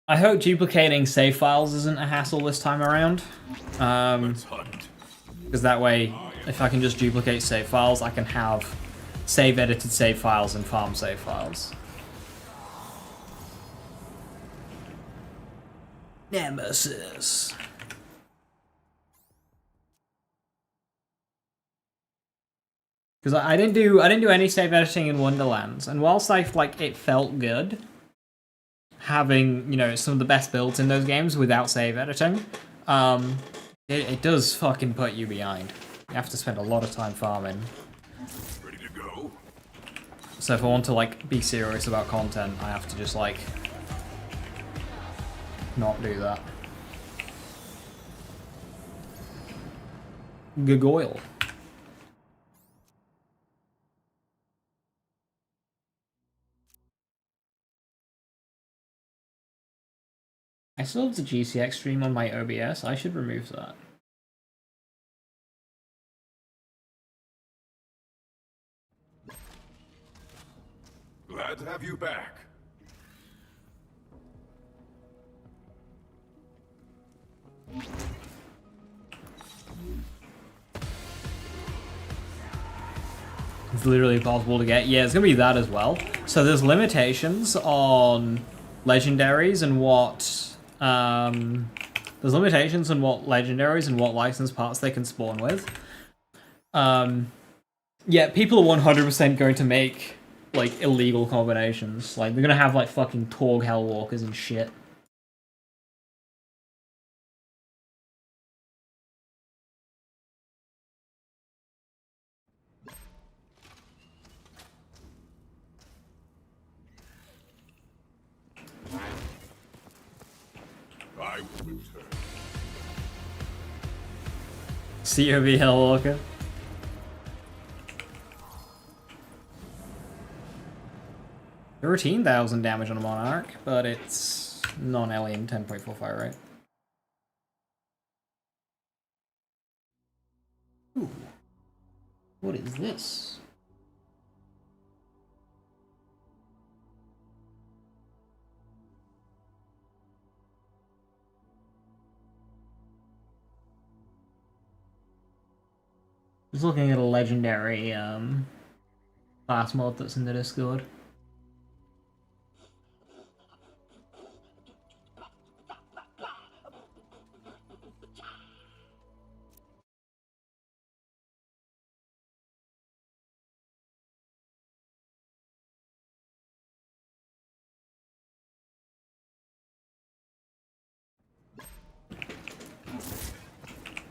Speaker 1: I hope duplicating save files isn't a hassle this time around.
Speaker 2: Let's hunt.
Speaker 1: Because that way, if I can just duplicate save files, I can have save edited save files and farm save files. Nemesis. Because I didn't do any save editing in Wonderlands, and whilst it felt good having, you know, some of the best builds in those games without save editing, it does fucking put you behind. You have to spend a lot of time farming.
Speaker 3: Ready to go?
Speaker 1: So if I want to like be serious about content, I have to just like not do that. Gargoyle. I still have the GCX stream on my OBS. I should remove that.
Speaker 3: Glad to have you back.
Speaker 1: It's literally impossible to get. Yeah, it's gonna be that as well. So there's limitations on legendaries and what there's limitations on what legendaries and what licensed parts they can spawn with. Yeah, people are 100% going to make like illegal combinations. Like they're gonna have like fucking Torg Hellwalkers and shit.
Speaker 3: I will return.
Speaker 1: COV Hellwalker. 13,000 damage on a Monarch, but it's non-alien 10.4 fire rate. Ooh. What is this? Just looking at a legendary class mod that's in the Discord.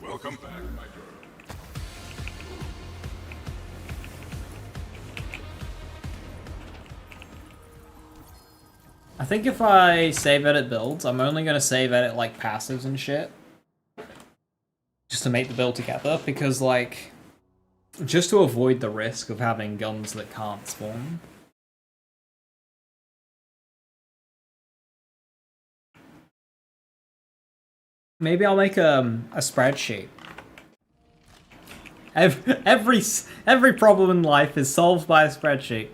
Speaker 3: Welcome back, my girl.
Speaker 1: I think if I save edit builds, I'm only going to save edit like passives and shit. Just to make the build together, because like, just to avoid the risk of having guns that can't spawn. Maybe I'll make a spreadsheet. Every problem in life is solved by a spreadsheet.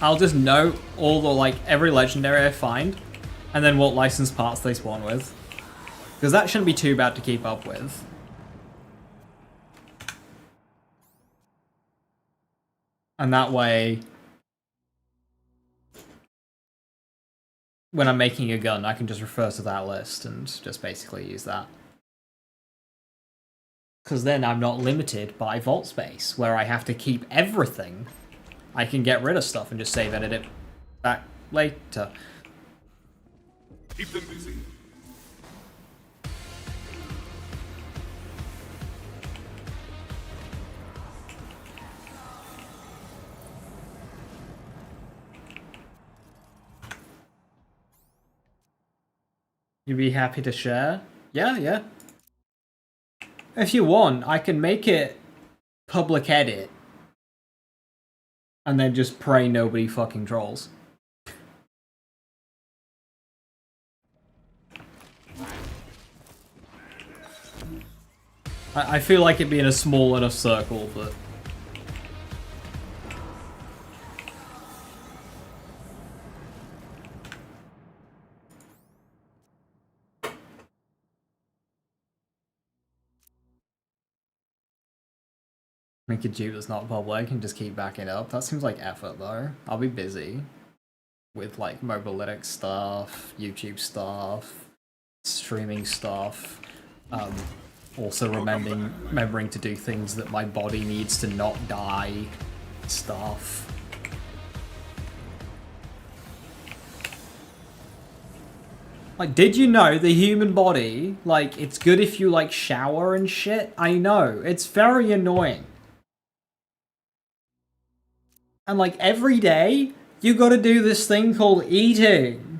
Speaker 1: I'll just note all the like every legendary I find, and then what licensed parts they spawn with, because that shouldn't be too bad to keep up with. And that way, when I'm making a gun, I can just refer to that list and just basically use that. Because then I'm not limited by vault space, where I have to keep everything. I can get rid of stuff and just save edit it back later.
Speaker 3: Keep them busy.
Speaker 1: You'd be happy to share? Yeah, yeah. If you want, I can make it public edit. And then just pray nobody fucking trolls. I feel like it'd be in a small enough circle, but... Make a dupe that's not public and just keep backing up. That seems like effort, though. I'll be busy. with like mobilytics stuff, YouTube stuff, streaming stuff. Also remembering to do things that my body needs to not die stuff. Like, did you know the human body, like, it's good if you, like, shower and shit? I know, it's very annoying. And, like, every day, you gotta do this thing called eating.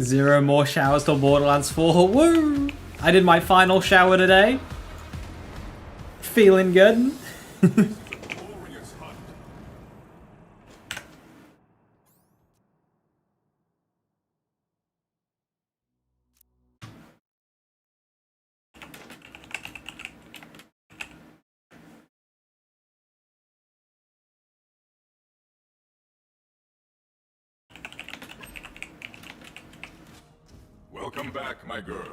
Speaker 1: Zero more showers till Borderlands 4. Woo! I did my final shower today. Feeling good.
Speaker 2: Glorious hunt. Welcome back, my girl.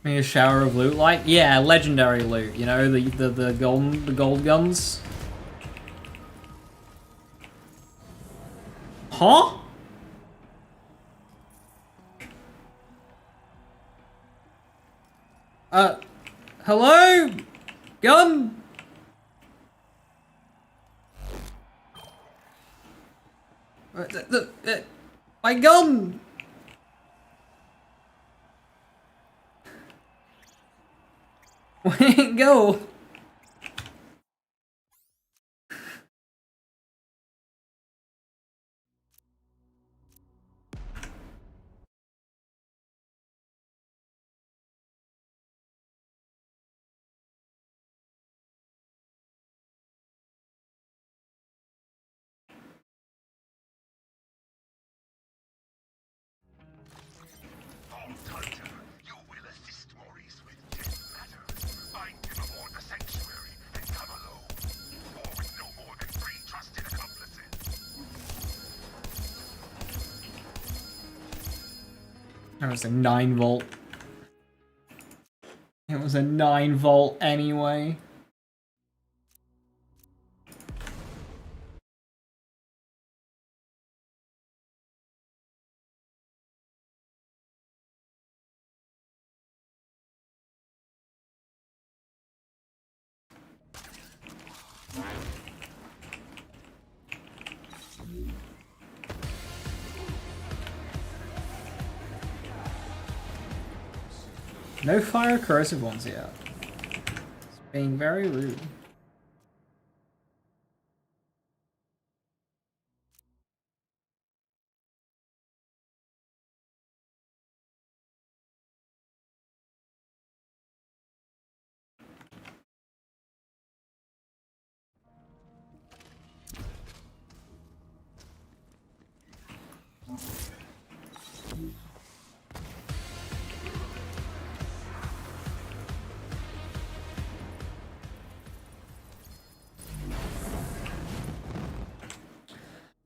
Speaker 1: A shower of loot, like, yeah, legendary loot. You know, the gold guns. Huh? Hello? Gun? My gun! Where'd it go?
Speaker 3: Hunter, you will assist Maurice with death matters. Find him aboard the sanctuary and come alone. Or with no more than 3 trusted accomplices.
Speaker 1: That was a 9 volt. It was a 9 volt anyway. No fire corrosive ones yet. It's being very rude.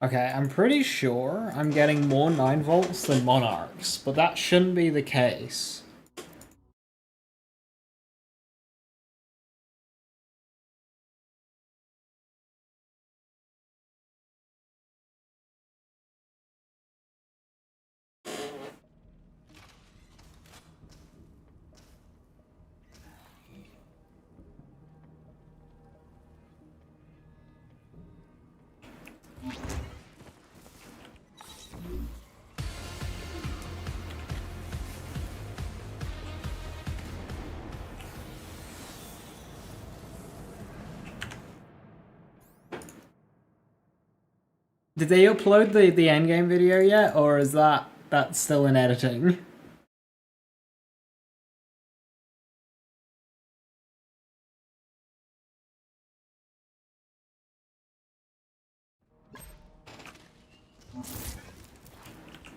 Speaker 1: Okay, I'm pretty sure I'm getting more 9 volts than Monarchs, but that shouldn't be the case. Did they upload the Endgame video yet, or is that's still in editing?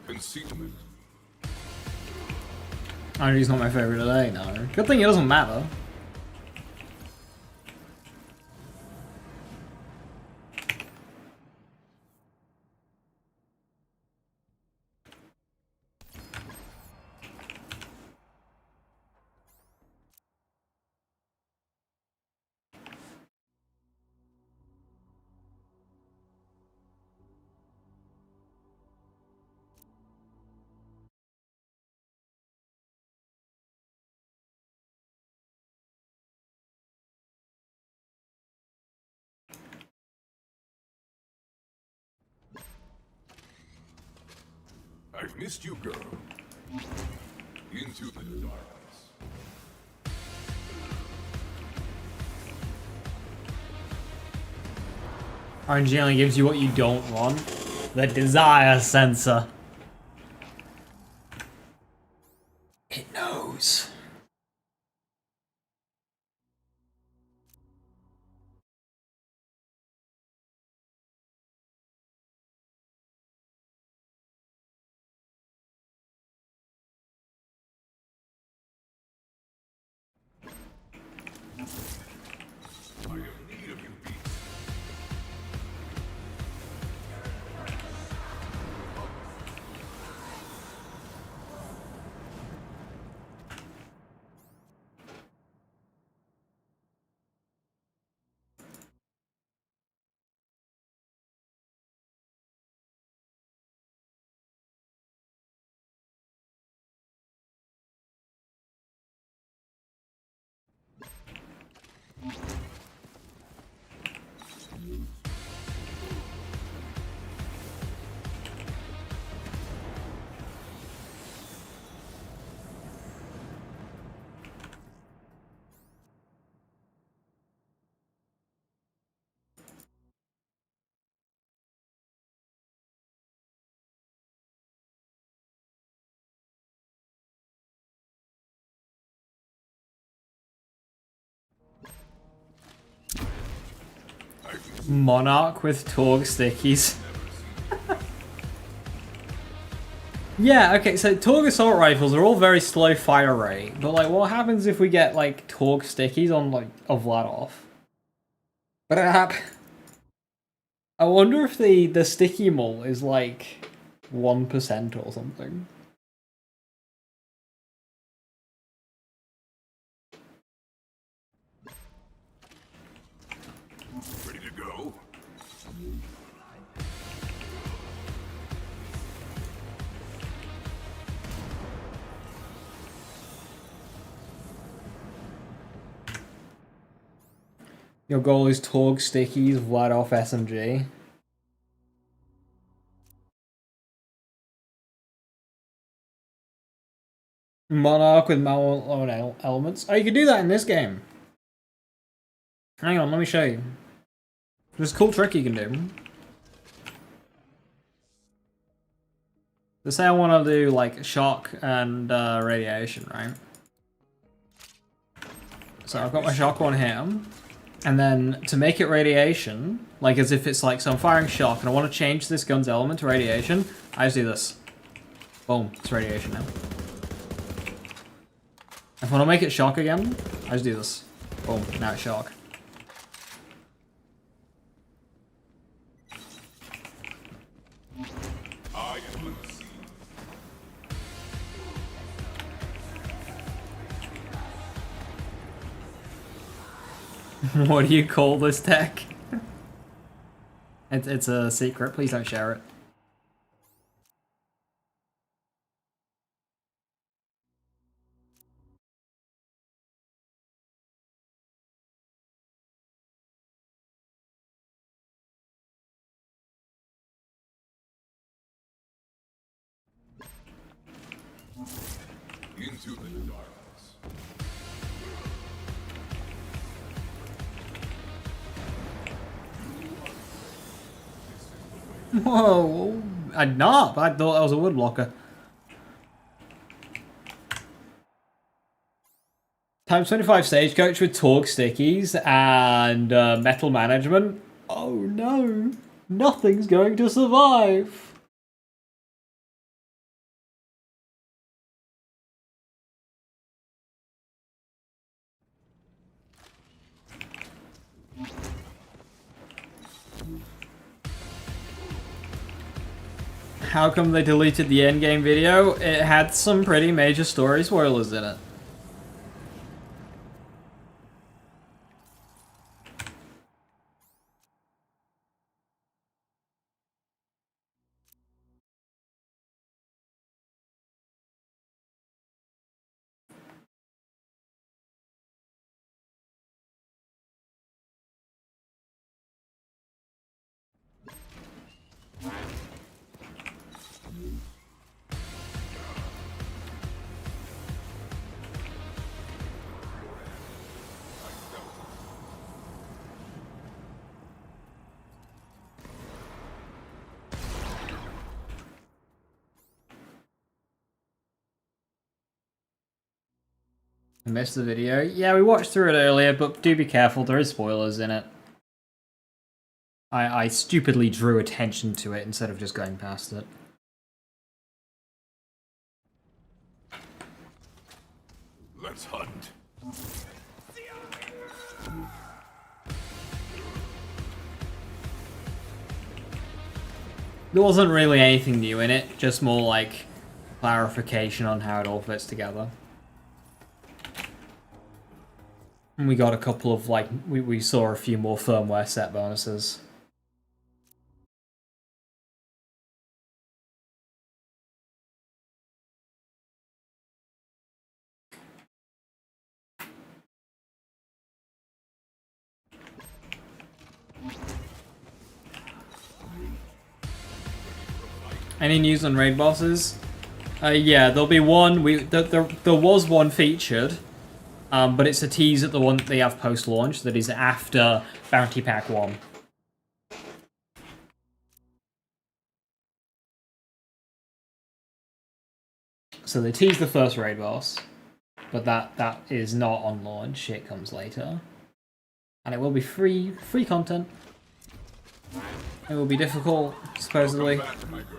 Speaker 3: Concealment.
Speaker 1: Oh, he's not my favorite today, no. Good thing it doesn't matter.
Speaker 3: I've missed you, girl. Into the darkness.
Speaker 1: RNG only gives you what you don't want. The desire sensor. It knows.
Speaker 3: I have need of you, beast.
Speaker 1: Monarch with Torg stickies. Yeah, okay, so Torg assault rifles are all very slow fire rate, but like what happens if we get like Torg stickies on like a Vladov? But I wonder if the sticky mull is like 1% or something.
Speaker 3: Ready to go?
Speaker 1: Your goal is Torg stickies, Vladov SMG. Monarch with malware elements. Oh, you can do that in this game. Hang on, let me show you. There's a cool trick you can do. Let's say I want to do like shock and radiation, right? So I've got my shock one here. And then to make it radiation, like as if it's like, so I'm firing shock and I want to change this gun's element to radiation, I just do this. Boom, it's radiation now. If I want to make it shock again, I just do this. Boom, now it's shock.
Speaker 3: I am unseen.
Speaker 1: What do you call this tech? It's a secret, please don't share it.
Speaker 3: Into the darkness. This is the way.
Speaker 1: Whoa, a knob. I thought that was a wood blocker. Times 25 Stagecoach with torque stickies and metal management. Oh no, nothing's going to survive. How come they deleted the Endgame video? It had some pretty major story spoilers in it. I missed the video. Yeah, we watched through it earlier, but do be careful, there is spoilers in it. I stupidly drew attention to it instead of just going past it.
Speaker 2: Let's hunt.
Speaker 1: There wasn't really anything new in it, just more like clarification on how it all fits together. And we got a couple of like, we saw a few more firmware set bonuses. Any news on raid bosses? Yeah, there'll be one. There was one featured, but it's a tease at the one that they have post-launch that is after Bounty Pack 1. So they tease the first raid boss, but that is not on launch. It comes later, and it will be free content. It will be difficult, supposedly.
Speaker 2: Back to my girl.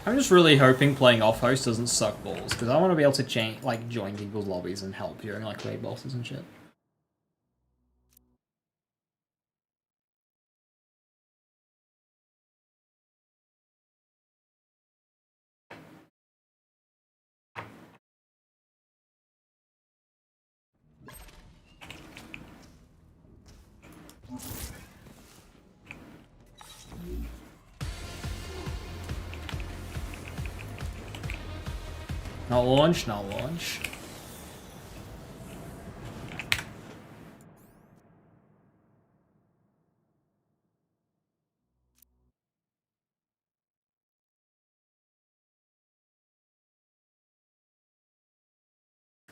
Speaker 1: I'm just really hoping playing off host doesn't suck balls, because I want to be able to change, like, join people's lobbies and help during like raid bosses and shit. Not launch, not launch.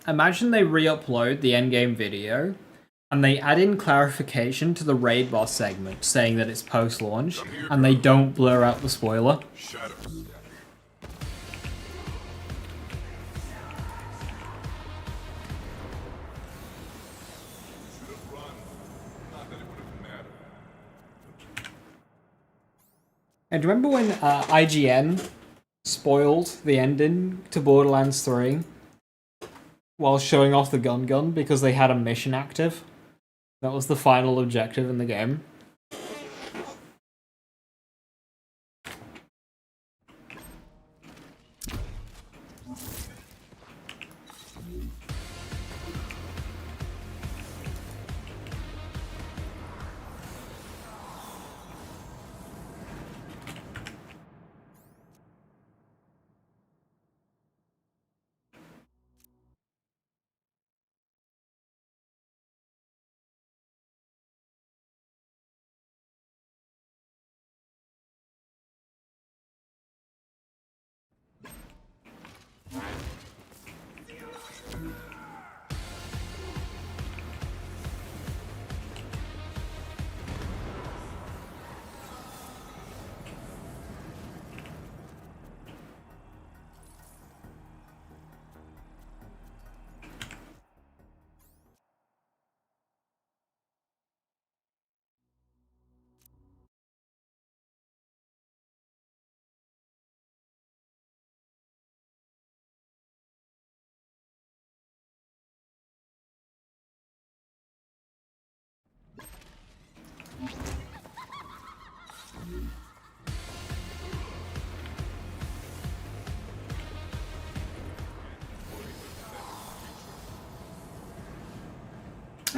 Speaker 1: Imagine they re-upload the endgame video and they add in clarification to the raid boss segment saying that it's post-launch and they don't blur out the spoiler.
Speaker 2: Shadows.
Speaker 1: And do you remember when IGN spoiled the ending to Borderlands 3 while showing off the gun because they had a mission active? That was the final objective in the game.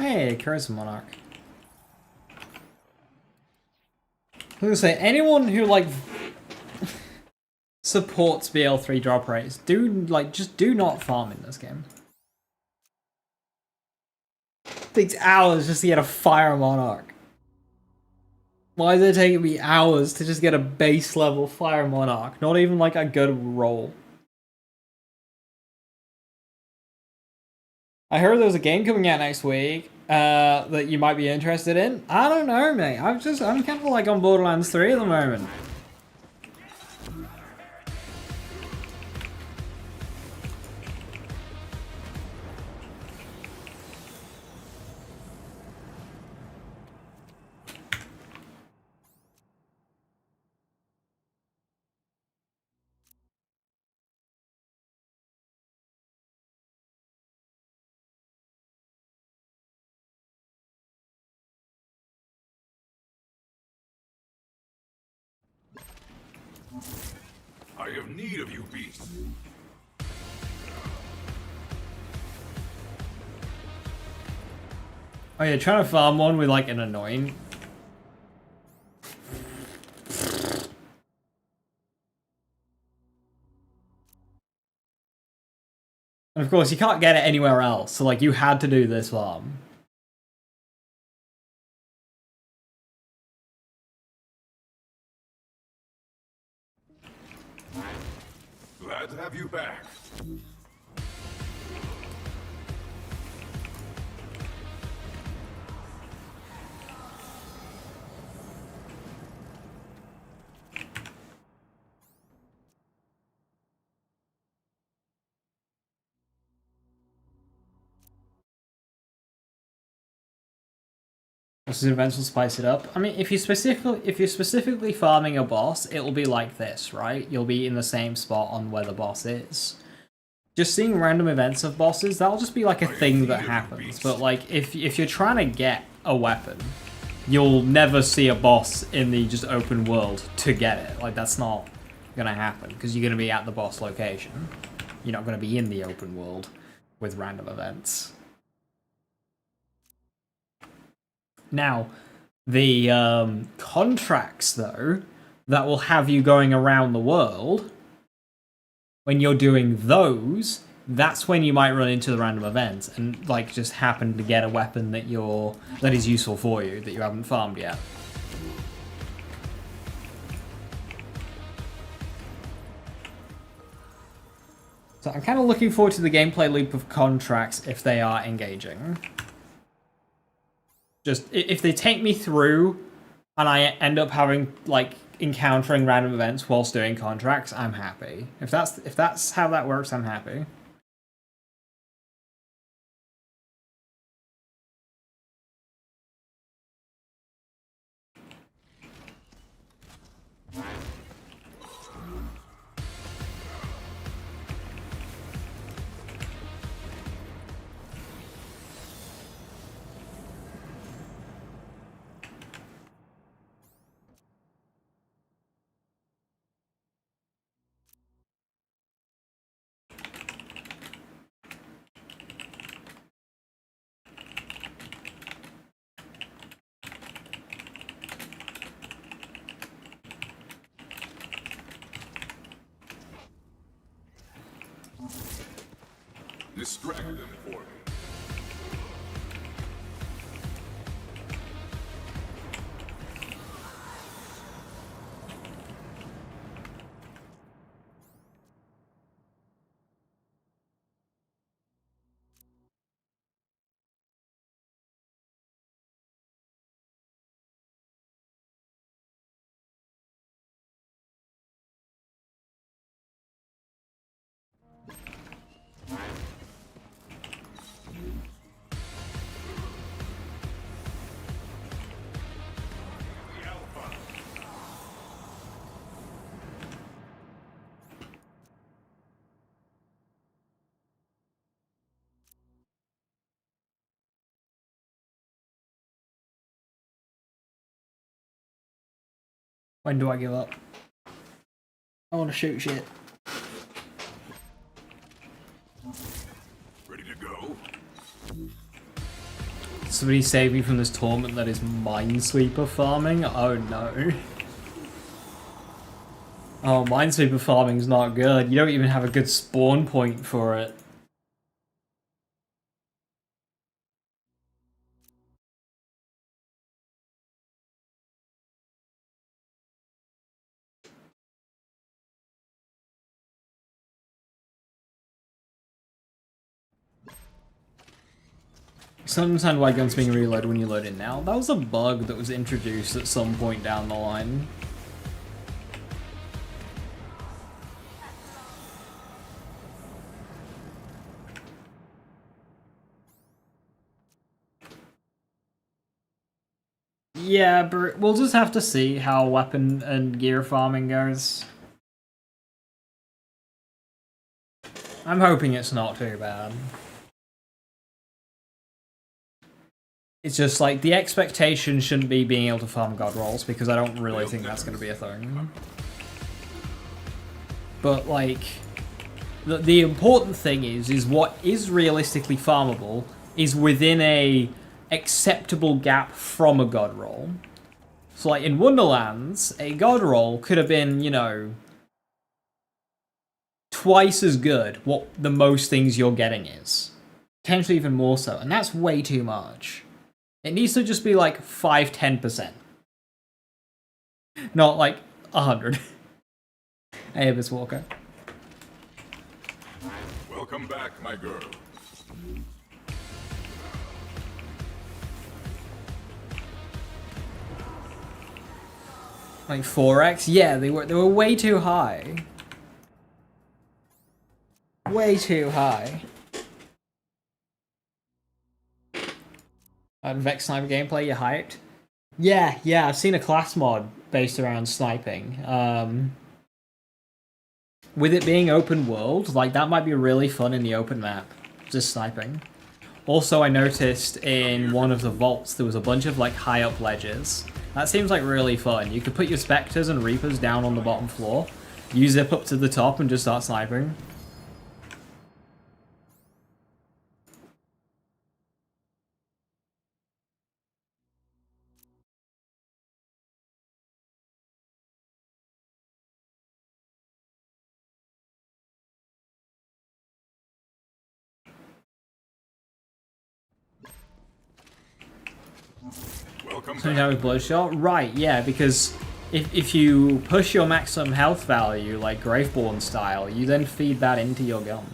Speaker 1: Hey, Charisma Monarch. I was gonna say, anyone who, like, supports BL3 drop rates, just do not farm in this game. It takes hours just to get a Fire Monarch. Why is it taking me hours to just get a base level Fire Monarch? Not even like a good roll. I heard there's a game coming out next week that you might be interested in. I don't know, mate. I'm kind of like on Borderlands 3 at the moment.
Speaker 3: I have need of you, beast.
Speaker 1: Oh yeah, trying to farm one with like an annoying. And of course, you can't get it anywhere else, so like you had to do this farm.
Speaker 3: Glad to have you back.
Speaker 1: This events will spice it up. I mean, if you're specifically farming a boss, it will be like this, right? You'll be in the same spot on where the boss is. Just seeing random events of bosses, that'll just be like a thing that happens. But like, if you're trying to get a weapon, you'll never see a boss in the just open world to get it. Like, that's not gonna happen because you're gonna be at the boss location. You're not gonna be in the open world with random events. Now, the contracts, though, that will have you going around the world, when you're doing those, that's when you might run into the random events and, like, just happen to get a weapon that is useful for you, that you haven't farmed yet. So I'm kind of looking forward to the gameplay loop of contracts if they are engaging. Just, if they take me through and I end up having, like, encountering random events whilst doing contracts, I'm happy. If that's how that works, I'm happy.
Speaker 3: Distract them for me.
Speaker 1: When do I give up? I want to shoot shit.
Speaker 3: Ready to go?
Speaker 1: Somebody save me from this torment that is Minesweeper farming? Oh no. Oh, Minesweeper farming's not good. You don't even have a good spawn point for it. Sometimes why guns being reloaded when you load in now. That was a bug that was introduced at some point down the line. Yeah, but we'll just have to see how weapon and gear farming goes. I'm hoping it's not too bad. It's just like the expectation shouldn't be being able to farm god rolls because I don't really think that's going to be a thing. But like, the important thing is what is realistically farmable is within a acceptable gap from a god roll. So like in Wonderlands, a god roll could have been, you know, twice as good what the most things you're getting is. Potentially even more so, and that's way too much. It needs to just be like 5-10%. Not like 100. Hey, Abyss Walker.
Speaker 2: Welcome back, my girl.
Speaker 1: Like 4x? Yeah, they were way too high. Way too high. Vex sniper gameplay, you hyped? Yeah, I've seen a class mod based around sniping. With it being open world, like that might be really fun in the open map, just sniping. Also, I noticed in one of the vaults there was a bunch of like high up ledges. That seems like really fun. You could put your Spectres and Reapers down on the bottom floor, you zip up to the top and just start sniping. Something to with Bloodshot? Right, yeah, because if you push your maximum health value, like Graveborn style, you then feed that into your gun.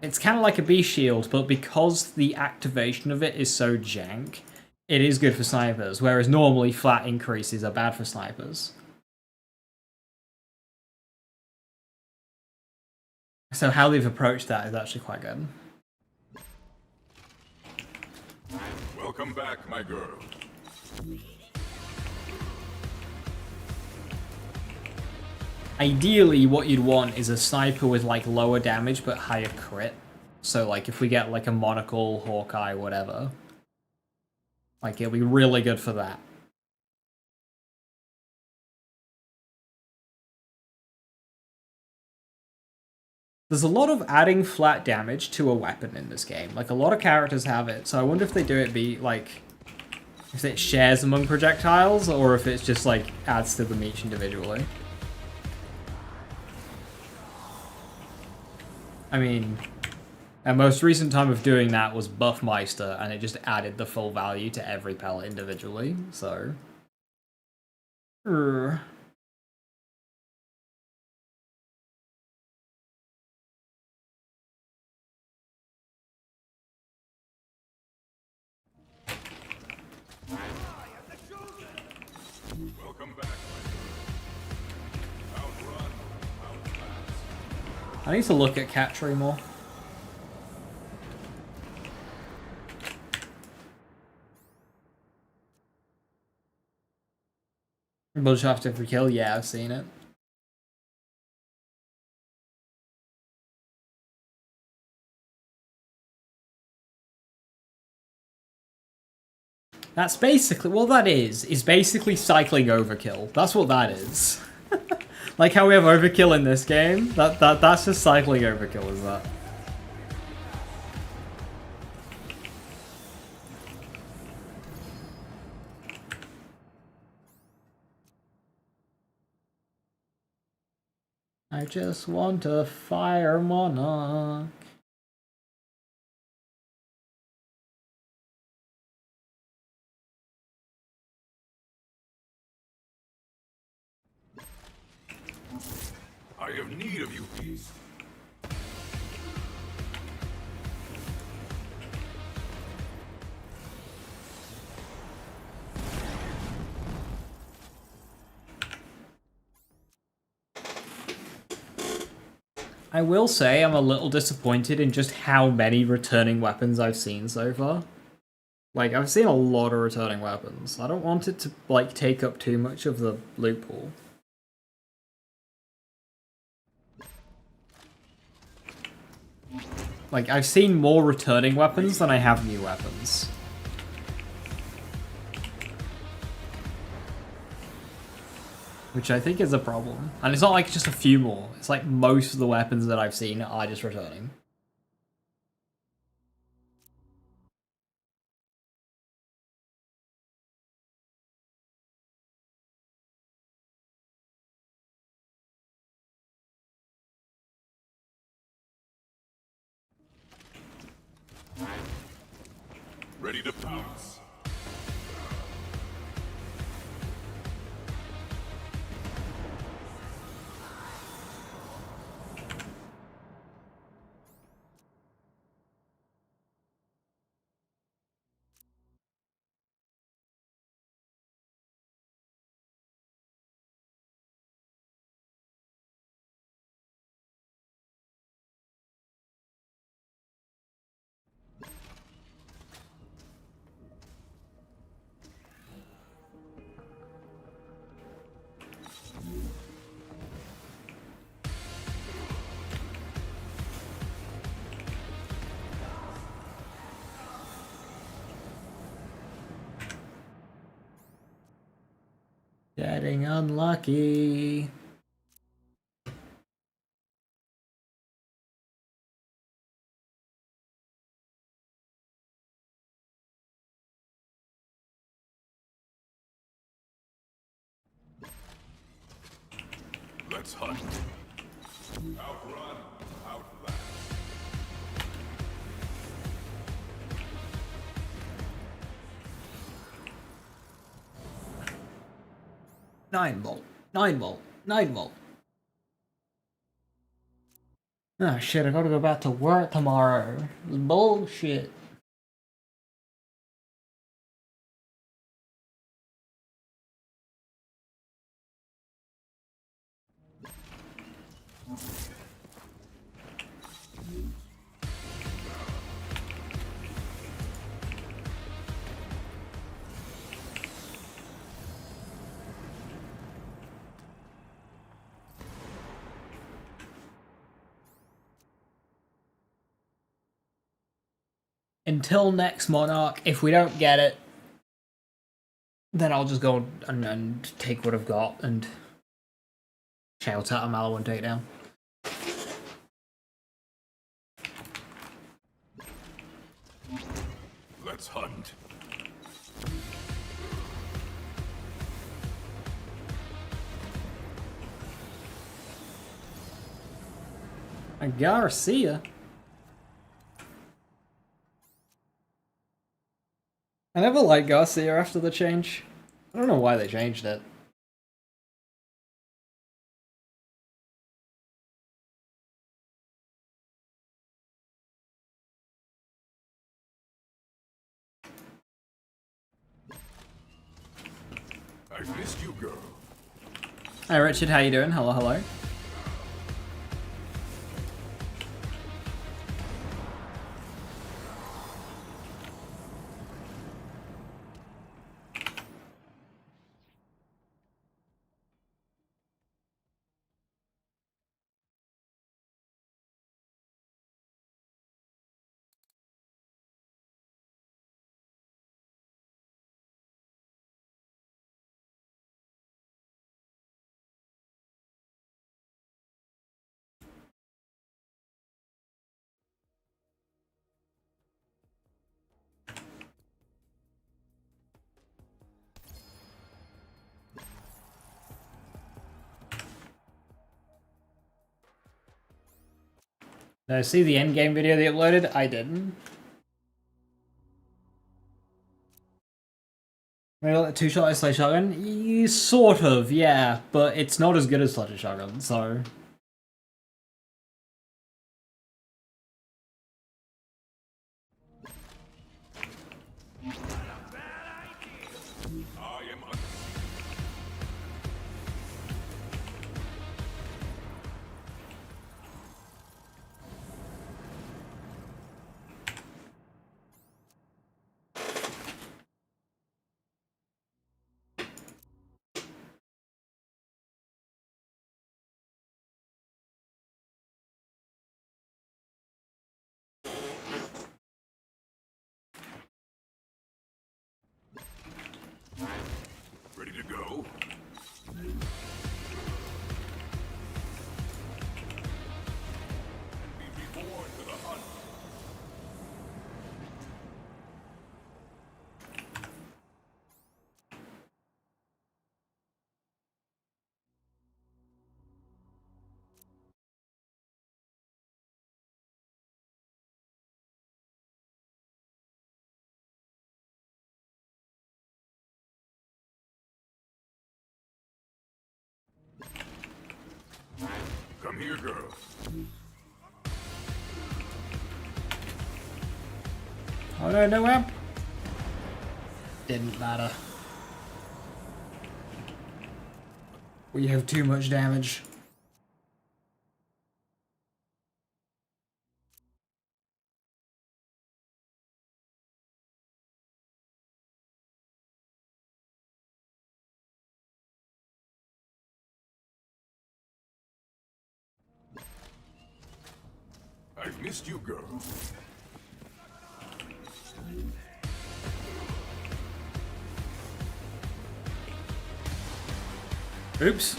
Speaker 1: It's kind of like a Beast Shield, but because the activation of it is so jank, it is good for snipers, whereas normally flat increases are bad for snipers. So how they've approached that is actually quite good.
Speaker 2: Welcome back, my girl.
Speaker 1: Ideally, what you'd want is a sniper with like lower damage but higher crit. So like if we get like a Monocle, Hawkeye, whatever, like it'll be really good for that. There's a lot of adding flat damage to a weapon in this game. Like a lot of characters have it, so I wonder if they do it be like if it shares among projectiles or if it's just like adds to them each individually. I mean, our most recent time of doing that was Buffmeister, and it just added the full value to every pellet individually, so...
Speaker 2: Welcome back, my girl. Outrun, outlast.
Speaker 1: I need to look at Catchery more. Bullshaft every kill? Yeah, I've seen it. That's basically, what that is basically cycling overkill. That's what that is. Like how we have overkill in this game, that's just cycling overkill, is that? I just want to fire monarch.
Speaker 3: I have need of you, beast.
Speaker 1: I will say I'm a little disappointed in just how many returning weapons I've seen so far. Like, I've seen a lot of returning weapons. I don't want it to, like, take up too much of the loot pool. Like, I've seen more returning weapons than I have new weapons. Which I think is a problem. And it's not like just a few more. It's like most of the weapons that I've seen are just returning.
Speaker 3: Ready to pounce.
Speaker 1: Getting unlucky.
Speaker 3: Let's hunt. Outrun, outlast.
Speaker 1: 9 volt. 9 volt. 9 volt. Oh shit, I gotta go back to work tomorrow. Bullshit. Until next Monarch, if we don't get it, then I'll just go and take what I've got and shout at a Mallow and take down.
Speaker 3: Let's hunt.
Speaker 1: I Garcia. I never liked Garcia after the change. I don't know why they changed it.
Speaker 3: I've missed you, girl.
Speaker 1: Hi Richard, how you doing? Hello, hello. Did I see the Endgame video they uploaded? I didn't. Well, two-shot is Sledge Shotgun? Sort of, yeah, but it's not as good as Sledge Shotgun, so...
Speaker 2: I am ready to go. Be reborn to the hunt. Come here, girl.
Speaker 1: Oh no, no amp! Didn't matter. We have too much damage.
Speaker 2: I've missed you, girl.
Speaker 1: Oops.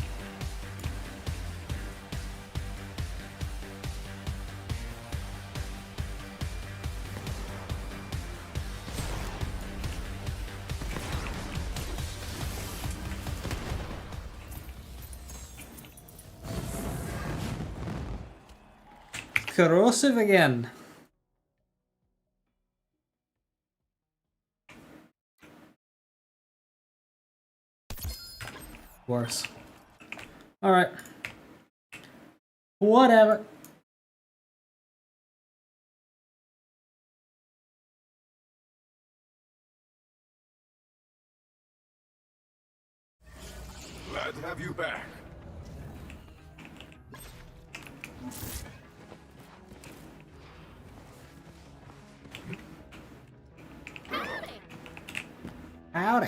Speaker 1: Corrosive again. Worse. Alright. Whatever.
Speaker 2: Glad to have you back.
Speaker 1: Howdy.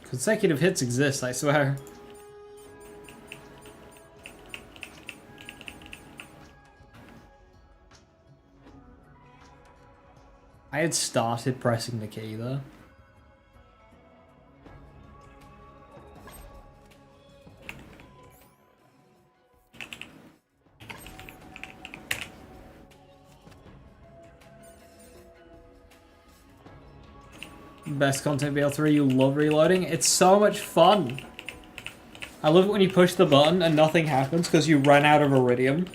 Speaker 1: Consecutive hits exist, I swear. I had started pressing the key though. Best content BL3, you love reloading. It's so much fun. I love it when you push the button and nothing happens because you run out of iridium.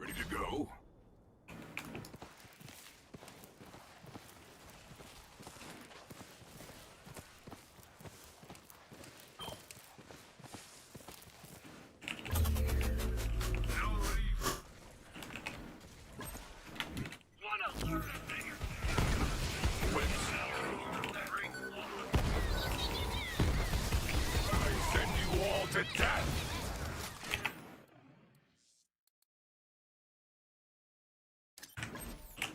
Speaker 2: Ready to go? Send you all to death!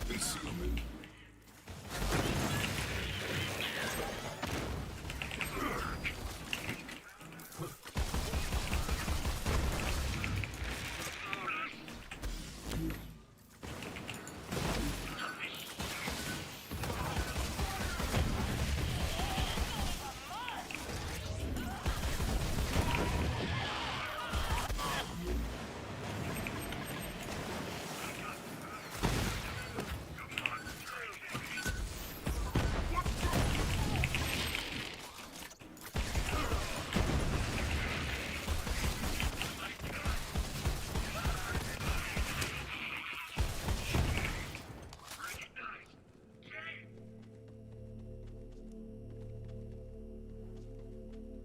Speaker 2: Concealment.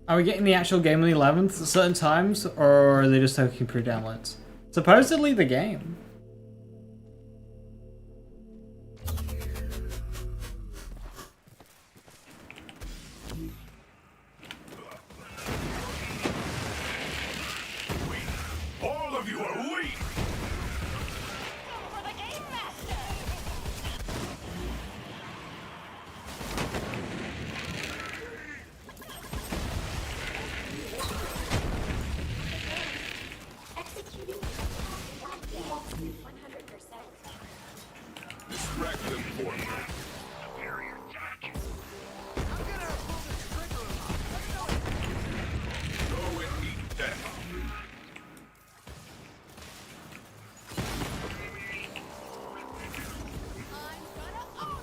Speaker 1: Are we getting the actual game on the 11th at certain times, or are they just taking pre-downloads? Supposedly the game.
Speaker 2: All of you are weak!
Speaker 4: For the game master! Executing 100%.
Speaker 2: Distract them for me.
Speaker 3: Superior tech.
Speaker 2: Go and eat death.
Speaker 4: I'm gonna own this town!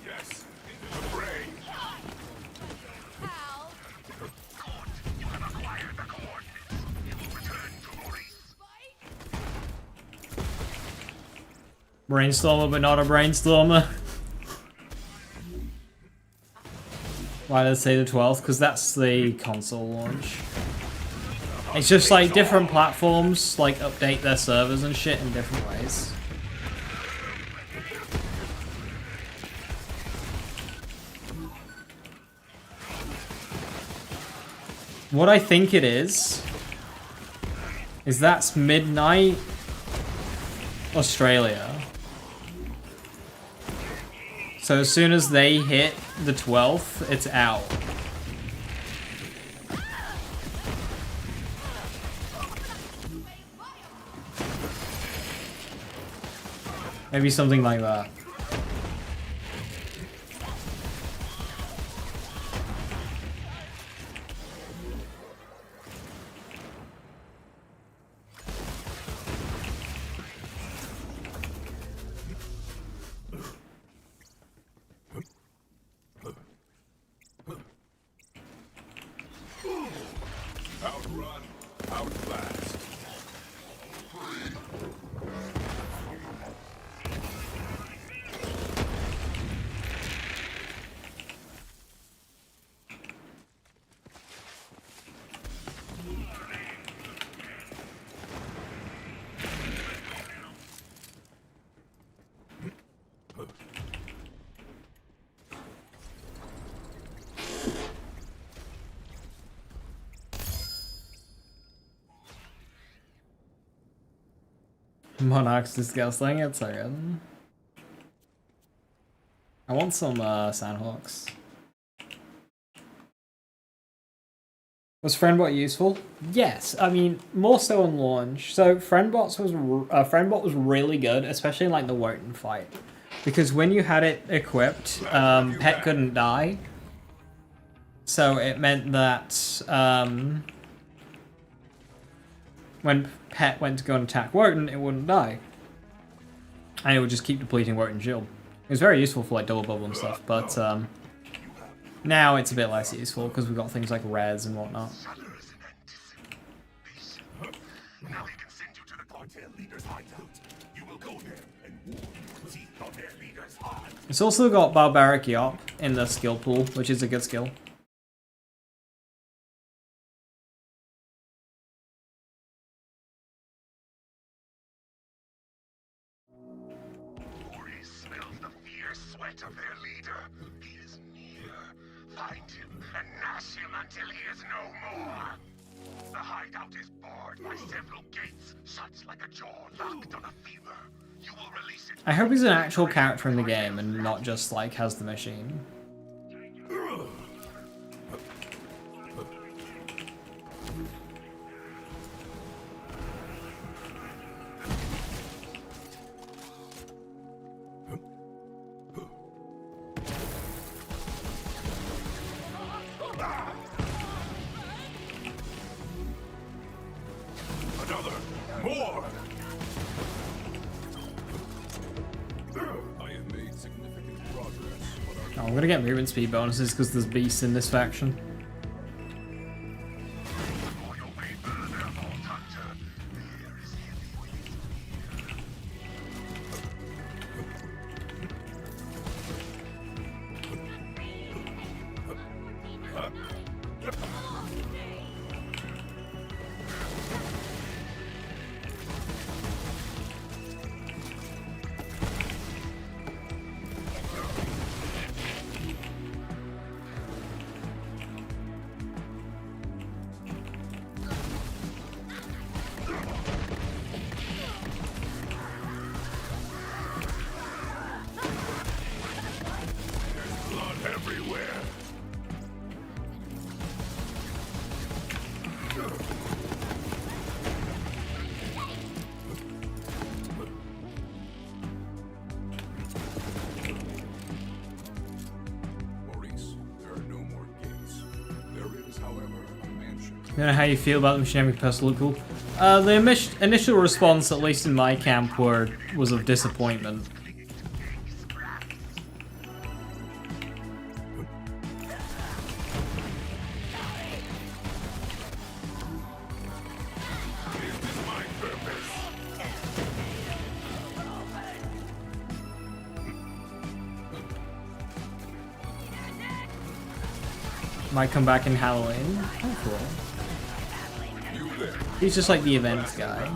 Speaker 2: Yes, into the fray.
Speaker 4: How?
Speaker 3: You have acquired the coordinates. You will return to Maurice.
Speaker 4: Spike?
Speaker 1: Brainstormer, but not a brainstormer. Why did I say the 12th? Because that's the console launch. It's just like different platforms like update their servers and shit in different ways. What I think it is that's midnight Australia. So as soon as they hit the 12th, it's out. Maybe something like that.
Speaker 2: Outrun, outlast.
Speaker 1: Monarch's disgusting, it's so good. I want some Sandhawks. Was Friendbot useful? Yes, I mean more so on launch. So Friendbot was really good, especially in like the Wotan fight, because when you had it equipped, Pet couldn't die. So it meant that when Pet went to go and attack Wotan, it wouldn't die, and it would just keep depleting Wotan's shield. It was very useful for like double bubble and stuff, but Now it's a bit less useful because we've got things like res and whatnot.
Speaker 3: Shudders in anticipation. Now we can send you to the cartel leader's hideout. You will go there and warm your teeth on their leader's heart.
Speaker 1: It's also got Barbaric Yop in the skill pool, which is a good skill.
Speaker 3: Maurice smells the fierce sweat of their leader. He is near. Find him and gnash him until he is no more. The hideout is barred by several gates, shut like a jaw locked on a femur. You will release it.
Speaker 1: I hope he's an actual character in the game and not just like has the machine.
Speaker 2: Another! More! I have made significant progress, but
Speaker 1: Oh, I'm gonna get movement speed bonuses because there's beasts in this faction.
Speaker 3: For your way further, Vault Hunter. The air is heavy with its
Speaker 2: blood everywhere! Maurice, there are no more gates. There is, however, a mansion.
Speaker 1: You know how you feel about the machine personal? The initial response, at least in my camp, was of disappointment.
Speaker 2: This is my purpose.
Speaker 1: Might come back in Halloween. Oh, cool.
Speaker 2: You there.
Speaker 1: He's just like the events guy.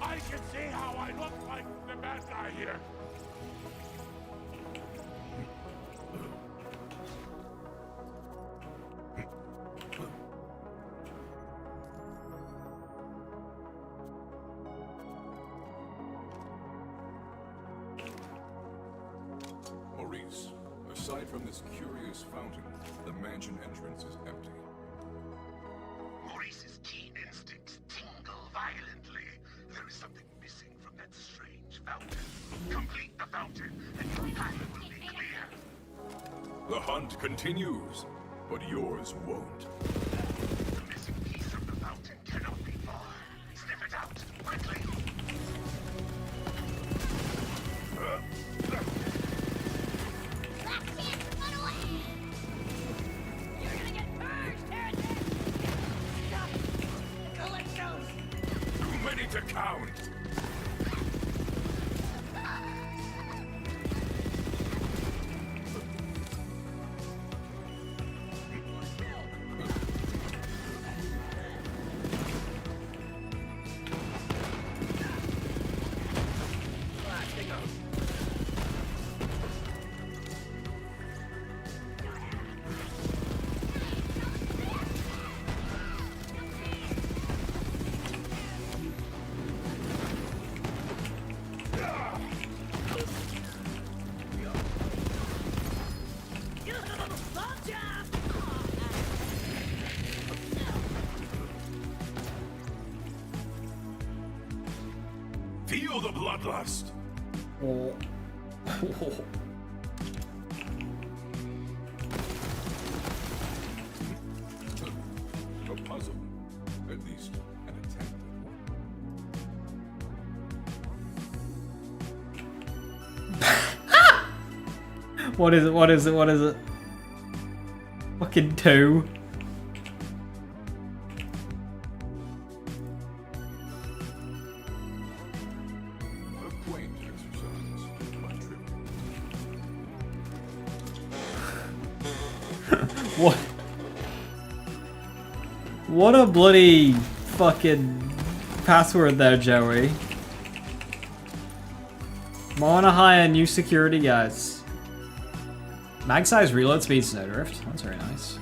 Speaker 2: I can see how I look like the bad guy here. Maurice, aside from this curious fountain, the mansion entrance is empty.
Speaker 3: Maurice's keen instincts tingle violently. There is something missing from that strange fountain. Complete the fountain, and your path will be clear.
Speaker 2: The hunt continues, but yours won't.
Speaker 3: The missing piece of the fountain cannot be far. Sniff it out, quickly.
Speaker 2: Too many to count. Feel the bloodlust.
Speaker 1: Or
Speaker 2: A puzzle. At least an attempt at one.
Speaker 1: What is it? What is it? What is it? Fucking 2.
Speaker 2: A quaint exercise, but trivial.
Speaker 1: What? What a bloody fucking password there, Joey. I wanna hire new security guys. Mag size reload speed snowdrift. That's very nice.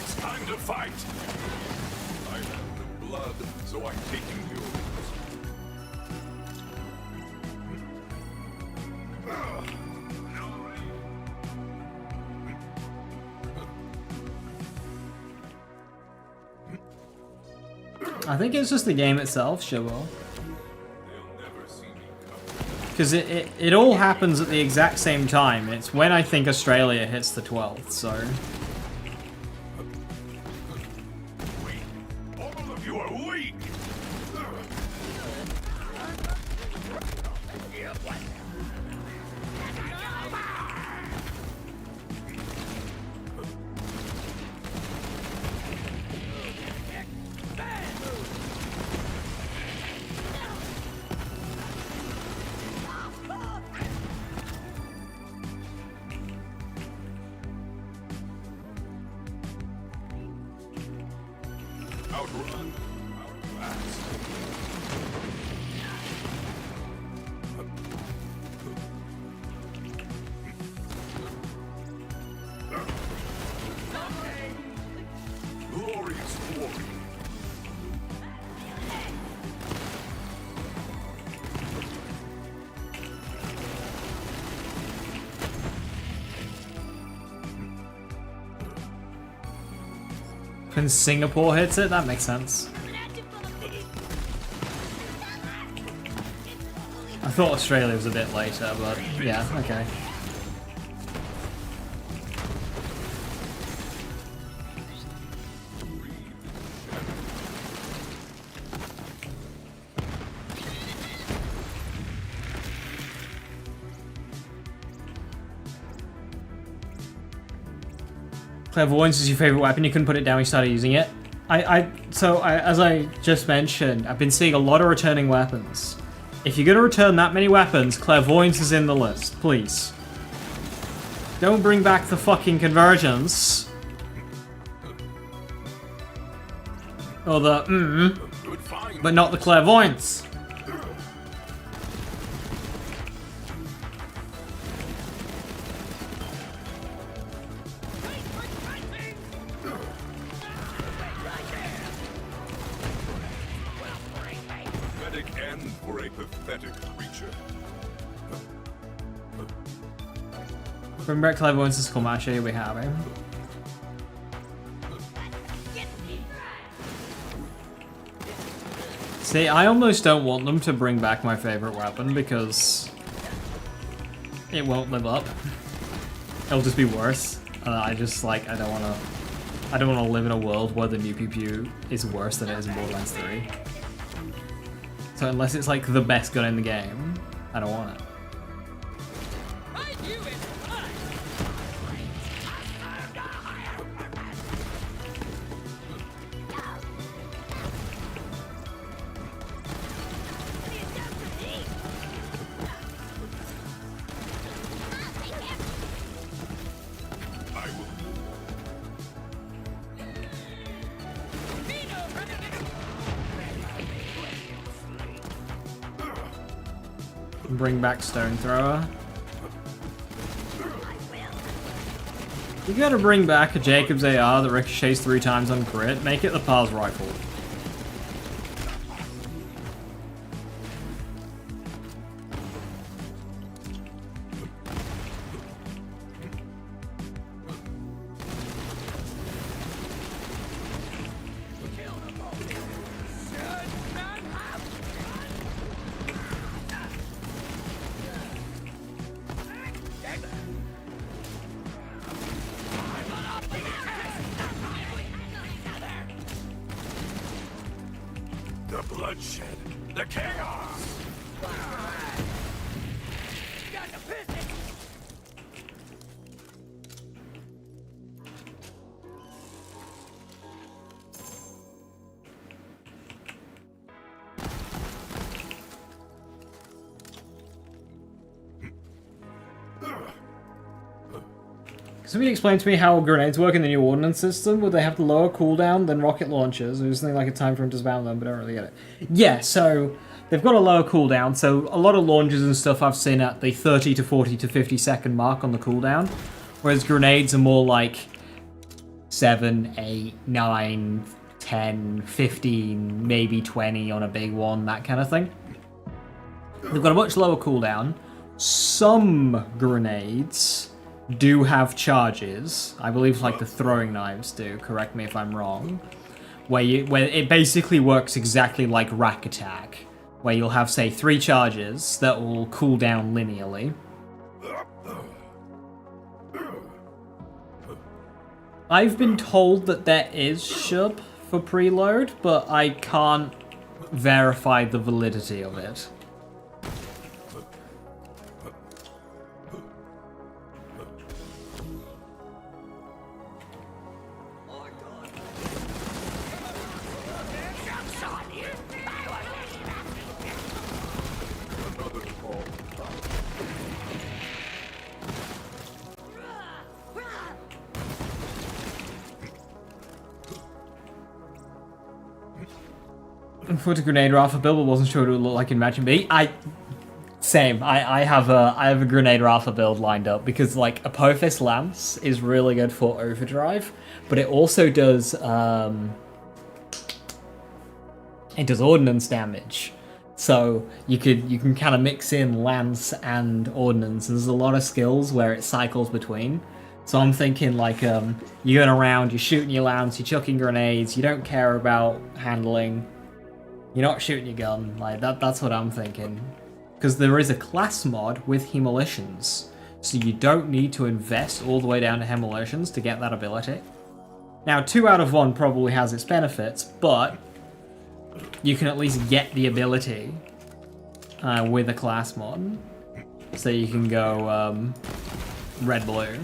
Speaker 2: It's time to fight! I have the blood, so I'm taking yours.
Speaker 1: I think it's just the game itself, Shibbo.
Speaker 2: They'll never see me coming.
Speaker 1: Because it all happens at the exact same time. It's when I think Australia hits the 12th, so...
Speaker 2: Weak. All of you are weak! Outrun. Outlast. Glorious glory.
Speaker 1: When Singapore hits it, that makes sense. I thought Australia was a bit later, but yeah, okay. Clairvoyance is your favorite weapon. You couldn't put it down when you started using it. As I just mentioned, I've been seeing a lot of returning weapons. If you're gonna return that many weapons, Clairvoyance is in the list, please. Don't bring back the fucking Convergence. Or the
Speaker 2: Good find.
Speaker 1: but not the Clairvoyance.
Speaker 2: Pathetic end for a pathetic creature.
Speaker 1: Bring back Clairvoyance to Skull Masher, you'll be happy. See, I almost don't want them to bring back my favorite weapon because it won't live up. It'll just be worse. I just like I don't want to live in a world where the new pew pew is worse than it is in Borderlands 3. So unless it's like the best gun in the game, I don't want it.
Speaker 4: I knew it!
Speaker 2: I will.
Speaker 1: Bring back Stone Thrower. You gotta bring back a Jacob's AR that ricochets 3 times on crit. Make it the Pars rifle.
Speaker 2: bloodshed, the chaos.
Speaker 4: Got the business.
Speaker 1: Somebody explain to me how grenades work in the new ordnance system. Would they have the lower cooldown than rocket launchers? Or is something like a time for him to spam them, but I don't really get it. Yeah, so they've got a lower cooldown. So a lot of launchers and stuff I've seen at the 30 to 40 to 50 second mark on the cooldown. Whereas grenades are more like 7, 8, 9, 10, 15, maybe 20 on a big one, that kind of thing. They've got a much lower cooldown. Some grenades do have charges. I believe like the throwing knives do, correct me if I'm wrong. Where it basically works exactly like rack attack. Where you'll have, say, 3 charges that will cool down linearly. I've been told that there is shub for preload, but I can't verify the validity of it.
Speaker 2: Another call.
Speaker 1: Put a grenade rifle build, but wasn't sure what it would look like in Match B. Same. I have a grenade rifle build lined up because like Apophis Lance is really good for overdrive, but it also does ordnance damage. So you can kind of mix in lance and ordnance, and there's a lot of skills where it cycles between. So I'm thinking like you're going around, you're shooting your lance, you're chucking grenades, you don't care about handling. You're not shooting your gun, like that's what I'm thinking. Because there is a class mod with Hemolitions, so you don't need to invest all the way down to Hemolitions to get that ability. Now 2 out of 1 probably has its benefits, but you can at least get the ability with a class mod. So you can go red-blue.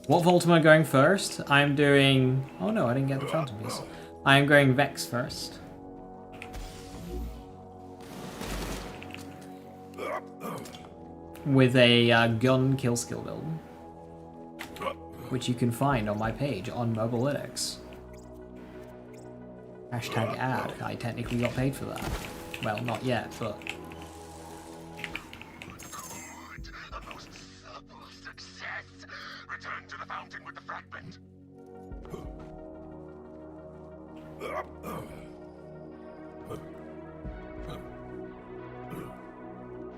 Speaker 1: What vault am I going first? I'm doing... Oh no, I didn't get the fountain piece. I am going Vex first. With a gun kill skill build, which you can find on my page on Mobalytics. Hashtag ad. I technically got paid for that. Well, not yet, but...
Speaker 3: Good. A most supple success. Return to the fountain with the fragment.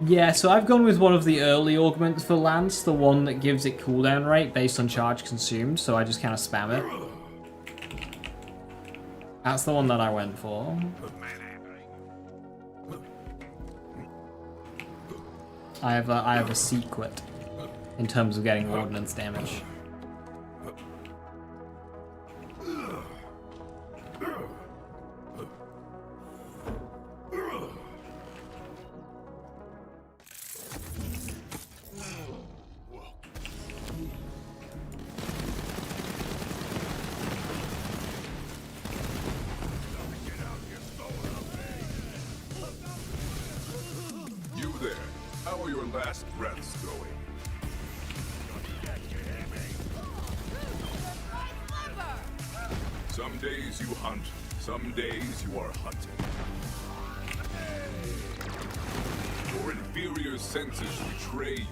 Speaker 1: Yeah, so I've gone with one of the early augments for Lance, the one that gives it cooldown rate based on charge consumed, so I just kind of spam it. That's the one that I went for. I have a secret in terms of getting ordnance damage.
Speaker 2: You there? How are your last breaths going? Some days you hunt, some days you are hunted. Your inferior senses betray you.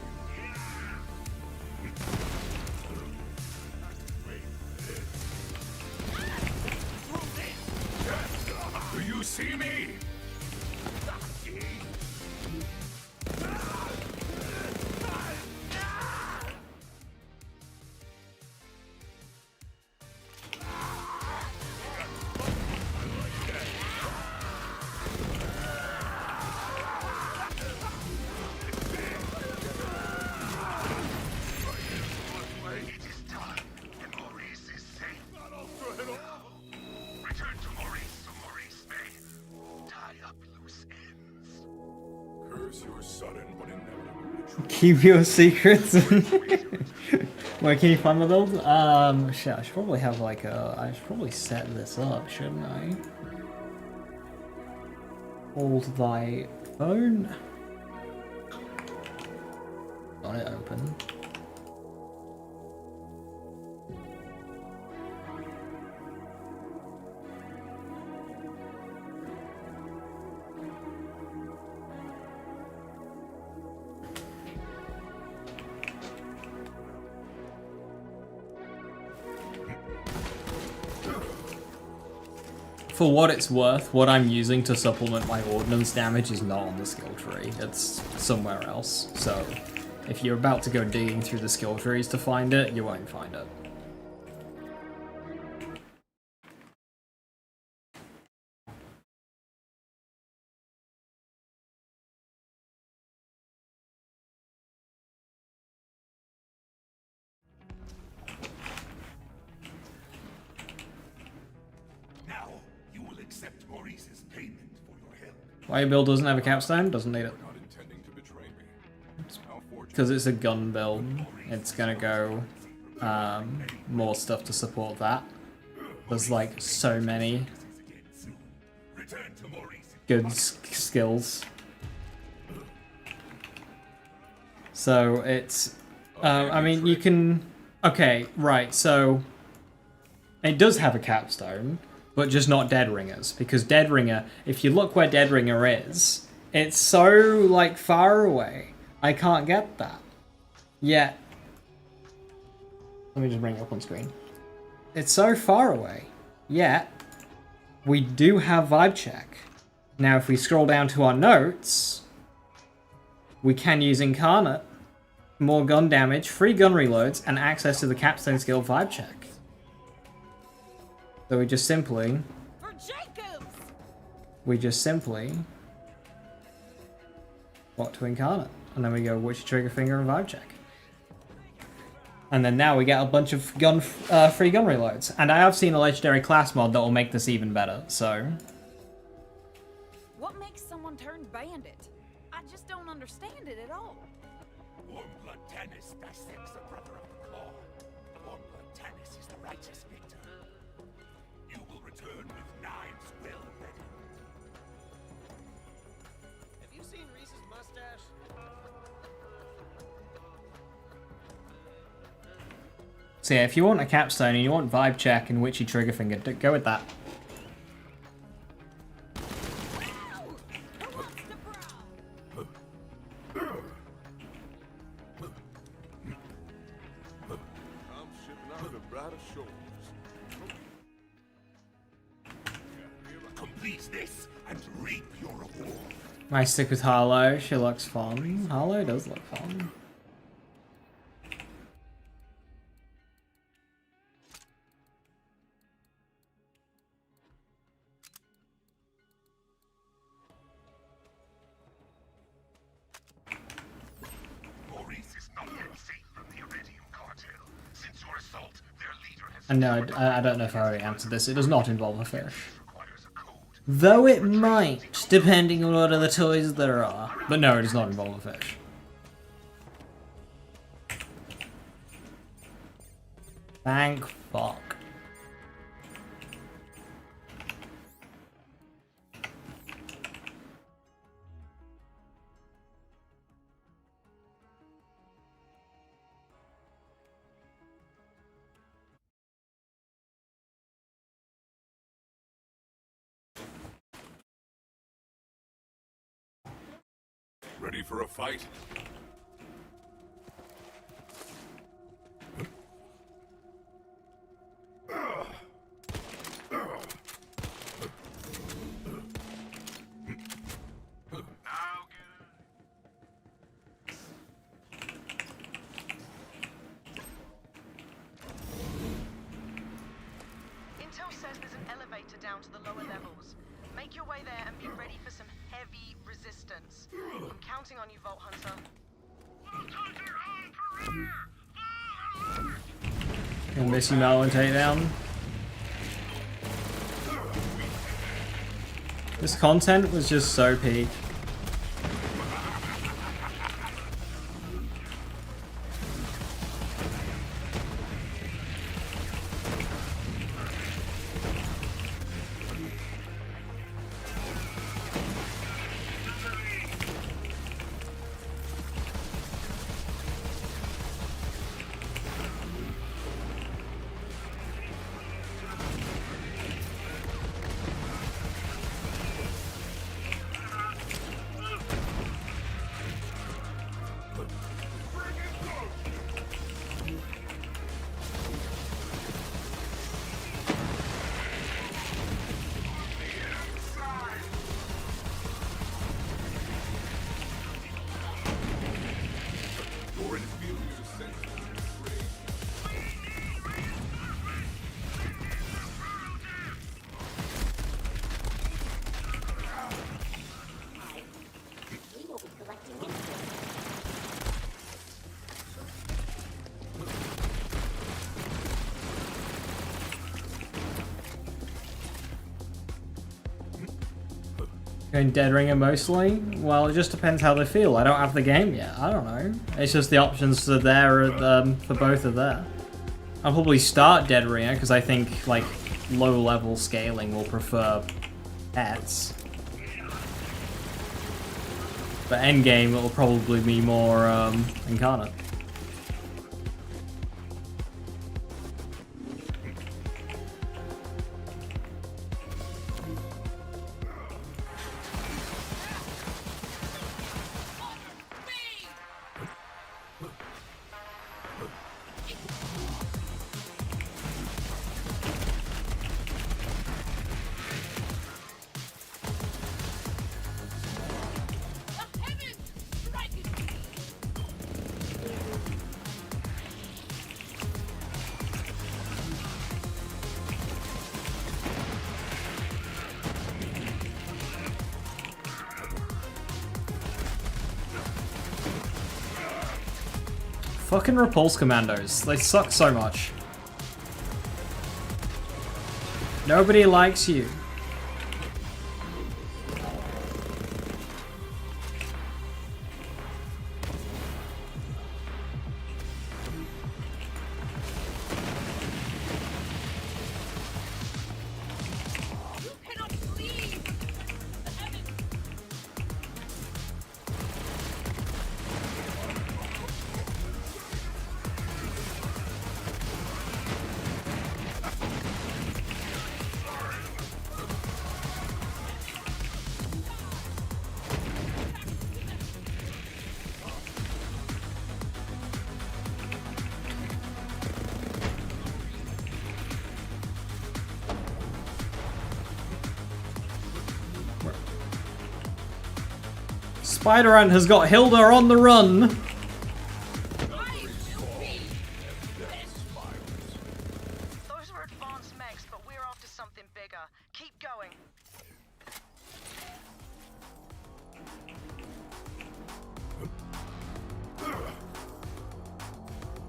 Speaker 2: Do you see me?
Speaker 3: It is done, and Maurice is safe. Return to Maurice so Maurice may
Speaker 1: Keep your secrets. Where can you find my build? Shit, I should probably have like a... I should probably set this up, shouldn't I? Hold thy phone. Got it open. For what it's worth, what I'm using to supplement my ordnance damage is not on the skill tree, it's somewhere else. So, if you're about to go digging through the skill trees to find it, you won't find it.
Speaker 3: Now you will accept Maurice's payment for your help.
Speaker 1: Why your build doesn't have a capstone? Doesn't need it.
Speaker 2: Not intending to betray me. How fortunate.
Speaker 1: Because it's a gun build, it's gonna go more stuff to support that. There's like so many
Speaker 3: Return to Maurice.
Speaker 1: good skills. So it's, I mean, you can, okay, right, so it does have a capstone, but just not Deadringer's, because Deadringer, if you look where Deadringer is, it's so, like, far away. I can't get that. Yet, let me just bring it up on screen. It's so far away, yet we do have Vibe Check. Now, if we scroll down to our notes, we can use Incarnate, more gun damage, free gun reloads, and access to the capstone skill Vibe Check. So we just simply
Speaker 4: For Jacobs!
Speaker 1: walk to Incarnate, and then we go Witchy Trigger Finger and Vibe Check. And then now we get a bunch of free gun reloads. And I have seen a legendary class mod that will make this even better, so...
Speaker 4: What makes someone turn bandit? I just don't understand it at all.
Speaker 3: Warmblood Tannis dissects a brother of the claw. Warmblood Tannis is the righteous victor. You will return with knives well ready.
Speaker 6: Have you seen Reese's mustache?
Speaker 1: So yeah, if you want a capstone and you want Vibe Check and Witchy Trigger Finger, go with that.
Speaker 2: I'm shipping out to brighter shores.
Speaker 3: Complete this and reap your reward.
Speaker 1: I stick with Harlow, she looks fun. Harlow does look fun.
Speaker 3: Maurice is not yet safe from the Iridium cartel. Since your assault, their leader has
Speaker 1: And no, I don't know if I already answered this. It does not involve a fish.
Speaker 3: requires a code.
Speaker 1: Though it might, depending on what other toys there are. But no, it does not involve a fish. Thank fuck.
Speaker 2: Ready for a fight?
Speaker 7: Intel says there's an elevator down to the lower levels. Make your way there and be ready for some heavy resistance. I'm counting on you, Vault Hunter.
Speaker 1: And Missy Malin takedown. This content was just so peak. Going Dead Ringer mostly? Well, it just depends how they feel. I don't have the game yet. I don't know. It's just the options are there for both are there. I'll probably start Dead Ringer because I think like low level scaling will prefer pets. But Endgame it will probably be more incarnate. Fucking Repulse Commandos. They suck so much. Nobody likes you. Spider-Ant has got Hilda on the run.
Speaker 7: Those were advanced mechs, but we're after something bigger. Keep going.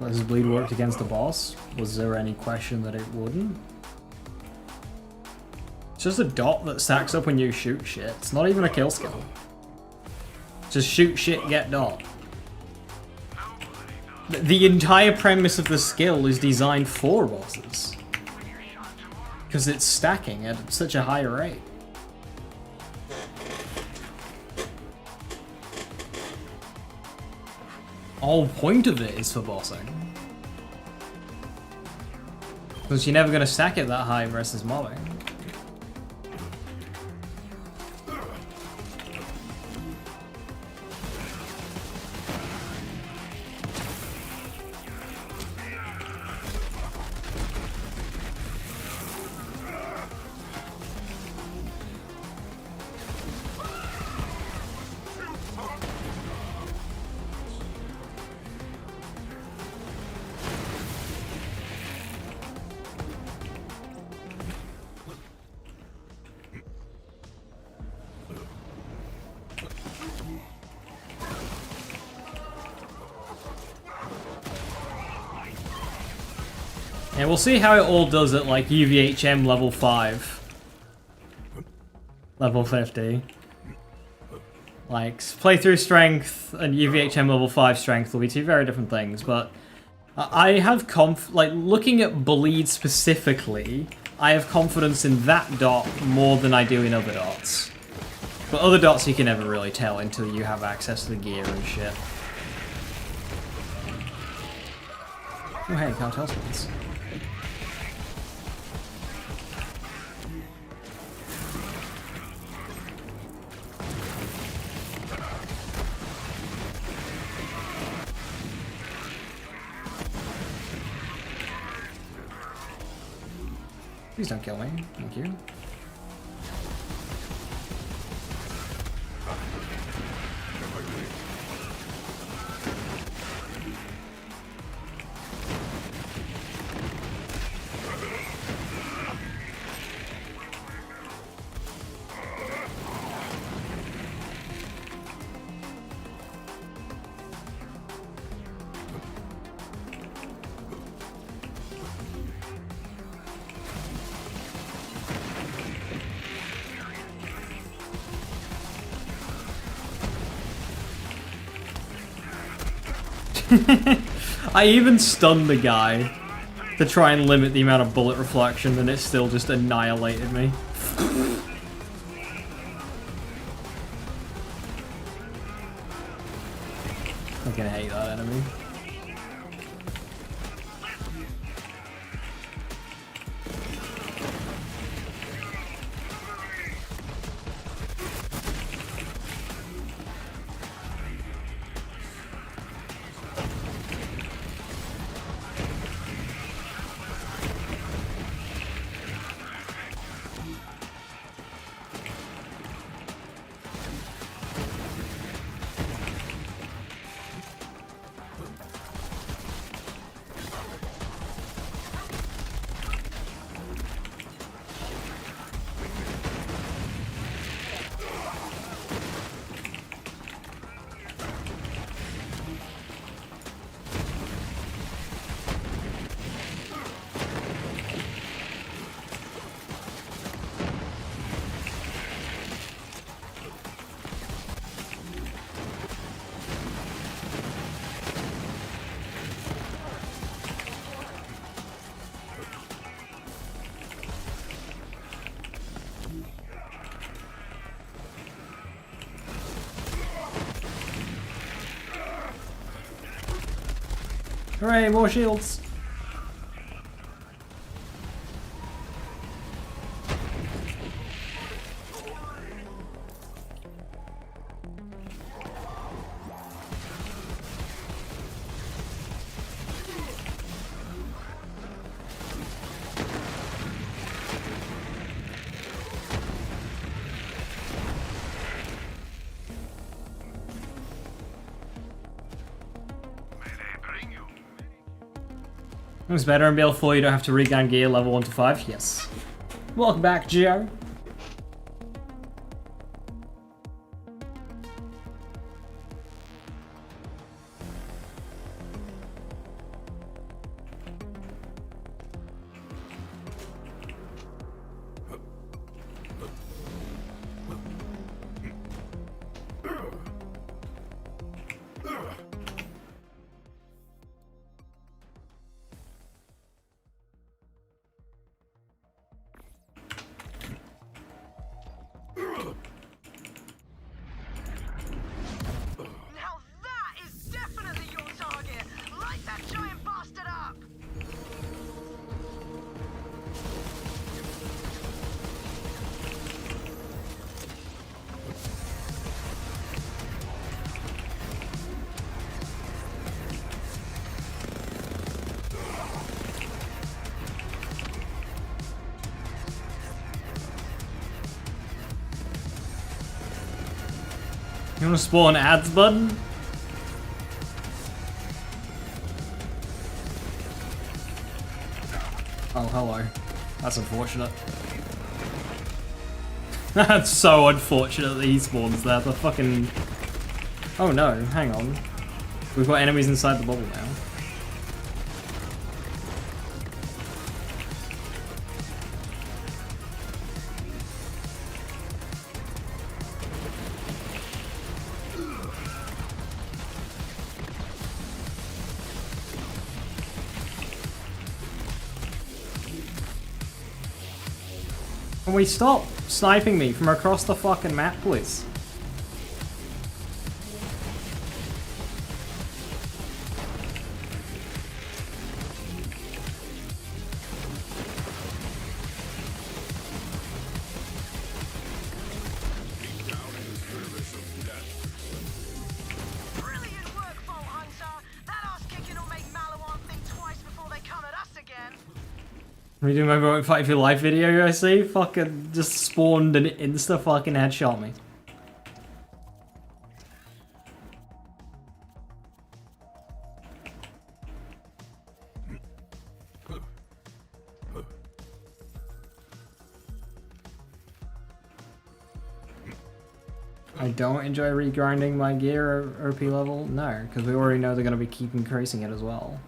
Speaker 1: Has Bleed worked against the boss? Was there any question that it wouldn't? It's just a dot that stacks up when you shoot shit. It's not even a kill skill. Just shoot shit, get dot. The entire premise of the skill is designed for bosses. Because it's stacking at such a high rate. Whole point of it is for bossing. Because you're never going to stack it that high versus mobbing. Yeah, we'll see how it all does at like UVHM level 5. Level 50. Like, playthrough strength and UVHM level 5 strength will be two very different things, but I have like, looking at Bleed specifically, I have confidence in that dot more than I do in other dots. But other dots you can never really tell until you have access to the gear and shit. Oh hey, cartel spawns. Please don't kill me. Thank you. I even stunned the guy to try and limit the amount of bullet reflection, and it still just annihilated me. I can hate that enemy. Hooray, more shields! It's better in BL4, you don't have to regain gear level 1 to 5. Yes. Welcome back, Geo.
Speaker 7: Now that is definitely your target. Light that giant bastard up.
Speaker 1: You wanna spawn ads button? Oh, hello. That's unfortunate. That's so unfortunate that he spawns there. The fucking... Oh no, hang on. We've got enemies inside the bubble now. Can we stop sniping me from across the fucking map, please?
Speaker 7: Brilliant work, Bolt Hunter. That ass kicking will make Maliwan think twice before they come at us again.
Speaker 1: We do my won't fight for your life video, I see? Fucking just spawned and insta fucking headshot me. I don't enjoy regrinding my gear or OP level? No, because we already know they're going to be keep increasing it as well.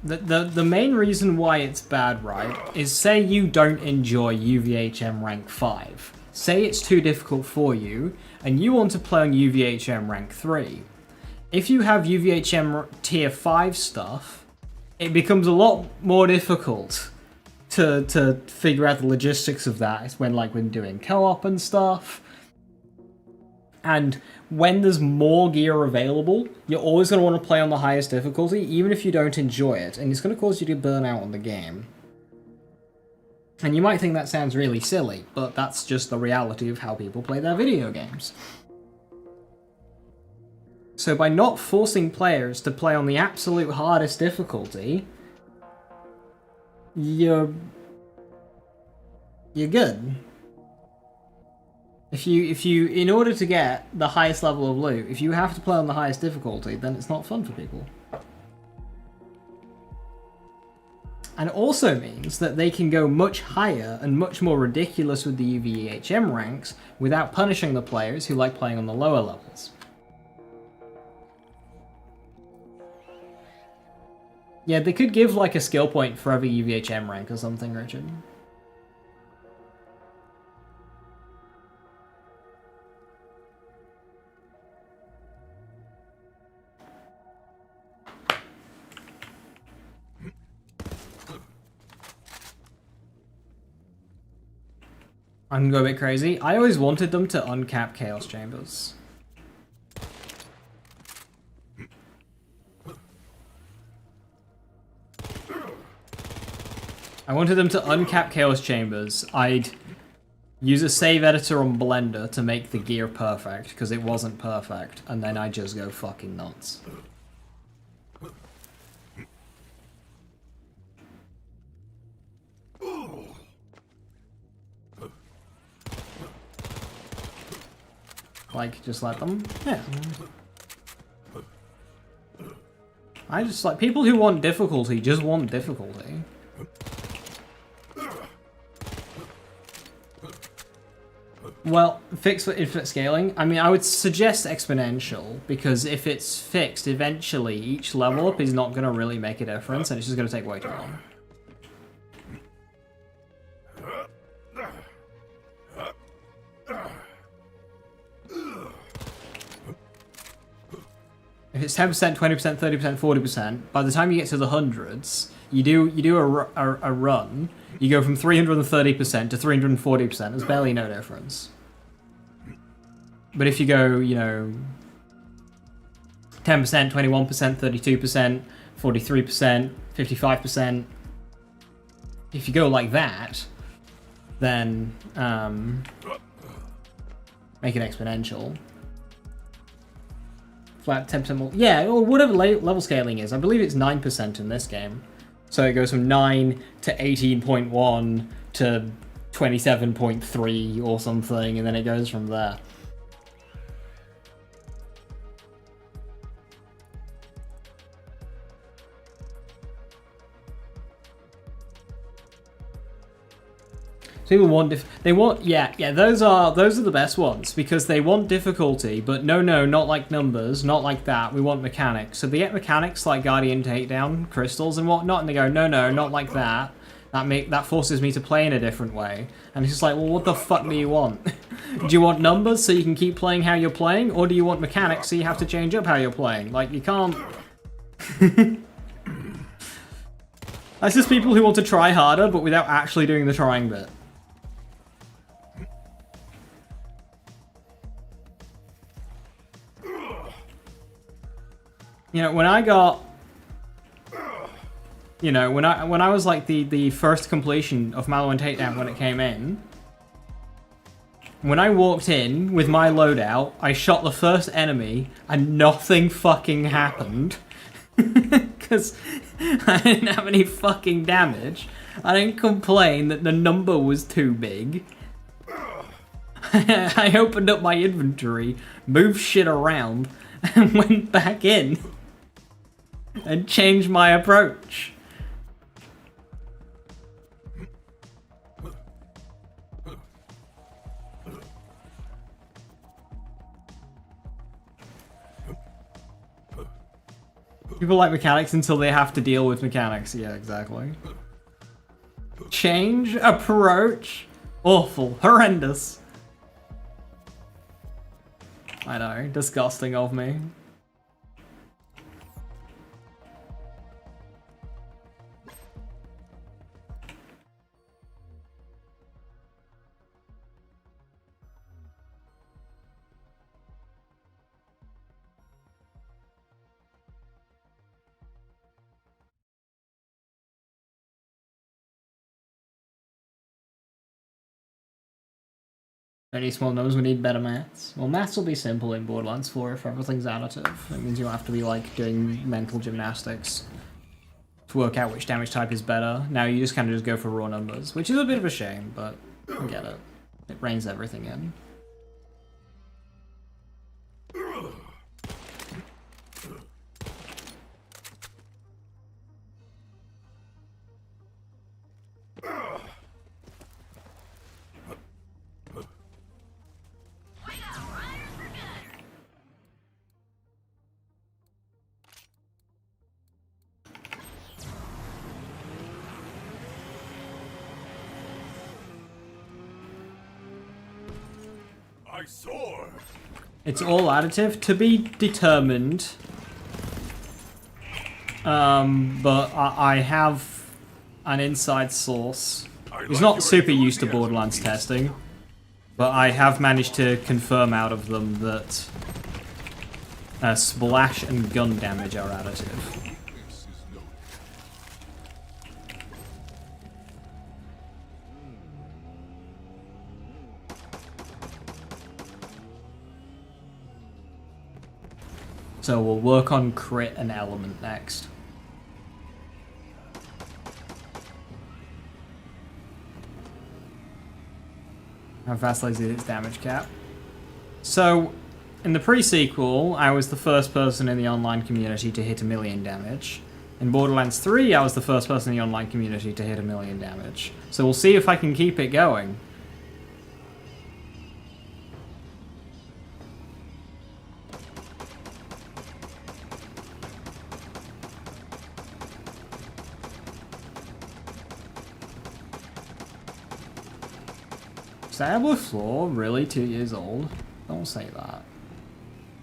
Speaker 1: The main reason why it's bad, right, is say you don't enjoy UVHM rank 5. say it's too difficult for you, and you want to play on UVHM rank 3. If you have UVHM tier 5 stuff, it becomes a lot more difficult to figure out the logistics of that. It's when doing co-op and stuff. And when there's more gear available, you're always going to want to play on the highest difficulty, even if you don't enjoy it, and it's going to cause you to burn out on the game. And you might think that sounds really silly, but that's just the reality of how people play their video games. So by not forcing players to play on the absolute hardest difficulty, you're good. If you, in order to get the highest level of loot, if you have to play on the highest difficulty, then it's not fun for people. And it also means that they can go much higher and much more ridiculous with the UVHM ranks without punishing the players who like playing on the lower levels. Yeah, they could give like a skill point for every UVHM rank or something, Richard. I'm gonna go a bit crazy. I always wanted them to uncap Chaos Chambers. I wanted them to uncap Chaos Chambers. I'd use a save editor on Blender to make the gear perfect, because it wasn't perfect, and then I'd just go fucking nuts. Like, just let them? Yeah. I just like, people who want difficulty just want difficulty. Well, fix for infinite scaling. I mean, I would suggest exponential, because if it's fixed, eventually each level up is not going to really make a difference, and it's just going to take way too long. If it's 10%, 20%, 30%, 40%, by the time you get to the hundreds, you do a run, you go from 330% to 340%, there's barely no difference. But if you go, you know, 10%, 21%, 32%, 43%, 55%, if you go like that, then make it exponential. Flat 10% more. Yeah, or whatever level scaling is. I believe it's 9% in this game. So it goes from 9 to 18.1 to 27.3 or something, and then it goes from there. People want those are the best ones, because they want difficulty, but no, not like numbers, not like that. We want mechanics. So they get mechanics like Guardian Takedown, crystals and whatnot, and they go, no, not like that. That forces me to play in a different way. And it's just like, well, what the fuck do you want? Do you want numbers so you can keep playing how you're playing, or do you want mechanics so you have to change up how you're playing? Like, you can't. That's just people who want to try harder, but without actually doing the trying bit. You know, when I got, you know, when I was like the first completion of Mallow and Takedown when it came in, when I walked in with my loadout, I shot the first enemy and nothing fucking happened. Because I didn't have any fucking damage. I didn't complain that the number was too big. I opened up my inventory, moved shit around, and went back in. And changed my approach. People like mechanics until they have to deal with mechanics. Yeah, exactly. Change approach. Awful. Horrendous. I know, disgusting of me. Any small numbers, we need better maths. Well, maths will be simple in Borderlands 4 if everything's additive. It means you don't have to be like doing mental gymnastics to work out which damage type is better. Now you just kind of just go for raw numbers, which is a bit of a shame, but I get it. It reins everything in.
Speaker 2: I soar.
Speaker 1: It's all additive, to be determined. But I have an inside source. He's not super used to Borderlands testing, but I have managed to confirm out of them that splash and gun damage are additive. So we'll work on crit and element next. How fast lazy is its damage cap? So, in the pre-sequel, I was the first person in the online community to hit 1 million damage. In Borderlands 3, I was the first person in the online community to hit 1 million damage. So we'll see if I can keep it going. Is To Bl4 really 2 years old? Don't say that.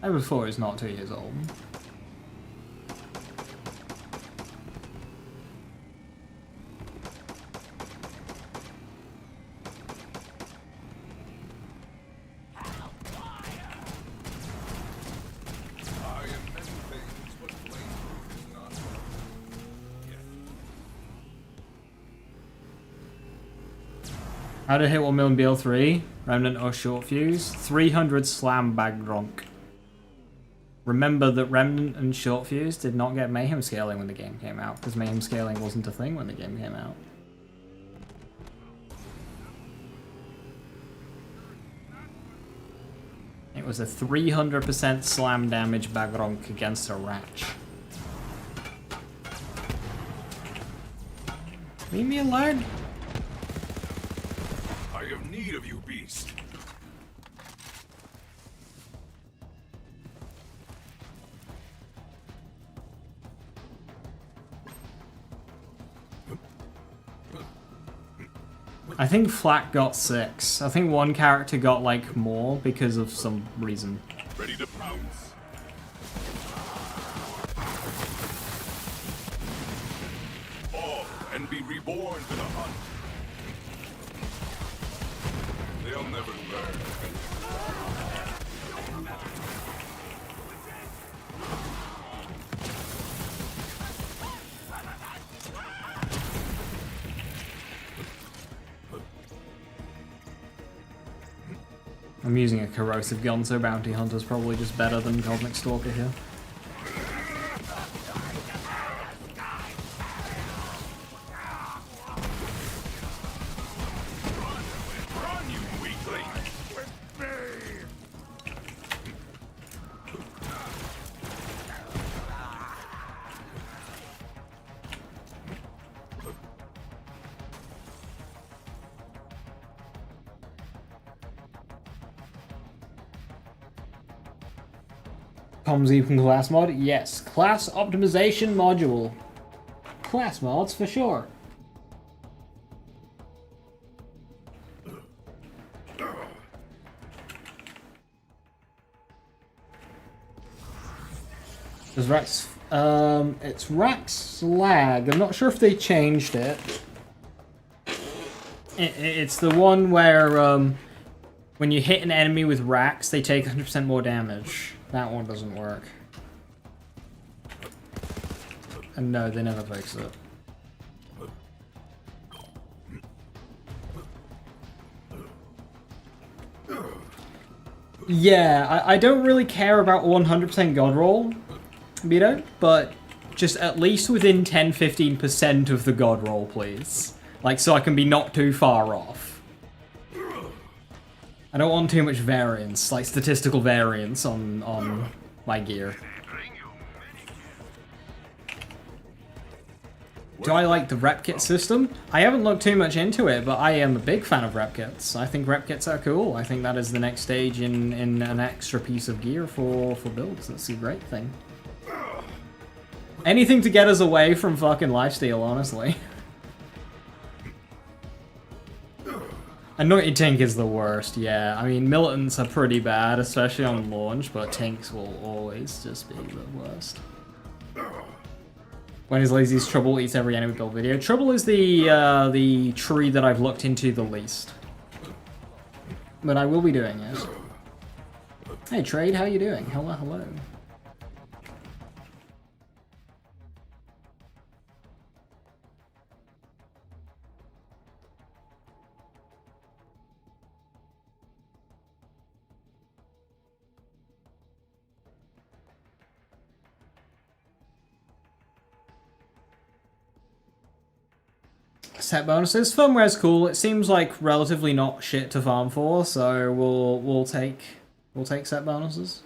Speaker 1: To Bl4 is not 2 years old. How to hit 1 million BL3, Remnant or Short Fuse, 300 Slam Bag Drunk. Remember that Remnant and Short Fuse did not get Mayhem scaling when the game came out, because Mayhem scaling wasn't a thing when the game came out. It was a 300% slam damage Bagrunk against a Ratch. Leave me alone.
Speaker 2: I have need of you, beast.
Speaker 1: I think Flack got 6. I think one character got, like, more because of some reason.
Speaker 2: Ready to pounce. Fall and be reborn to the hunt. They'll never learn.
Speaker 1: I'm using a corrosive gun, so Bounty Hunter's probably just better than Cosmic Stalker here.
Speaker 2: Run, you weakling!
Speaker 1: Comms even class mod? Yes. Class optimization module. Class mods for sure. Does Rax... it's Rax Lag. I'm not sure if they changed it. It's the one where, when you hit an enemy with Rax, they take 100% more damage. That one doesn't work. And no, they never fix it. Yeah, I don't really care about 100% God roll, Vito, but just at least within 10-15% of the God roll, please. Like, so I can be not too far off. I don't want too much variance, like statistical variance on my gear. Do I like the rep kit system? I haven't looked too much into it, but I am a big fan of rep kits. I think rep kits are cool. I think that is the next stage in an extra piece of gear for builds. That's a great thing. Anything to get us away from fucking lifesteal, honestly. Anointed Tink is the worst, yeah. I mean, militants are pretty bad, especially on launch, but Tinks will always just be the worst. When is Lazy's Trouble eats every enemy build video? Trouble is the tree that I've looked into the least. But I will be doing it. Hey Trade, how you doing? Hello, hello. Set bonuses. Firmware's cool. It seems like relatively not shit to farm for, so we'll take set bonuses.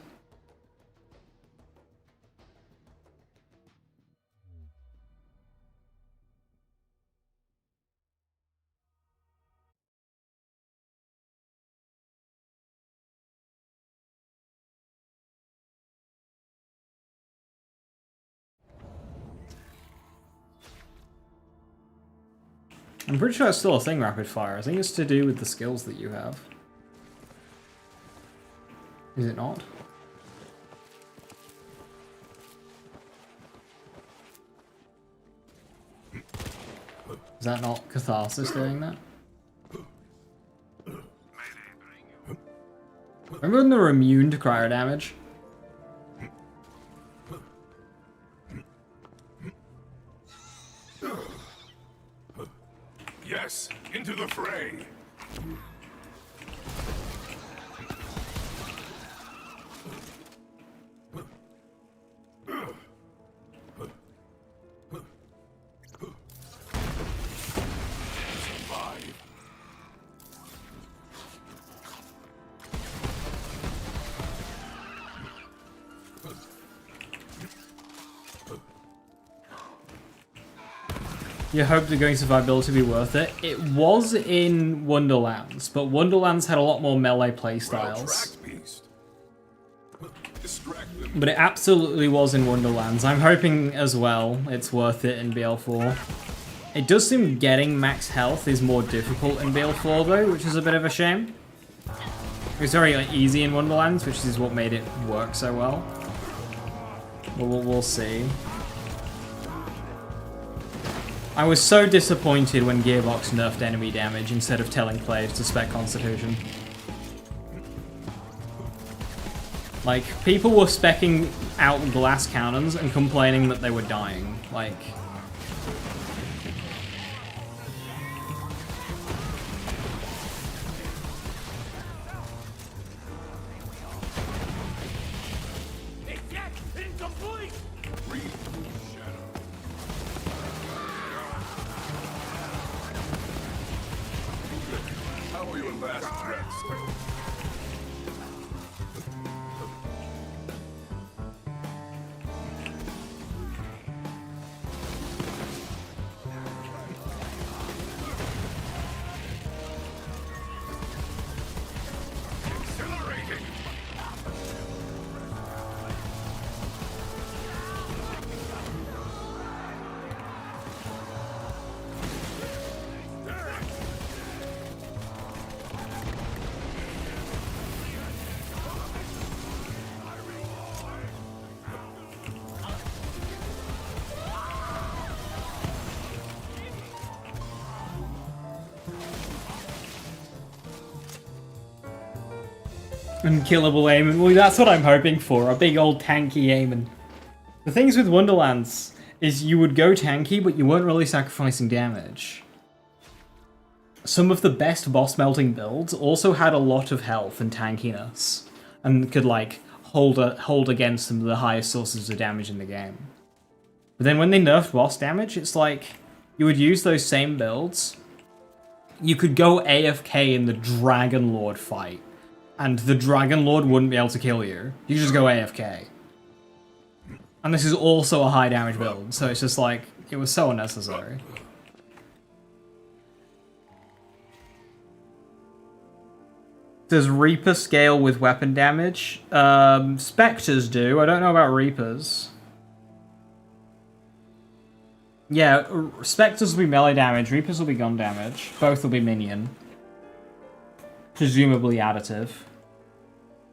Speaker 1: I'm pretty sure it's still a thing, rapid fire. I think it's to do with the skills that you have. Is it not? Is that not Catharsis doing that? Remember when they were immune to cryo damage?
Speaker 2: Yes, into the fray. Survive.
Speaker 1: You hope the going survivability to be worth it. It was in Wonderlands, but Wonderlands had a lot more melee playstyles. But it absolutely was in Wonderlands. I'm hoping as well it's worth it in BL4. It does seem getting max health is more difficult in BL4 though, which is a bit of a shame. It's very easy in Wonderlands, which is what made it work so well. But we'll see. I was so disappointed when Gearbox nerfed enemy damage instead of telling players to spec Constitution. Like, people were speccing out glass cannons and complaining that they were dying. Like... Unkillable Eamon. Well, that's what I'm hoping for. A big old tanky Eamon. The things with Wonderlands is you would go tanky, but you weren't really sacrificing damage. Some of the best boss melting builds also had a lot of health and tankiness, and could like hold against some of the highest sources of damage in the game. But then when they nerfed boss damage, it's like you would use those same builds. You could go AFK in the Dragon Lord fight, and the Dragon Lord wouldn't be able to kill you. You just go AFK. And this is also a high damage build, so it's just like, it was so unnecessary. Does Reaper scale with weapon damage? Spectres do. I don't know about Reapers. Yeah, Spectres will be melee damage, Reapers will be gun damage. Both will be minion. Presumably additive.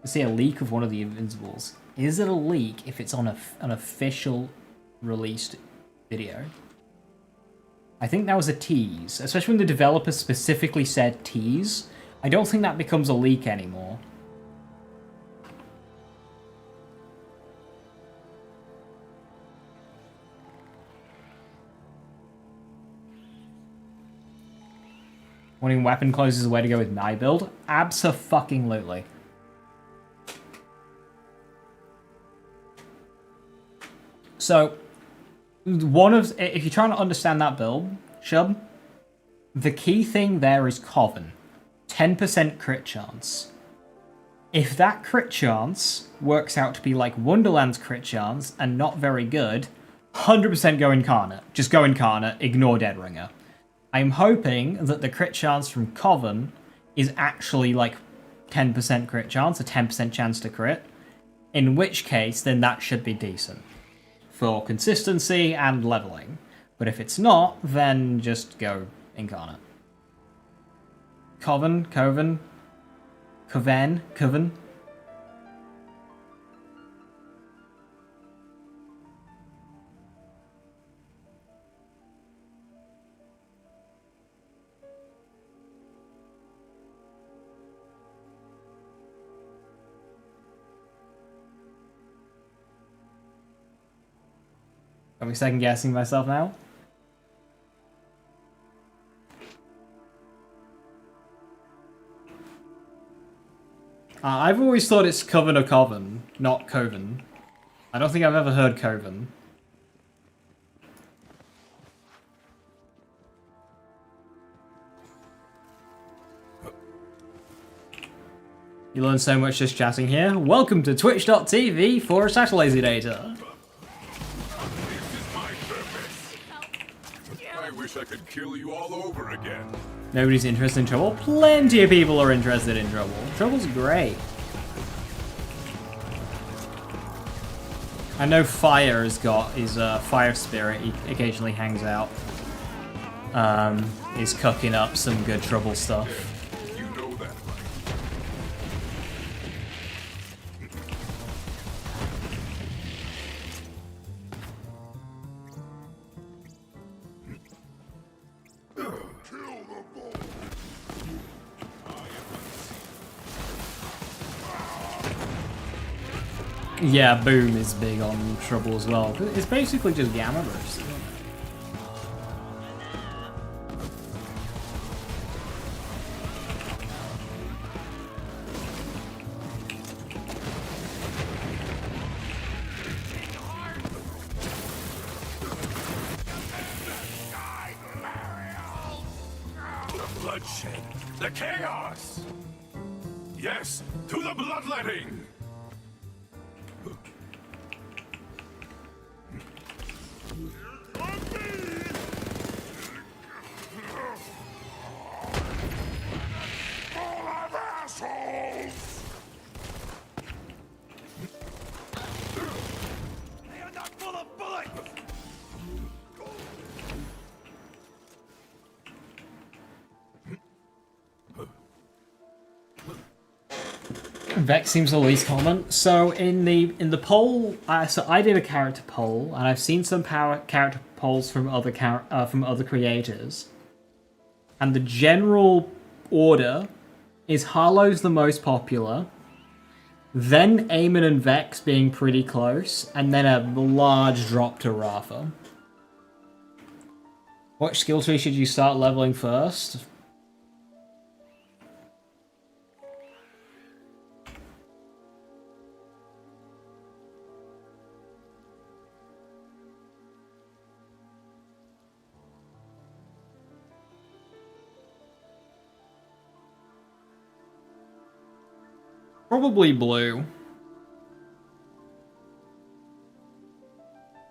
Speaker 1: I see a leak of one of the Invincibles. Is it a leak if it's on an official released video? I think that was a tease, especially when the developer specifically said tease. I don't think that becomes a leak anymore. Wanting weapon clothes is the way to go with my build? Abso-fucking-lutely. So, if you're trying to understand that build, Shub, the key thing there is Coven. 10% crit chance. If that crit chance works out to be like Wonderland's crit chance and not very good, 100% go Incarnate. Just go Incarnate, ignore Deadringer. I'm hoping that the crit chance from Coven is actually like 10% crit chance, a 10% chance to crit, in which case then that should be decent for consistency and leveling. But if it's not, then just go Incarnate. Coven. Are we second guessing myself now? I've always thought it's Coven or Coven, not Coven. I don't think I've ever heard Coven. You learn so much just chatting here. Welcome to twitch.tv/LazyData.
Speaker 2: I wish I could kill you all over again.
Speaker 1: Nobody's interested in Trouble? Plenty of people are interested in Trouble. Trouble's great. I know Fire has got his Fire Spirit, he occasionally hangs out. He's cooking up some good Trouble stuff.
Speaker 2: You know that, right?
Speaker 1: Yeah, Boom is big on Trouble as well. It's basically just Gamma Burst.
Speaker 2: The bloodshed, the chaos. Yes, to the bloodletting.
Speaker 1: Vex seems the least common. So in the poll, so I did a character poll, and I've seen some character polls from other creators, and the general order is Harlow's the most popular, then Eamon and Vex being pretty close, and then a large drop to Rafa. What skill tree should you start leveling first? Probably blue.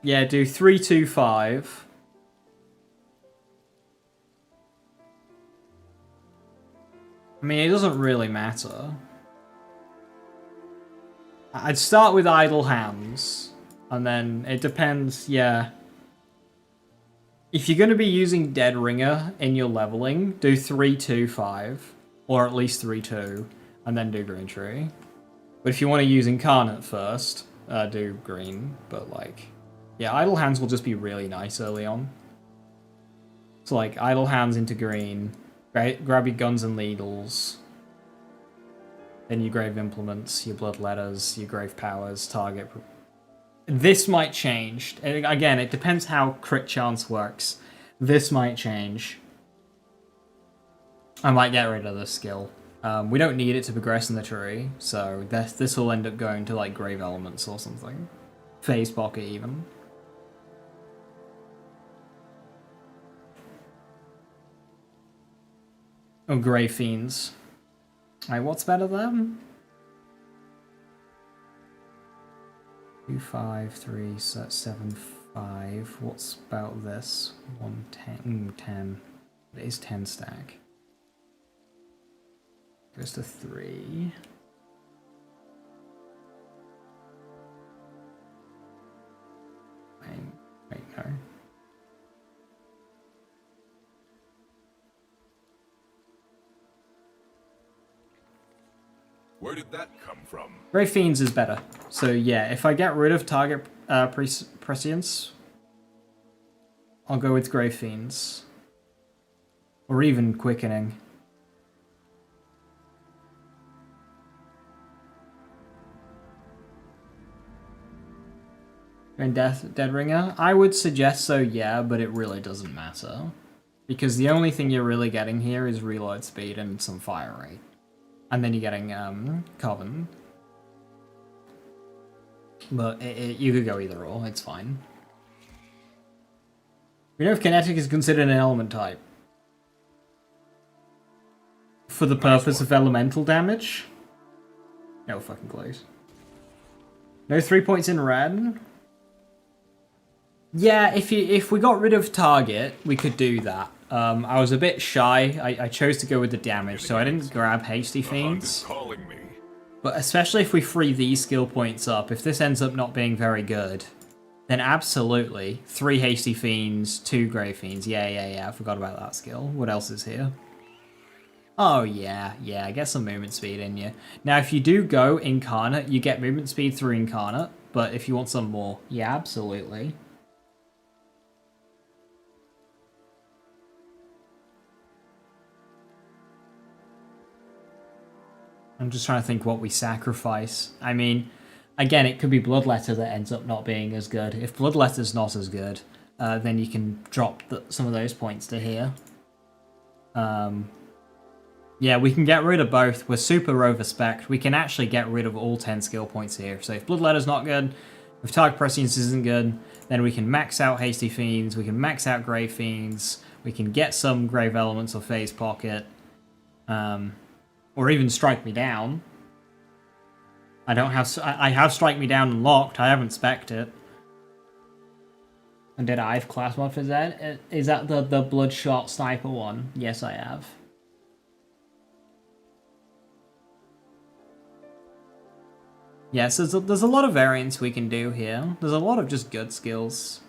Speaker 1: Yeah, do 3, 2, 5. I mean, it doesn't really matter. I'd start with idle hands, and then it depends, yeah. If you're going to be using Dead Ringer in your leveling, do 3, 2, 5. Or at least 3, 2, and then do Green Tree. But if you want to use Incarnate first, do Green, but like... Yeah, idle hands will just be really nice early on. So like, idle hands into green, grab your guns and needles, then your grave implements, your blood letters, your grave powers, target. This might change. Again, it depends how crit chance works. This might change. I might get rid of this skill. We don't need it to progress in the tree, so this will end up going to like grave elements or something. Phase pocket even. Oh, Grey Fiends. Alright, what's better then? 2, 5, 3, 7, 5. What's about this? 1, 10. 10. It is 10 stack. Goes to 3. Wait, no.
Speaker 2: Where did that come from?
Speaker 1: Grey Fiends is better. So yeah, if I get rid of target prescience, I'll go with Grey Fiends. Or even Quickening. And Dead Ringer? I would suggest so, yeah, but it really doesn't matter. Because the only thing you're really getting here is reload speed and some fire rate. And then you're getting Coven. But you could go either or, it's fine. We know if Kinetic is considered an element type. For the purpose of elemental damage? No fucking close. No 3 points in red? Yeah, if we got rid of target, we could do that. I was a bit shy. I chose to go with the damage, so I didn't grab Hasty Fiends.
Speaker 2: Calling me.
Speaker 1: But especially if we free these skill points up, if this ends up not being very good, then absolutely 3 Hasty Fiends, 2 Grey Fiends. Yeah, I forgot about that skill. What else is here? Oh yeah, get some movement speed in you. Now if you do go Incarnate, you get movement speed through Incarnate, but if you want some more, yeah, absolutely. I'm just trying to think what we sacrifice. I mean, again, it could be Bloodletter that ends up not being as good. If Bloodletter's not as good, then you can drop some of those points to here. Yeah, we can get rid of both. We're super over-spec'd. We can actually get rid of all 10 skill points here. So if Bloodletter's not good, if Target Prescience isn't good, then we can max out Hasty Fiends, we can max out Grave Fiends, we can get some Grave Elements or Phase Pocket. Or even Strike Me Down. I have Strike Me Down unlocked. I haven't spec'd it. And did I have class mod for that? Is that the Bloodshot Sniper one? Yes, I have. Yes, there's a lot of variants we can do here. There's a lot of just good skills.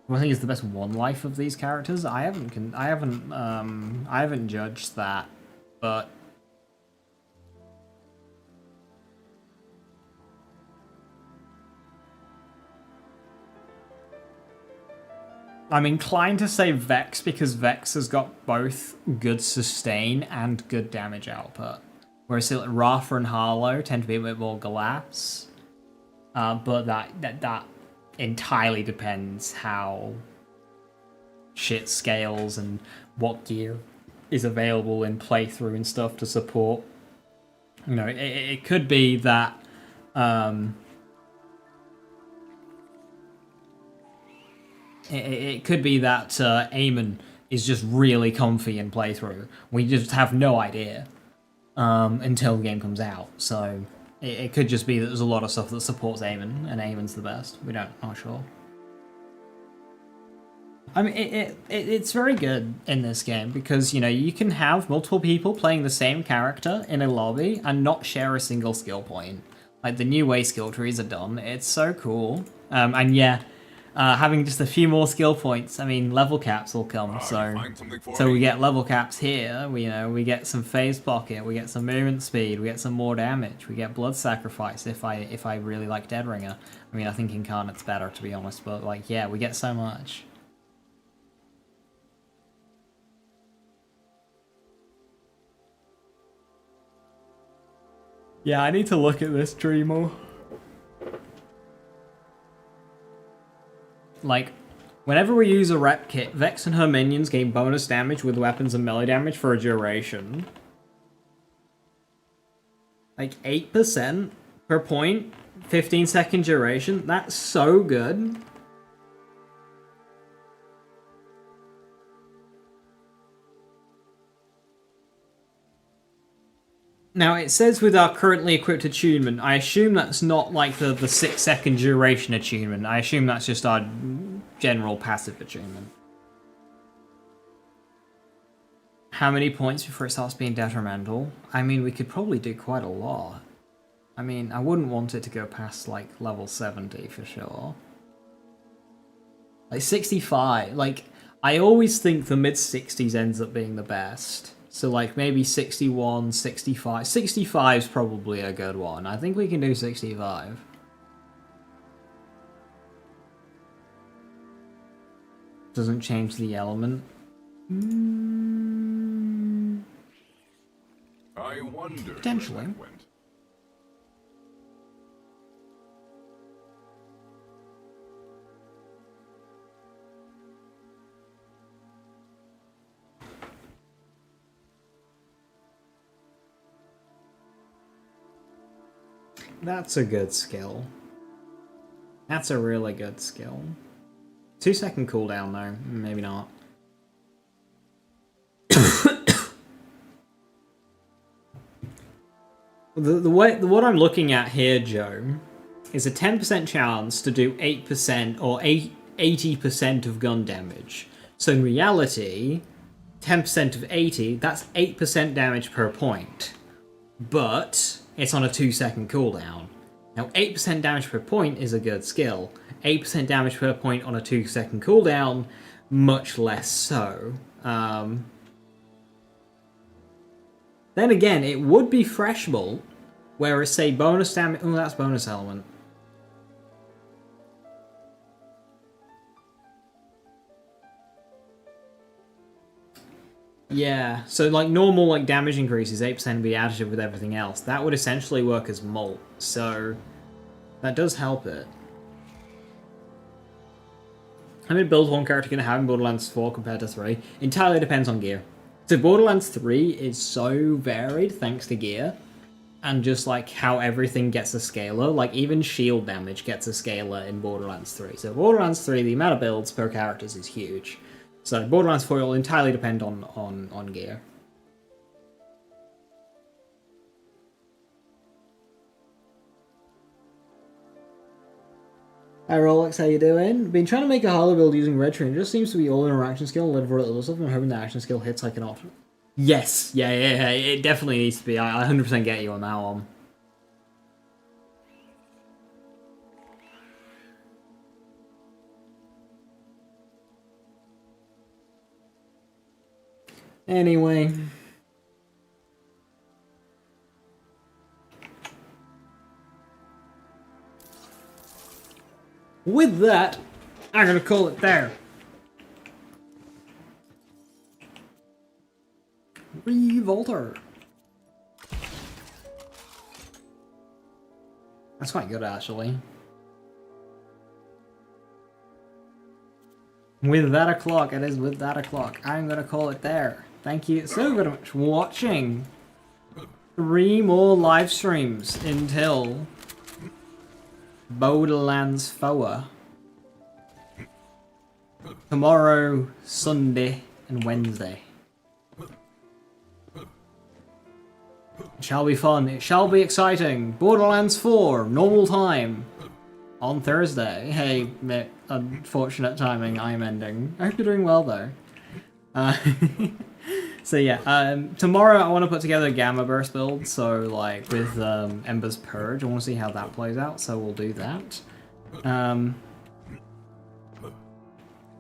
Speaker 1: I think it's the best one life of these characters. I haven't judged that, but I'm inclined to say Vex because Vex has got both good sustain and good damage output. Whereas like, Rafa and Harlow tend to be a bit more glass. But that entirely depends how shit scales and what gear is available in playthrough and stuff to support. You know, it could be that it could be that Eamon is just really comfy in playthrough. We just have no idea until the game comes out. So it could just be that there's a lot of stuff that supports Eamon, and Eamon's the best. We don't, not sure. I mean, it's very good in this game because, you know, you can have multiple people playing the same character in a lobby and not share a single skill point. Like, the new way skill trees are done. It's so cool. And yeah, having just a few more skill points, I mean, level caps will come, so we get level caps here, we get some phase pocket, we get some movement speed, we get some more damage, we get blood sacrifice if I really like Deadringer. I mean, I think Incarnate's better, to be honest, but, like, yeah, we get so much. Yeah, I need to look at this tree more. Like, whenever we use a rep kit, Vex and her minions gain bonus damage with weapons and melee damage for a duration. Like, 8% per point, 15-second duration. That's so good. Now, it says with our currently equipped attunement, I assume that's not like the 6-second duration attunement. I assume that's just our general passive attunement. How many points before it starts being detrimental? I mean, we could probably do quite a lot. I mean, I wouldn't want it to go past, like, level 70 for sure. Like, 65. Like, I always think the mid-60s ends up being the best. So, like, maybe 61, 65. 65 is probably a good one. I think we can do 65. Doesn't change the element.
Speaker 2: I wonder.
Speaker 1: Potentially. That's a good skill. That's a really good skill. 2-second cooldown though, maybe not. What I'm looking at here, Joe, is a 10% chance to do 8% or 80% of gun damage. So in reality, 10% of 80, that's 8% damage per point. But it's on a 2-second cooldown. Now, 8% damage per point is a good skill. 8% damage per point on a 2-second cooldown, much less so. Then again, it would be Fresh Bolt, whereas, say, bonus damage... Oh, that's bonus element. Yeah, so like normal like damage increases 8% would be additive with everything else. That would essentially work as Molt, so that does help it. How many builds one character can have in Borderlands 4 compared to 3? Entirely depends on gear. So Borderlands 3 is so varied thanks to gear, and just like how everything gets a scalar. Like even shield damage gets a scalar in Borderlands 3. So Borderlands 3, the amount of builds per characters is huge. So Borderlands 4 will entirely depend on gear. Hi Rolex, how you doing? Been trying to make a Harlow build using red train. It just seems to be all interaction skill and little little stuff. I'm hoping the action skill hits like an option. Yes, yeah, it definitely needs to be. I 100% get you on that one. Anyway. With that, I'm gonna call it there. Revolter. That's quite good, actually. With that o'clock, it is with that o'clock. I'm gonna call it there. Thank you so very much for watching. 3 more live streams until Borderlands 4. Tomorrow, Sunday, and Wednesday. It shall be fun. It shall be exciting. Borderlands 4, normal time. On Thursday. Hey, Mick, unfortunate timing, I'm ending. I hope you're doing well, though. So yeah, tomorrow I want to put together a Gamma Burst build, so like with Ember's Purge, I want to see how that plays out, so we'll do that.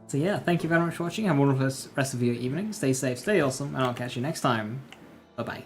Speaker 1: So yeah, thank you very much for watching, have a wonderful rest of your evening, stay safe, stay awesome, and I'll catch you next time. Bye-bye.